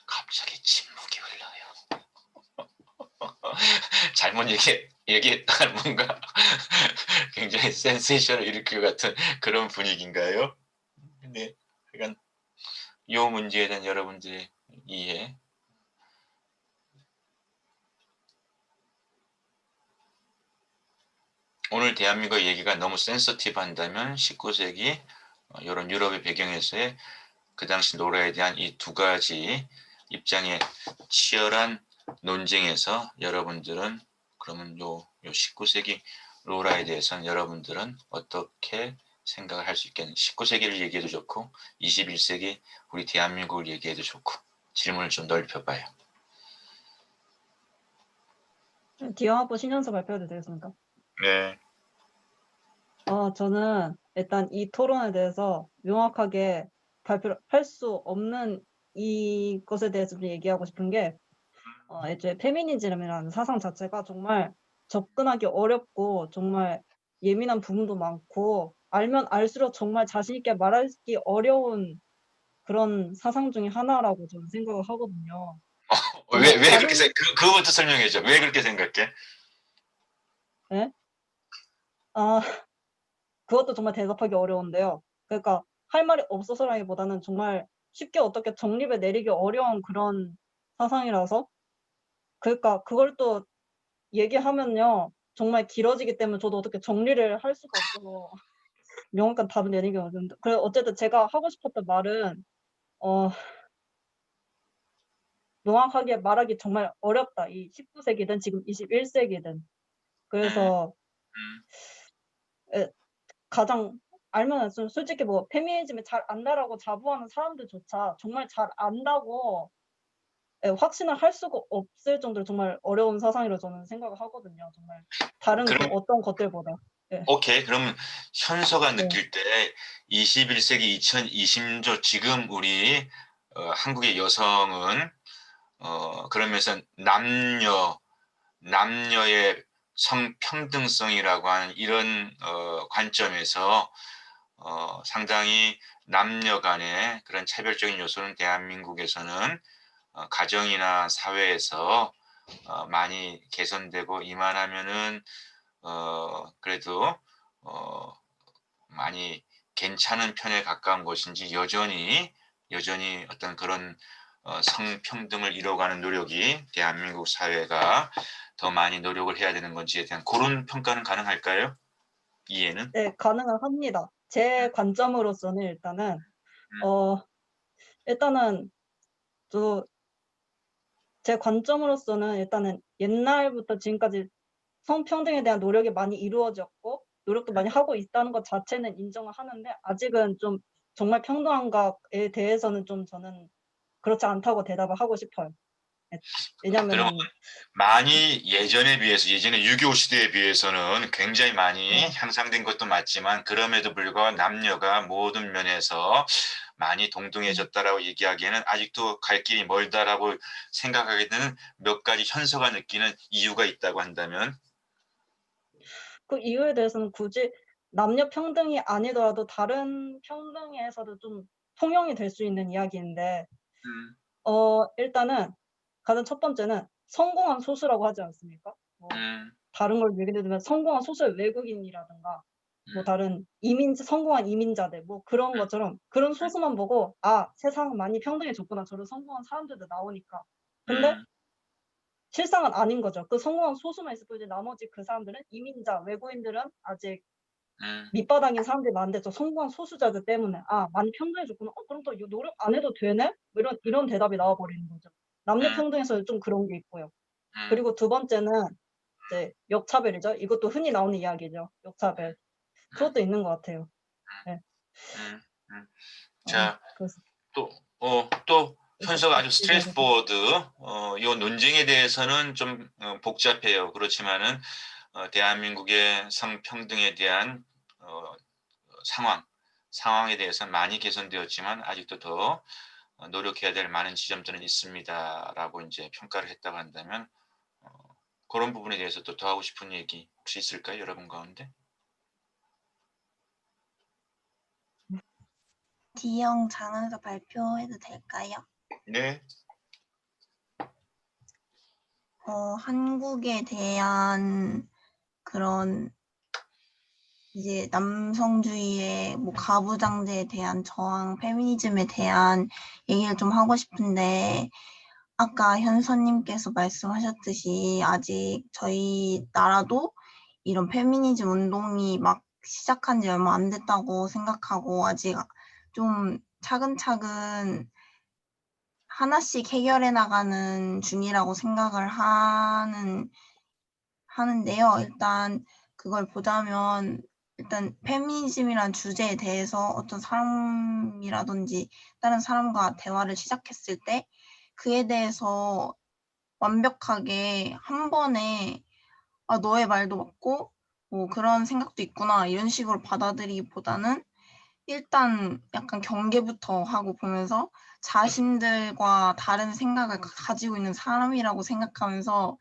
Speaker 1: 갑자기 침묵이 흘러요. 잘못 얘기했다가 뭔가 굉장히 센세이션을 일으킬 것 같은 그런 분위기인가요? 네, 그러니까 이 문제에 대한 여러분들의 이해 오늘 대한민국 얘기가 너무 센서티브 한다면 19세기 이런 유럽의 배경에서의 그 당시 노라에 대한 이 두 가지 입장의 치열한 논쟁에서 여러분들은 그러면 요 19세기 로라에 대해서는 여러분들은 어떻게 생각을 할 수 있겠는지 19세기를 얘기해도 좋고 21세기 우리 대한민국을 얘기해도 좋고 질문을 좀 넓혀봐요.
Speaker 5: 기영학부 신년서 발표해도 되겠습니까?
Speaker 1: 네.
Speaker 5: 저는 일단 이 토론에 대해서 명확하게 발표를 할 수 없는 이것에 대해서 좀 얘기하고 싶은 게 애초에 페미니즘이라는 사상 자체가 정말 접근하기 어렵고 정말 예민한 부분도 많고 알면 알수록 정말 자신 있게 말하기 어려운 그런 사상 중에 하나라고 저는 생각을 하거든요. 정말
Speaker 1: 왜 그렇게
Speaker 5: 다른
Speaker 1: 그거부터 설명해줘. 왜 그렇게 생각해?
Speaker 5: 예? 그것도 정말 대답하기 어려운데요. 그러니까 할 말이 없어서라기보다는 정말 쉽게 어떻게 정립에 내리기 어려운 그런 사상이라서 그러니까 그걸 또 얘기하면요. 정말 길어지기 때문에 저도 어떻게 정리를 할 수가 없어서 명확한 답을 내리기 어려운데 그래서 어쨌든 제가 하고 싶었던 말은 명확하게 말하기 정말 어렵다. 이 19세기든 지금 21세기든. 그래서 가장 알면 솔직히 뭐 페미니즘을 잘 안다라고 자부하는 사람들조차 정말 잘 안다고 확신을 할 수가 없을 정도로 정말 어려운 사상이라고 저는 생각을 하거든요. 정말 다른 그
Speaker 1: 그럼
Speaker 5: 어떤 것들보다. 네.
Speaker 1: 오케이. 그러면 현서가
Speaker 5: 네.
Speaker 1: 느낄 때 21세기 2020년 지금 우리 한국의 여성은 그러면서 남녀의 성평등성이라고 하는 이런 관점에서 상당히 남녀 간의 그런 차별적인 요소는 대한민국에서는 가정이나 사회에서 많이 개선되고 이만하면은 그래도 많이 괜찮은 편에 가까운 것인지 여전히 어떤 그런 성평등을 이뤄가는 노력이 대한민국 사회가 더 많이 노력을 해야 되는 건지에 대한 그런 평가는 가능할까요? 이해는?
Speaker 5: 네, 가능은 합니다. 제 관점으로서는 일단은 일단은 제 관점으로서는 일단은 옛날부터 지금까지 성평등에 대한 노력이 많이 이루어졌고 노력도 많이 하고 있다는 것 자체는 인정을 하는데 아직은 좀 정말 평등한 것에 대해서는 좀 저는 그렇지 않다고 대답을 하고 싶어요.
Speaker 1: 그러면
Speaker 5: 왜냐면은
Speaker 1: 많이 예전에 비해서 예전에 6.25 시대에 비해서는 굉장히 많이
Speaker 5: 네.
Speaker 1: 향상된 것도 맞지만 그럼에도 불구하고 남녀가 모든 면에서 많이 동등해졌다라고 얘기하기에는 아직도 갈 길이 멀다라고 생각하게 되는 몇 가지 현서가 느끼는 이유가 있다고 한다면
Speaker 5: 그 이유에 대해서는 굳이 남녀 평등이 아니더라도 다른 평등에서도 좀 통용이 될 수 있는 이야기인데 일단은 가장 첫 번째는 성공한 소수라고 하지 않습니까? 뭐 다른 걸 예를 들면 성공한 소수의 외국인이라든가 뭐 다른 성공한 이민자들 뭐 그런 것처럼 그런 소수만 보고 '아 세상은 많이 평등해졌구나. 저런 성공한 사람들도 나오니까.' 근데 실상은 아닌 거죠. 그 성공한 소수만 있을 뿐이지 나머지 그 사람들은 이민자, 외국인들은 아직 밑바닥인 사람들이 많은데 저 성공한 소수자들 때문에 '아 많이 평등해졌구나. 그럼 또 노력 안 해도 되네?' 뭐 이런 대답이 나와 버리는 거죠. 남녀 평등에서는 좀 그런 게 있고요. 그리고 두 번째는 이제 역차별이죠. 이것도 흔히 나오는 이야기죠. 역차별. 그것도 있는 것 같아요. 네.
Speaker 1: 자,
Speaker 5: 그래서
Speaker 1: 또 현서가 아주
Speaker 5: 얘기하고
Speaker 1: 스트레이트포워드 이 논쟁에 대해서는 좀 복잡해요. 그렇지만은 대한민국의 성평등에 대한 상황에 대해서는 많이 개선되었지만 아직도 더 노력해야 될 많은 지점들은 있습니다라고 이제 평가를 했다고 한다면 그런 부분에 대해서 또 더 하고 싶은 얘기 혹시 있을까요, 여러분 가운데?
Speaker 13: D형 장에서 발표해도 될까요?
Speaker 1: 네.
Speaker 13: 한국에 대한 그런 이제 남성주의의 뭐 가부장제에 대한 저항, 페미니즘에 대한 얘기를 좀 하고 싶은데 아까 현서님께서 말씀하셨듯이 아직 저희 나라도
Speaker 7: 이런 페미니즘 운동이 막 시작한 지 얼마 안 됐다고 생각하고 아직 좀 차근차근 하나씩 해결해 나가는 중이라고 생각을 하는데요. 일단 그걸 보자면 일단 페미니즘이란 주제에 대해서 어떤 사람이라든지 다른 사람과 대화를 시작했을 때 그에 대해서 완벽하게 한 번에 너의 말도 맞고 뭐 그런 생각도 있구나 이런 식으로 받아들이기보다는 일단 약간 경계부터 하고 보면서 자신들과 다른 생각을 가지고 있는 사람이라고 생각하면서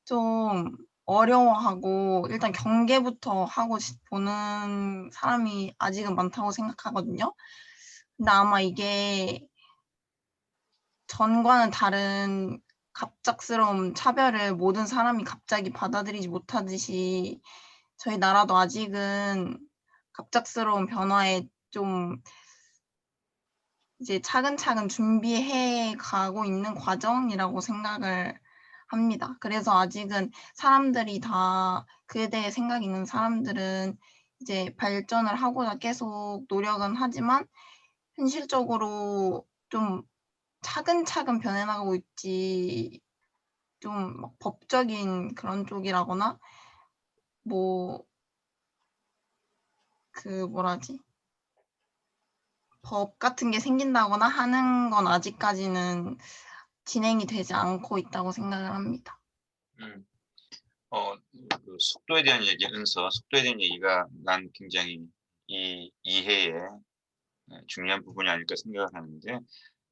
Speaker 7: 좀 어려워하고 일단 경계부터 하고 보는 사람이 아직은 많다고 생각하거든요. 근데 아마 이게 전과는 다른 갑작스러운 차별을 모든 사람이 갑자기 받아들이지 못하듯이 저희 나라도 아직은 갑작스러운 변화에 좀 이제 차근차근 준비해 가고 있는 과정이라고 생각을 합니다. 그래서 아직은 사람들이 다 그에 대해 생각이 있는 사람들은 이제 발전을 하고자 계속 노력은 하지만 현실적으로 좀 차근차근 변해나가고 있지 좀 막 법적인 그런 쪽이라거나 뭐 뭐라 하지? 법 같은 게 생긴다거나 하는 건 아직까지는 진행이 되지 않고 있다고 생각을 합니다.
Speaker 1: 그 속도에 대한 얘기, 속도에 대한 얘기가 난 굉장히 이 이해에 중요한 부분이 아닐까 생각을 하는데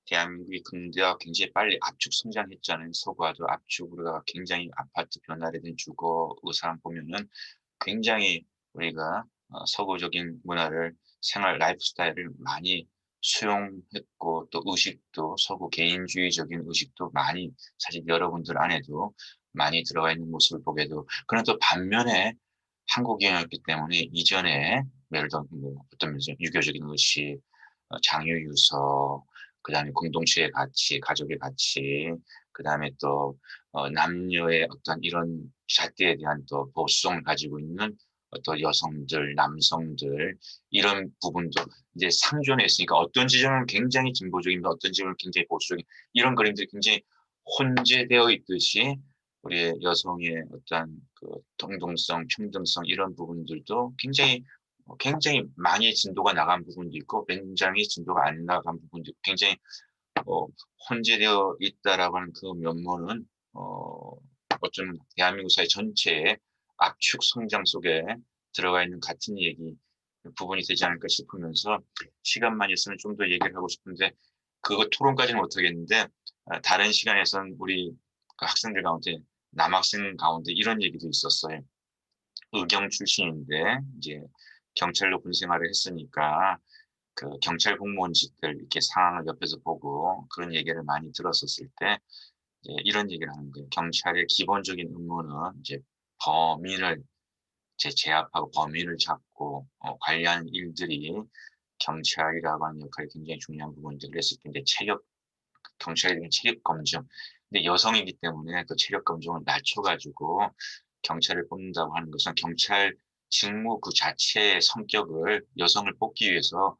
Speaker 1: 대한민국이 근대화 굉장히 빨리 압축 성장했잖아요. 서구화도 압축 우리가 굉장히 아파트 변화라든 주거 의상 보면은 굉장히 우리가 서구적인 문화를 생활 라이프 스타일을 많이 수용했고 또 의식도 서구 개인주의적인 의식도 많이 사실 여러분들 안에도 많이 들어가 있는 모습을 보게도 그런 또 반면에 한국인이었기 때문에 이전에 예를 들어 뭐 어떤 면에서 유교적인 의식, 장유유서, 그다음에 공동체의 가치, 가족의 가치, 그다음에 또 남녀의 어떤 이런 잣대에 대한 또 보수성을 가지고 있는 어떤 여성들, 남성들 이런 부분도 이제 상존해 있으니까 어떤 지점은 굉장히 진보적입니다. 어떤 지점은 굉장히 보수적인 이런 그림들이 굉장히 혼재되어 있듯이 우리의 여성의 어떤 그 동등성, 평등성 이런 부분들도 굉장히 많이 진도가 나간 부분도 있고 굉장히 진도가 안 나간 부분도 있고 굉장히 혼재되어 있다라고 하는 그 면모는 어쩌면 대한민국 사회 전체의 압축 성장 속에 들어가 있는 같은 얘기 부분이 되지 않을까 싶으면서 시간만 있으면 좀 더 얘기를 하고 싶은데 그거 토론까지는 못하겠는데 다른 시간에선 우리 그 학생들 가운데 남학생 가운데 이런 얘기도 있었어요. 의경 출신인데 이제 경찰로 군 생활을 했으니까 그 경찰 공무원직들 이렇게 상황을 옆에서 보고 그런 얘기를 많이 들었었을 때 이제 이런 얘기를 하는 거예요. 경찰의 기본적인 임무는 이제 범인을 제압하고 범인을 잡고 관리하는 일들이 경찰이라고 하는 역할이 굉장히 중요한 부분들을 했을 텐데 경찰에 대한 체력 검증. 근데 여성이기 때문에 그 체력 검증을 낮춰가지고 경찰을 뽑는다고 하는 것은 경찰 직무 그 자체의 성격을 여성을 뽑기 위해서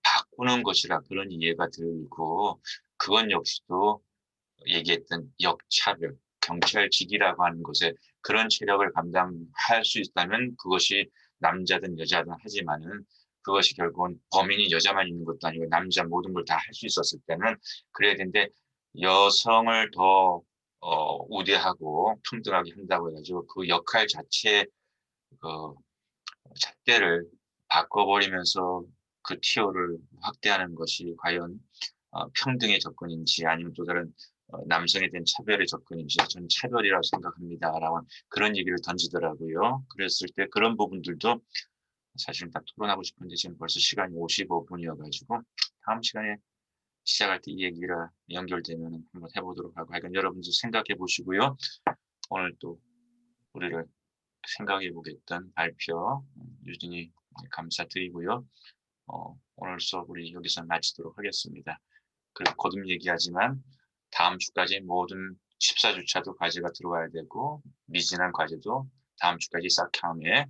Speaker 1: 바꾸는 것이라 그런 이해가 들고 그건 역시도 얘기했던 역차별, 경찰직이라고 하는 것에 그런 체력을 감당할 수 있다면 그것이 남자든 여자든 하지만은 그것이 결국은 범인이 여자만 있는 것도 아니고 남자 모든 걸 다 할 수 있었을 때는 그래야 되는데 여성을 더 우대하고 평등하게 한다고 해가지고 그 역할 자체의 그 잣대를 바꿔버리면서 그 티오를 확대하는 것이 과연 평등의 접근인지 아니면 또 다른 남성에 대한 차별의 접근인지 저는 차별이라고 생각합니다라고 그런 얘기를 던지더라고요. 그랬을 때 그런 부분들도 사실은 다 토론하고 싶은데 지금 벌써 시간이 55분이어가지고 다음 시간에 시작할 때 이 얘기가 연결되면 한번 해보도록 하고 하여간 여러분들 생각해 보시고요. 오늘 또 우리를 생각해 보겠던 발표 유진이 감사드리고요. 오늘 수업 우리 여기서 마치도록 하겠습니다. 그리고 거듭 얘기하지만 다음 주까지 모든 14주차도 과제가 들어와야 되고 미진한 과제도 다음 주까지 싹 다음에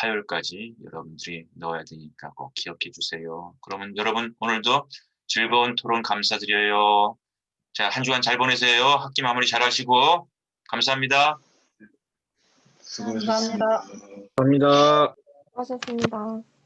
Speaker 1: 화요일까지 여러분들이 넣어야 되니까 꼭 기억해 주세요. 그러면 여러분 오늘도 즐거운 토론 감사드려요. 자, 한 주간 잘 보내세요. 학기 마무리 잘 하시고 감사합니다.
Speaker 2: 수고하셨습니다.
Speaker 5: 감사합니다.
Speaker 8: 감사합니다.
Speaker 12: 수고하셨습니다.